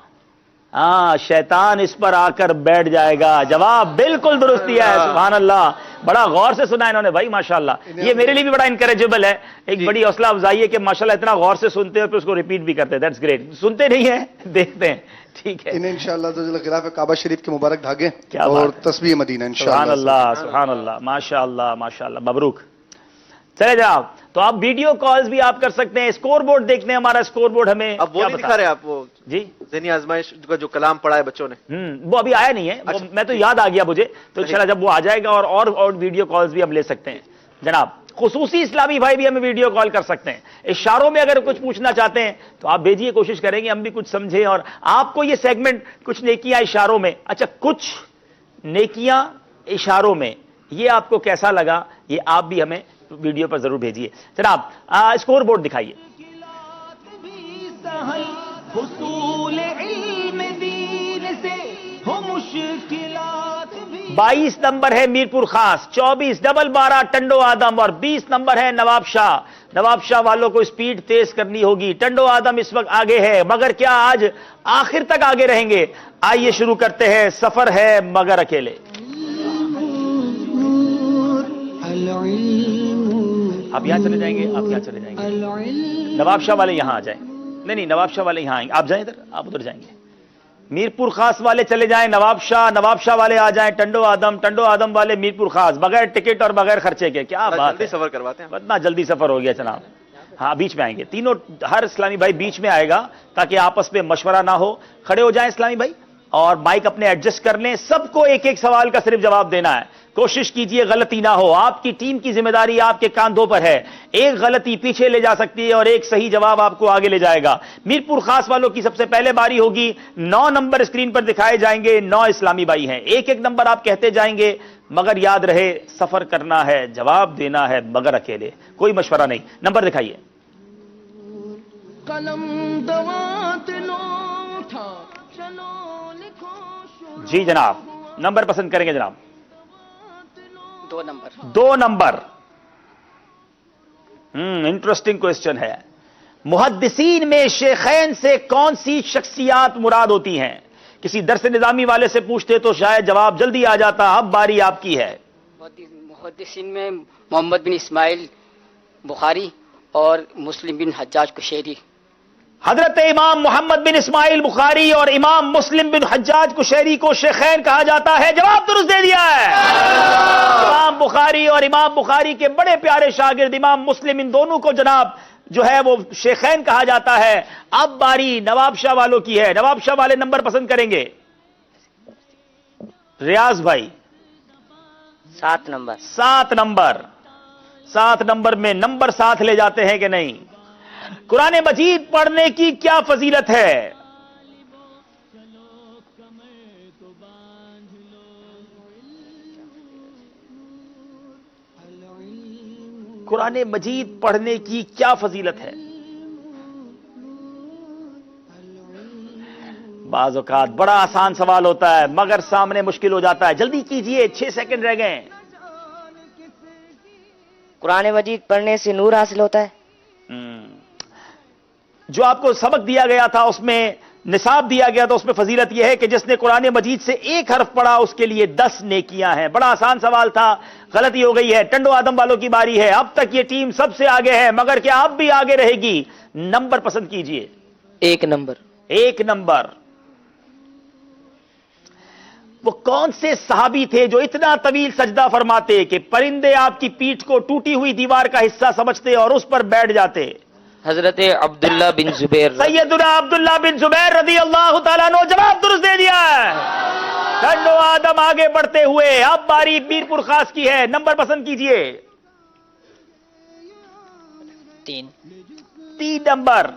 S3: ہاں, شیطان اس پر آ کر بیٹھ جائے گا. جواب بالکل درست دیا ہے, سبحان اللہ, بڑا غور سے سنا انہوں نے بھائی, ماشاءاللہ. یہ میرے لیے بھی بڑا انکریجبل ہے, ایک بڑی حوصلہ افزائی ہے کہ ماشاءاللہ اتنا غور سے سنتے ہیں اور پھر اس کو ریپیٹ بھی کرتے ہیں. That's great. سنتے نہیں ہیں, دیکھتے ہیں. ٹھیک ہے,
S24: انہیں انشاءاللہ غلاف کعبہ شریف کے مبارک دھاگے اور تسبیح مدینہ انشاءاللہ.
S3: سبحان اللہ سبحان اللہ, ماشاءاللہ ماشاءاللہ, مبروک. چلے جناب, تو آپ ویڈیو کالز بھی آپ کر سکتے ہیں. اسکور بورڈ دیکھتے ہیں, ہمارا اسکور بورڈ ہمیں
S5: اب وہ نہیں دکھا رہے آپ, وہ
S3: جی
S5: ذہنی آزمائش کا جو کلام پڑھا ہے بچوں نے,
S3: وہ ابھی آیا نہیں ہے, میں تو یاد آ گیا مجھے, تو انشاءاللہ جب وہ آ جائے گا اور ویڈیو کالز بھی ہم لے سکتے ہیں. جناب خصوصی اسلامی بھائی بھی ہمیں ویڈیو کال کر سکتے ہیں. اشاروں میں اگر کچھ پوچھنا چاہتے ہیں تو آپ بھیجیے, کوشش کریں گے ہم بھی کچھ سمجھیں اور آپ کو یہ سیگمنٹ کچھ نیکیاں اشاروں میں, اچھا کچھ نیکیاں اشاروں میں, یہ آپ کو کیسا لگا یہ آپ بھی ہمیں ویڈیو پر ضرور بھیجیے. جناب اسکور بورڈ دکھائیے. حصول علم دین سے ہو مشکلات 22 نمبر ہے میرپور خاص, 24 ڈبل 12 ٹنڈو آدم اور 20 نمبر ہے نواب شاہ. نواب شاہ والوں کو سپیڈ تیز کرنی ہوگی. ٹنڈو آدم اس وقت آگے ہے, مگر کیا آج آخر تک آگے رہیں گے؟ آئیے شروع کرتے ہیں. سفر ہے مگر اکیلے. آپ یہاں چلے جائیں گے, آپ یہاں چلے جائیں گے. نواب شاہ والے یہاں آ جائیں. نہیں نواب شاہ والے یہاں آئیں گے, آپ جائیں ادھر, آپ ادھر جائیں گے. میرپور خاص والے چلے جائیں نواب شاہ والے آ جائیں. ٹنڈو آدم والے میرپور خاص, بغیر ٹکٹ اور بغیر خرچے کے. کیا بات ہے,
S5: سفر کرواتے ہیں,
S3: اتنا جلدی سفر ہو گیا جناب. ہاں بیچ میں آئیں گے تینوں, ہر اسلامی بھائی بیچ میں آئے گا تاکہ آپس میں مشورہ نہ ہو. کھڑے ہو جائیں اسلامی بھائی اور مائک اپنے ایڈجسٹ کر لیں. سب کو ایک ایک سوال کا صرف جواب دینا ہے. کوشش کیجئے غلطی نہ ہو. آپ کی ٹیم کی ذمہ داری آپ کے کاندھوں پر ہے. ایک غلطی پیچھے لے جا سکتی ہے اور ایک صحیح جواب آپ کو آگے لے جائے گا. میرپور خاص والوں کی سب سے پہلے باری ہوگی. 9 نمبر اسکرین پر دکھائے جائیں گے. 9 اسلامی بھائی ہیں, ایک ایک نمبر آپ کہتے جائیں گے, مگر یاد رہے سفر کرنا ہے, جواب دینا ہے مگر اکیلے, کوئی مشورہ نہیں. نمبر دکھائیے. جی جناب, نمبر پسند کریں گے جناب. 2 نمبر. انٹرسٹنگ کوسچن ہے. محدثین میں شیخین سے کون سی شخصیات مراد ہوتی ہیں؟ کسی درس نظامی والے سے پوچھتے تو شاید جواب جلدی آ جاتا. اب باری آپ کی ہے.
S20: محدثین میں محمد بن اسماعیل بخاری اور مسلم بن حجاج قشیری.
S3: حضرت امام محمد بن اسماعیل بخاری اور امام مسلم بن حجاج قشیری کو شیخین کہا جاتا ہے؟ جواب درست دے دیا ہے. امام بخاری اور امام بخاری کے بڑے پیارے شاگرد امام مسلم، ان دونوں کو جناب جو ہے وہ شیخین کہا جاتا ہے. اب باری نواب شاہ والوں کی ہے. نواب شاہ والے نمبر پسند کریں گے. ریاض بھائی
S16: 7 نمبر.
S3: 7 نمبر میں نمبر 7 لے جاتے ہیں کہ نہیں؟ قرآن مجید پڑھنے کی کیا فضیلت ہے؟ قرآن مجید پڑھنے کی کیا فضیلت ہے؟ بعض اوقات بڑا آسان سوال ہوتا ہے مگر سامنے مشکل ہو جاتا ہے. جلدی کیجئے، 6 سیکنڈ رہ گئے.
S16: قرآن مجید پڑھنے سے نور حاصل ہوتا ہے.
S3: جو آپ کو سبق دیا گیا تھا اس میں نصاب دیا گیا تھا، اس میں فضیلت یہ ہے کہ جس نے قرآن مجید سے ایک حرف پڑھا اس کے لیے 10 نیکیاں ہیں. بڑا آسان سوال تھا، غلطی ہو گئی ہے. ٹنڈو آدم والوں کی باری ہے. اب تک یہ ٹیم سب سے آگے ہے مگر کیا اب بھی آگے رہے گی؟ نمبر پسند کیجئے.
S16: 1 نمبر.
S3: 1 نمبر. وہ کون سے صحابی تھے جو اتنا طویل سجدہ فرماتے کہ پرندے آپ کی پیٹھ کو ٹوٹی ہوئی دیوار کا حصہ سمجھتے اور اس پر بیٹھ جاتے؟
S16: حضرت عبداللہ بن زبیر.
S3: سیدنا عبداللہ بن زبیر رضی اللہ تعالیٰ عنہ. جواب درست دے دیا ہے. ٹنڈو آدم آگے بڑھتے ہوئے. اب باری میر پور خاص کی ہے. نمبر پسند کیجئے. 3 نمبر.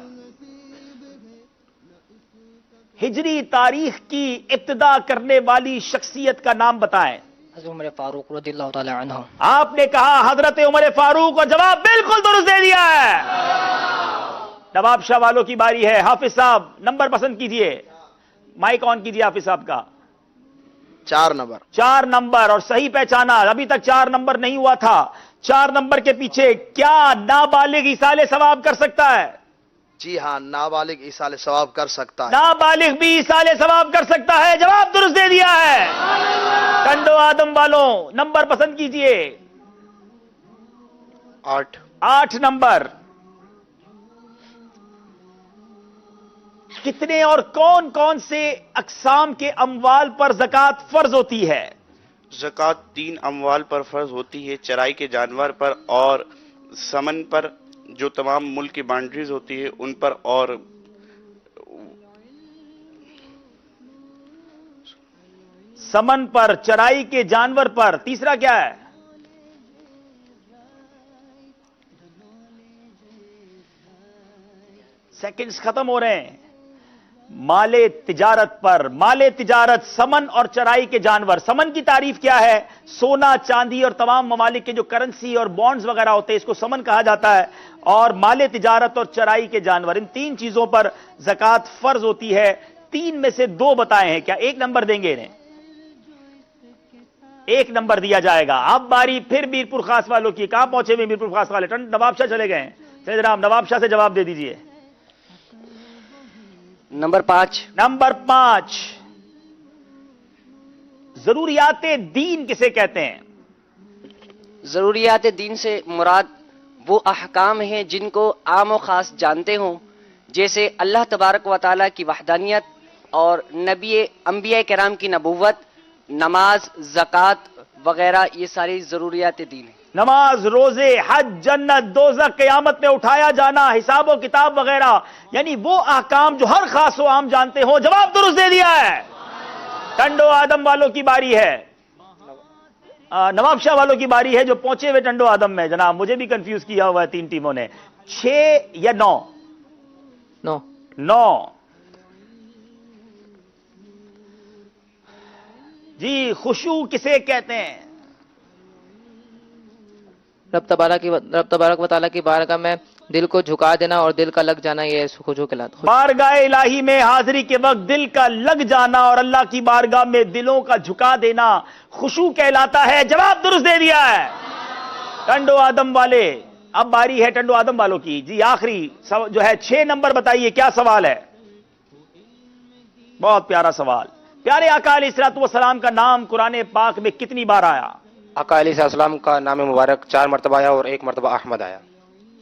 S3: ہجری تاریخ کی ابتدا کرنے والی شخصیت کا نام بتائیں.
S8: حضرت عمر فاروق رضی اللہ تعالی عنہ.
S3: آپ نے کہا حضرت عمر فاروق اور جواب بالکل درست دے دیا ہے. نواب شاہ والوں کی باری ہے. حافظ صاحب نمبر پسند کیجئے. مائک آن کیجئے حافظ صاحب کا.
S9: 4 نمبر.
S3: 4 نمبر اور صحیح پہچانا. ابھی تک 4 نمبر نہیں ہوا تھا. 4 نمبر کے پیچھے کیا نابالغ ایصال ثواب کر سکتا ہے؟
S9: جی ہاں، نابالغ ایصال ثواب کر سکتا ہے.
S3: نابالغ بھی ایصال ثواب کر سکتا ہے. جواب درست دے دیا ہے. ٹنڈو آدم والوں نمبر پسند کیجئے. 8 نمبر. کتنے اور کون کون سے اقسام کے اموال پر زکوٰۃ فرض ہوتی ہے؟
S12: زکوٰۃ 3 اموال پر فرض ہوتی ہے، چرائی کے جانور پر اور سمن پر، جو تمام ملک کی باؤنڈریز ہوتی ہے ان پر، اور
S3: سمن پر، چرائی کے جانور پر. تیسرا کیا ہے؟ سیکنڈز ختم ہو رہے ہیں. مال تجارت پر. مال تجارت سمن اور چرائی کے جانور. سمن کی تعریف کیا ہے؟ سونا، چاندی اور تمام ممالک کے جو کرنسی اور بانڈز وغیرہ ہوتے ہیں اس کو سمن کہا جاتا ہے. اور مال تجارت اور چرائی کے جانور، ان 3 چیزوں پر زکوٰۃ فرض ہوتی ہے. 3 میں سے 2 بتائے ہیں. کیا 1 نمبر دیں گے انہیں؟ 1 نمبر دیا جائے گا. اب باری پھر میر پور خاص والوں کی. کہاں پہنچے ہوئے میر پور خاص والے؟ نواب شاہ چلے گئے ہیں. چلے جناب نواب شاہ سے جواب دے دیجئے.
S16: نمبر 5.
S3: نمبر 5. ضروریات دین کسے کہتے ہیں؟
S16: ضروریات دین سے مراد وہ احکام ہیں جن کو عام و خاص جانتے ہوں، جیسے اللہ تبارک و تعالیٰ کی وحدانیت اور انبیاء کرام کی نبوت، نماز، زکوٰۃ وغیرہ. یہ ساری ضروریات دین ہیں.
S3: نماز، روزے، حج، جنت، دوزخ، قیامت میں اٹھایا جانا، حساب و کتاب وغیرہ، یعنی وہ احکام جو ہر خاص و عام جانتے ہو. جواب درست دے دیا ہے. ٹنڈو آدم والوں کی باری ہے. نواب شاہ والوں کی باری ہے جو پہنچے ہوئے ٹنڈو آدم میں. جناب مجھے بھی کنفیوز کیا ہوا ہے 3 ٹیموں نے. 6 یا 9؟ 9. جی خشوع کسے کہتے ہیں؟
S10: رب تبارک و تعالیٰ کی بارگاہ میں دل کو جھکا دینا اور دل کا لگ جانا، یہ خشوع کہلاتا ہے.
S3: بارگاہ الہی میں حاضری کے وقت دل کا لگ جانا اور اللہ کی بارگاہ میں دلوں کا جھکا دینا خشوع کہلاتا ہے. جواب درست دے دیا ہے. ٹنڈو آدم والے. اب باری ہے ٹنڈو آدم والوں کی. جی آخری جو ہے 6 نمبر بتائیے کیا سوال ہے؟ بہت پیارا سوال. پیارے آقا علیہ الصلوۃ والسلام کا نام قرآن پاک میں کتنی بار آیا؟
S11: آقا علیہ السلام کا نام مبارک 4 مرتبہ آیا اور 1 مرتبہ احمد آیا.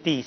S3: 30।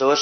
S21: 2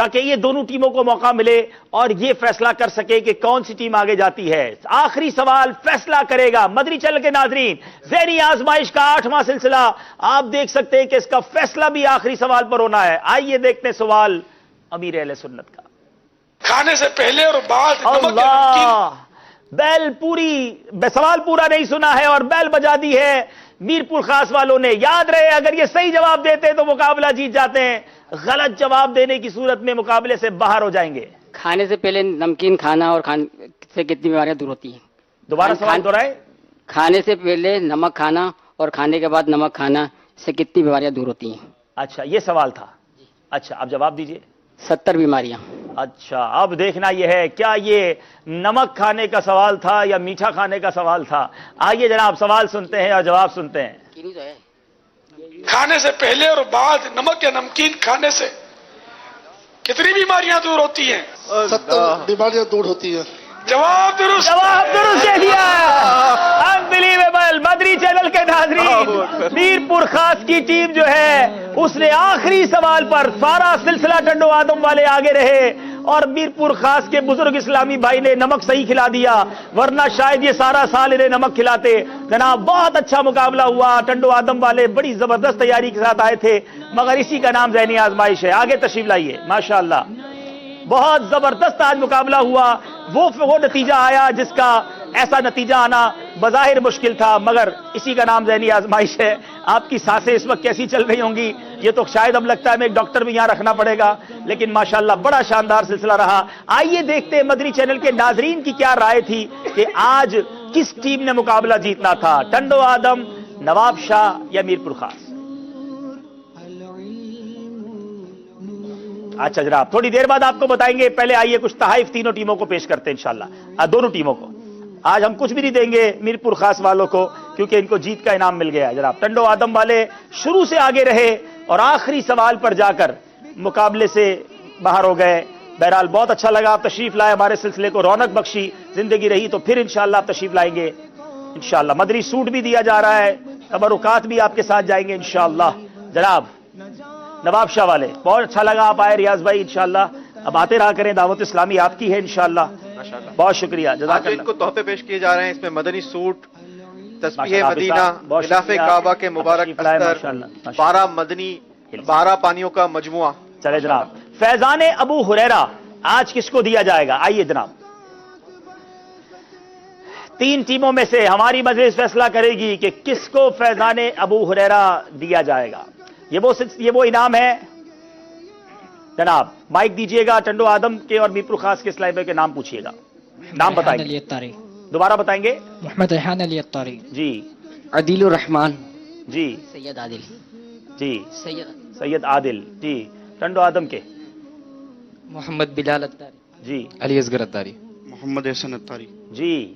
S3: تاکہ یہ دونوں ٹیموں کو موقع ملے اور یہ فیصلہ کر سکے کہ کون سی ٹیم آگے جاتی ہے. آخری سوال فیصلہ کرے گا. مدری چینل کے ناظرین، ذہنی آزمائش کا 8واں سلسلہ آپ دیکھ سکتے ہیں کہ اس کا فیصلہ بھی آخری سوال پر ہونا ہے. آئیے دیکھتے ہیں سوال امیر اہل سنت کا.
S13: کھانے سے پہلے اور بعد
S3: اللہ، بیل پوری سوال پورا نہیں سنا ہے اور بیل بجا دی ہے میرپور خاص والوں نے. یاد رہے اگر یہ صحیح جواب دیتے تو مقابلہ جیت جاتے ہیں، غلط جواب دینے کی صورت میں مقابلے سے باہر ہو جائیں گے.
S20: کھانے سے پہلے نمکین کھانا اور کھانے سے کتنی بیماریاں دور ہوتی ہیں؟
S3: دوبارہ سوال دہرائیں.
S20: کھانے سے پہلے نمک کھانا اور کھانے کے بعد نمک کھانا سے کتنی بیماریاں دور ہوتی ہیں؟
S3: اچھا یہ سوال تھا. اچھا اب جواب دیجئے.
S20: 70 بیماریاں.
S3: اچھا اب دیکھنا یہ ہے کیا یہ نمک کھانے کا سوال تھا یا میٹھا کھانے کا سوال تھا. آئیے جناب سوال سنتے ہیں اور جواب سنتے ہیں.
S13: کھانے سے پہلے اور بعد نمک یا نمکین کھانے سے کتنی بیماریاں دور ہوتی ہیں؟
S24: 70 بیماریاں دور ہوتی ہیں.
S13: جواب درست
S3: دے دیا. انبلیویبل. مدری چینل کے ناظرین، میرپور خاص کی ٹیم جو ہے اس نے آخری سوال پر سارا سلسلہ ٹنڈو آدم والے آگے رہے اور میرپور خاص کے بزرگ اسلامی بھائی نے نمک صحیح کھلا دیا، ورنہ شاید یہ سارا سال انہیں نمک کھلاتے. جناب بہت اچھا مقابلہ ہوا. ٹنڈو آدم والے بڑی زبردست تیاری کے ساتھ آئے تھے، مگر اسی کا نام ذہنی آزمائش ہے. آگے تشریف لائیے. ماشاءاللہ بہت زبردست آج مقابلہ ہوا. وہ نتیجہ آیا جس کا ایسا نتیجہ آنا بظاہر مشکل تھا، مگر اسی کا نام ذہنی آزمائش ہے. آپ کی سانسیں اس وقت کیسی چل رہی ہوں گی یہ تو شاید اب لگتا ہے میں ایک ڈاکٹر بھی یہاں رکھنا پڑے گا، لیکن ماشاءاللہ بڑا شاندار سلسلہ رہا. آئیے دیکھتے ہیں مدری چینل کے ناظرین کی کیا رائے تھی کہ آج کس ٹیم نے مقابلہ جیتنا تھا، ٹنڈو آدم، نواب شاہ یا میرپور خاص. اچھا جناب تھوڑی دیر بعد آپ کو بتائیں گے. پہلے آئیے کچھ تحائف تینوں ٹیموں کو پیش کرتے ہیں انشاءاللہ، دونوں ٹیموں کو. آج ہم کچھ بھی نہیں دیں گے میرپور خاص والوں کو کیونکہ ان کو جیت کا انعام مل گیا ہے. جناب ٹنڈو آدم والے شروع سے آگے رہے اور آخری سوال پر جا کر مقابلے سے باہر ہو گئے. بہرحال بہت اچھا لگا آپ تشریف لائے، ہمارے سلسلے کو رونق بخشی. زندگی رہی تو پھر انشاءاللہ آپ تشریف لائیں گے انشاءاللہ. مدری سوٹ بھی دیا جا رہا ہے، تبرکات بھی آپ کے ساتھ جائیں گے انشاءاللہ. جناب نواب شاہ والے بہت اچھا لگا آپ آئے. ریاض بھائی انشاءاللہ اب آتے رہا کریں، دعوت اسلامی آپ کی ہے انشاءاللہ. بہت شکریہ، جزاک اللہ.
S5: ان کو تحفے پیش کیے جا رہے ہیں، اس میں مدنی سوٹ، تسبیح مدینہ، غلاف کعبہ کے مبارک استر، 12 مدنی 12 پانیوں کا مجموعہ.
S3: چلے جناب فیضان ابو ہریرہ آج کس کو دیا جائے گا؟ آئیے جناب 3 ٹیموں میں سے ہماری مجلس فیصلہ کرے گی کہ کس کو فیضان ابو ہریرہ دیا جائے گا. یہ وہ انعام ہے. جناب مائک دیجئے گا. ٹنڈو آدم کے اور میرپور خاص کے اسلامی بھائی کے نام پوچھئے گا. نام بتائیں گے، دوبارہ بتائیں گے.
S8: محمد ریحان علی الطاری
S3: جی.
S20: عدیل الرحمان
S3: جی.
S20: سید عادل
S3: جی. سید عادل جی. ٹنڈو آدم کے
S10: محمد بلال اتاری
S3: جی.
S11: علی اصغر اتاری.
S12: محمد احسن اتاری
S3: جی.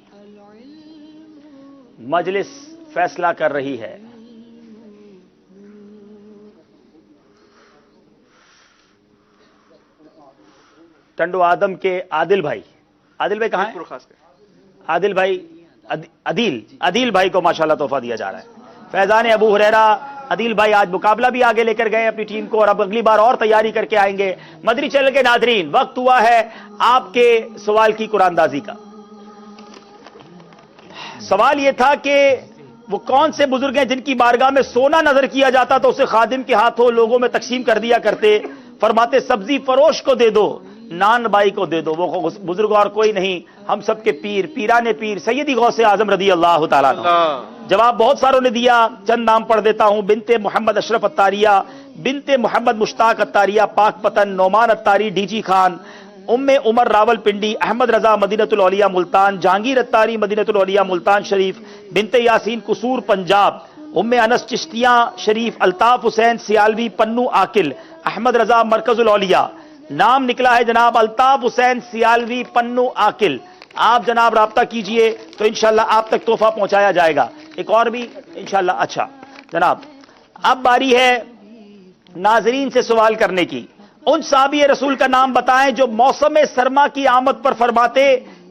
S3: مجلس فیصلہ کر رہی ہے. ٹنڈو آدم کے عادل بھائی کہاں ہیں؟ عادل بھائی عدیل بھائی کو ماشاءاللہ تحفہ دیا جا رہا ہے. فیضان ابو ہریرہ عدیل بھائی آج مقابلہ بھی آگے لے کر گئے اپنی ٹیم کو اور اب اگلی بار اور تیاری کر کے آئیں گے. مدری چینل کے ناظرین وقت ہوا ہے آپ کے سوال کی قرآن اندازی کا. سوال یہ تھا کہ وہ کون سے بزرگ ہیں جن کی بارگاہ میں سونا نظر کیا جاتا تو اسے خادم کے ہاتھوں لوگوں میں تقسیم کر دیا کرتے. فرماتے سبزی فروش کو دے دو، نان بائی کو دے دو. وہ بزرگ اور کوئی نہیں، ہم سب کے پیر، پیران پیر سیدی غوث اعظم رضی اللہ تعالیٰ عنہ. جواب بہت ساروں نے دیا، چند نام پڑھ دیتا ہوں. بنت محمد اشرف اتاریہ، بنت محمد مشتاق اتاریہ پاک پتن، نعمان اتاری ڈی جی خان، ام عمر راول پنڈی، احمد رضا مدینۃ الاولیاء ملتان، جہانگیر اتاری مدینۃ الاولیاء ملتان شریف، بنت یاسین قصور پنجاب، ام انس چشتیاں شریف، الطاف حسین سیالوی پنو عاقل، احمد رضا مرکز الاولیاء. نام نکلا ہے جناب الطاف حسین سیالوی پنو عاقل. آپ جناب رابطہ کیجئے تو انشاءاللہ آپ تک تحفہ پہنچایا جائے گا. ایک اور بھی انشاءاللہ. اچھا جناب اب باری ہے ناظرین سے سوال کرنے کی. ان صحابی رسول کا نام بتائیں جو موسم سرما کی آمد پر فرماتے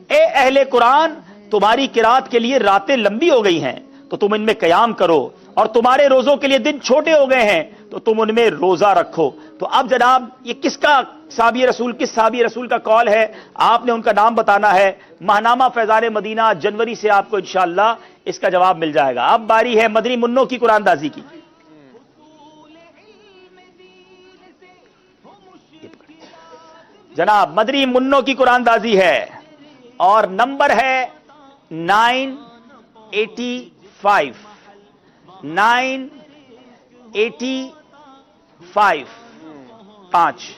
S3: اے اہل قرآن تمہاری قرات کے لیے راتیں لمبی ہو گئی ہیں تو تم ان میں قیام کرو، اور تمہارے روزوں کے لیے دن چھوٹے ہو گئے ہیں تو تم ان میں روزہ رکھو. تو اب جناب یہ کس کا صحابی رسول کس صحابی رسول کا قول ہے، آپ نے ان کا نام بتانا ہے. ماہنامہ فیضان مدینہ جنوری سے آپ کو انشاءاللہ اس کا جواب مل جائے گا. اب باری ہے مدنی منوں کی قرآن دازی کی. جناب مدنی منوں کی قرآن دازی ہے اور نمبر ہے 985. 985 5.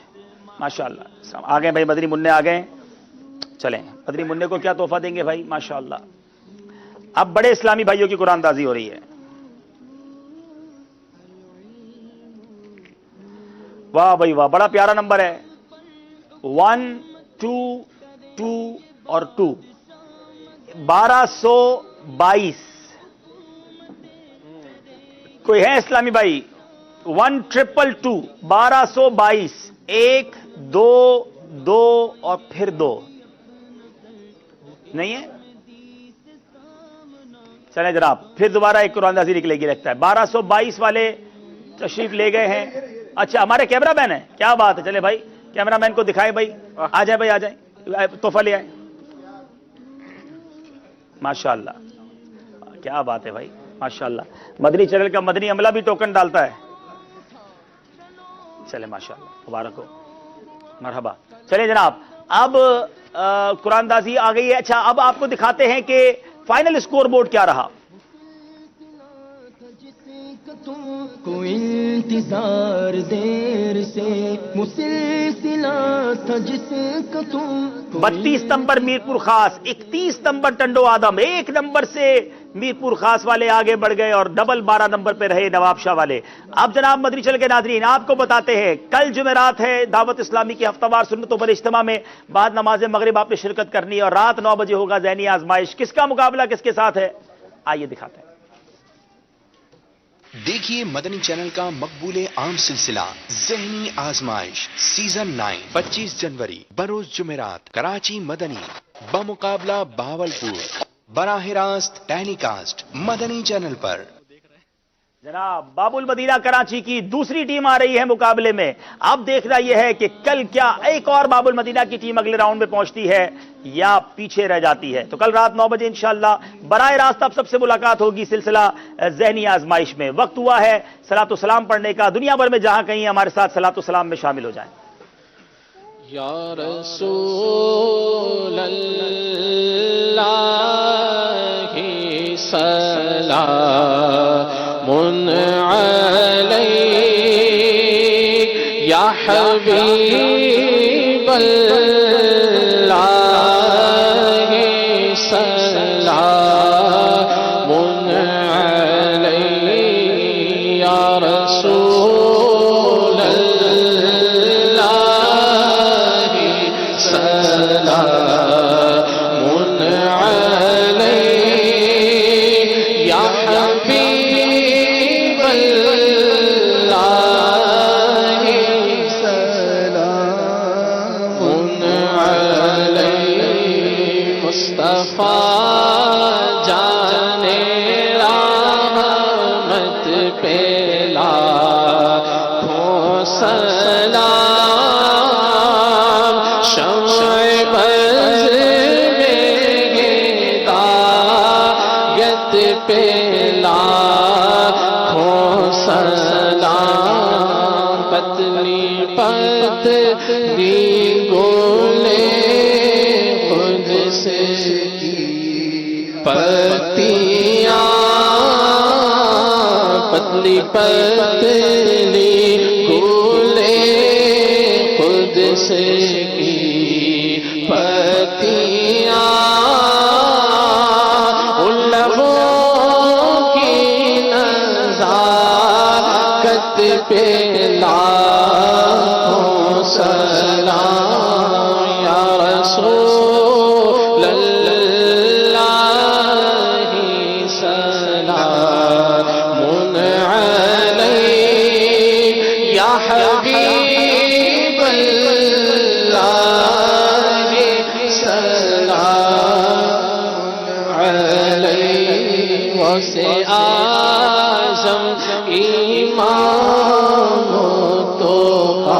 S3: ماشاءاللہ آ گئے بھائی مدنی منع آ گئے. چلیں مدنی منع کو کیا تحفہ دیں گے بھائی؟ ماشاءاللہ اب بڑے اسلامی بھائیوں کی قرآن دازی ہو رہی ہے. واہ بھائی واہ، بڑا پیارا نمبر ہے. 1 2 2 اور 2 1222. کوئی ہے اسلامی بھائی؟ 1222 1222. 1 2 2 اور پھر 2 نہیں ہے. چلیں جناب پھر دوبارہ ایک قرآن دازی نکلے گی لگتا ہے. 1222 والے تشریف لے گئے ہیں. اچھا ہمارے کیمرہ مین ہیں، کیا بات ہے. چلے بھائی کیمرہ مین کو دکھائے بھائی، آ جائیں بھائی آ جائیں، تحفہ لے آئیں. ماشاءاللہ کیا بات ہے بھائی ماشاءاللہ. مدنی چینل کا مدنی عملہ بھی ٹوکن ڈالتا ہے. چلے ماشاءاللہ مبارک ہو، مرحبا. چلیں جناب اب قرآن دازی آ گئی ہے. اچھا اب آپ کو دکھاتے ہیں کہ فائنل اسکور بورڈ کیا رہا.
S1: کو انتظار دیر سے مسلسلہ تھا جس کا تم
S3: 32 نمبر میرپور خاص، 31 نمبر ٹنڈو آدم. 1 نمبر سے میرپور خاص والے آگے بڑھ گئے اور ڈبل 12 نمبر پہ رہے نواب شاہ والے. اب جناب مدنی چینل کے ناظرین آپ کو بتاتے ہیں کل جمعرات ہے دعوت اسلامی کی ہفتہ وار سنتوں پر اجتماع میں بعد نماز مغرب آپ نے شرکت کرنی ہے اور رات 9 بجے ہوگا ذہنی آزمائش. کس کا مقابلہ کس کے ساتھ ہے آئیے دکھاتے ہیں.
S2: دیکھیے مدنی چینل کا مقبول عام سلسلہ ذہنی آزمائش سیزن 9 25 جنوری بروز جمعرات کراچی مدنی بمقابلہ بہاولپور براہ راست ٹیلی کاسٹ مدنی چینل پر.
S3: جناب باب المدینہ کراچی کی دوسری ٹیم آ رہی ہے مقابلے میں. اب دیکھنا یہ ہے کہ کل کیا ایک اور باب المدینہ کی ٹیم اگلے راؤنڈ میں پہنچتی ہے یا پیچھے رہ جاتی ہے. تو کل رات 9 بجے انشاءاللہ براہ راست اب سب سے ملاقات ہوگی سلسلہ ذہنی آزمائش میں. وقت ہوا ہے صلاۃ و سلام پڑھنے کا. دنیا بھر میں جہاں کہیں ہمارے ساتھ صلاۃ و سلام میں شامل ہو جائیں.
S1: یا رسول اللہ سلام علیک یا حبیب اللہ سلام علیک یا رسول اللہ سلام علیک یا حبیب اللہ سلام علیک مصطفیٰ جان رحمت پہ لاکھوں سلام شمع بز میں ہدایت پہ لاکھوں سلام پتلی پتلی گولے خود سے پتیاں پتلی پتلی گولے خود سے کی پتیاں ان لبوں کی نزاکت پہ لاکھوں سلام یا رسول اللہ سلام علیک یا حبیب اللہ سلام علیک واسع اعظم ایمان و تقوی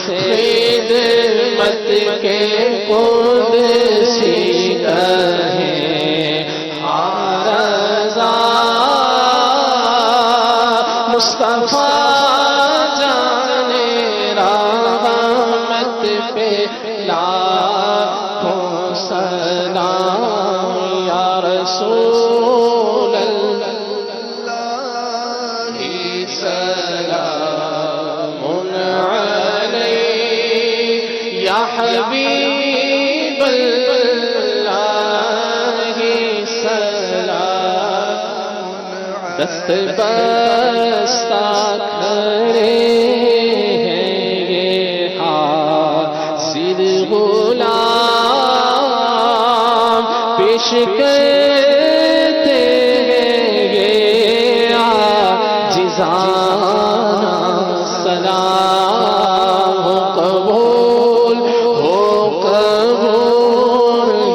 S1: خدمت کے قدسی کہیں رضا مصطفیٰ جانے رحمت پہ لاکھوں سلام یا رسول اللہ سلام علیک یا حبیب اللہ سلام دست بستہ کھڑے ہیں یہ حاضر غلام پیش کرتے ہیں یہ عاجزانہ سلام ہو قبول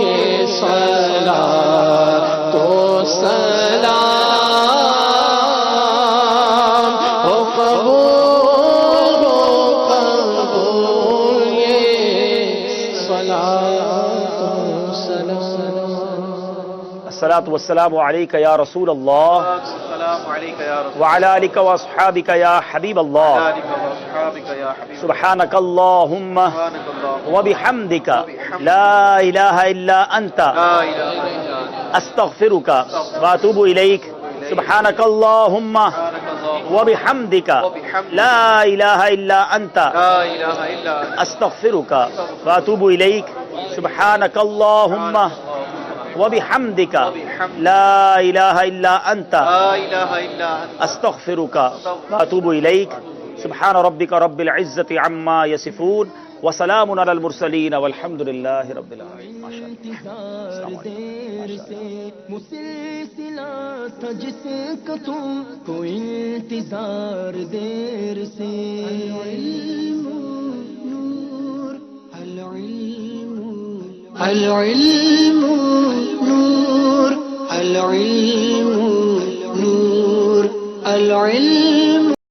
S1: یہ صلاۃ تو سلام ہو قبول یہ صلاۃ و سلام
S3: الصلاۃ والسلام علیک یا رسول اللہ وعلی آلک واصحابک یا حبیب اللہ سبحانک اللہم وبحمدک لا الہ الا انت استغفرک واتوب الیک سبحانک اللہم وبحمدک لا الہ الا انت استغفرک واتوب الیک سبحانک اللہم وبحمدک لا الہ الا انت استغفرک واتوب الیک سبحان ربک رب العزت عما یصفون وسلام علی المرسلین والحمد للہ رب العالمین.
S4: مسلسلہ تھا جس کا تم کو انتظار دیر سے العلم نور العلم نور العلم نور العلم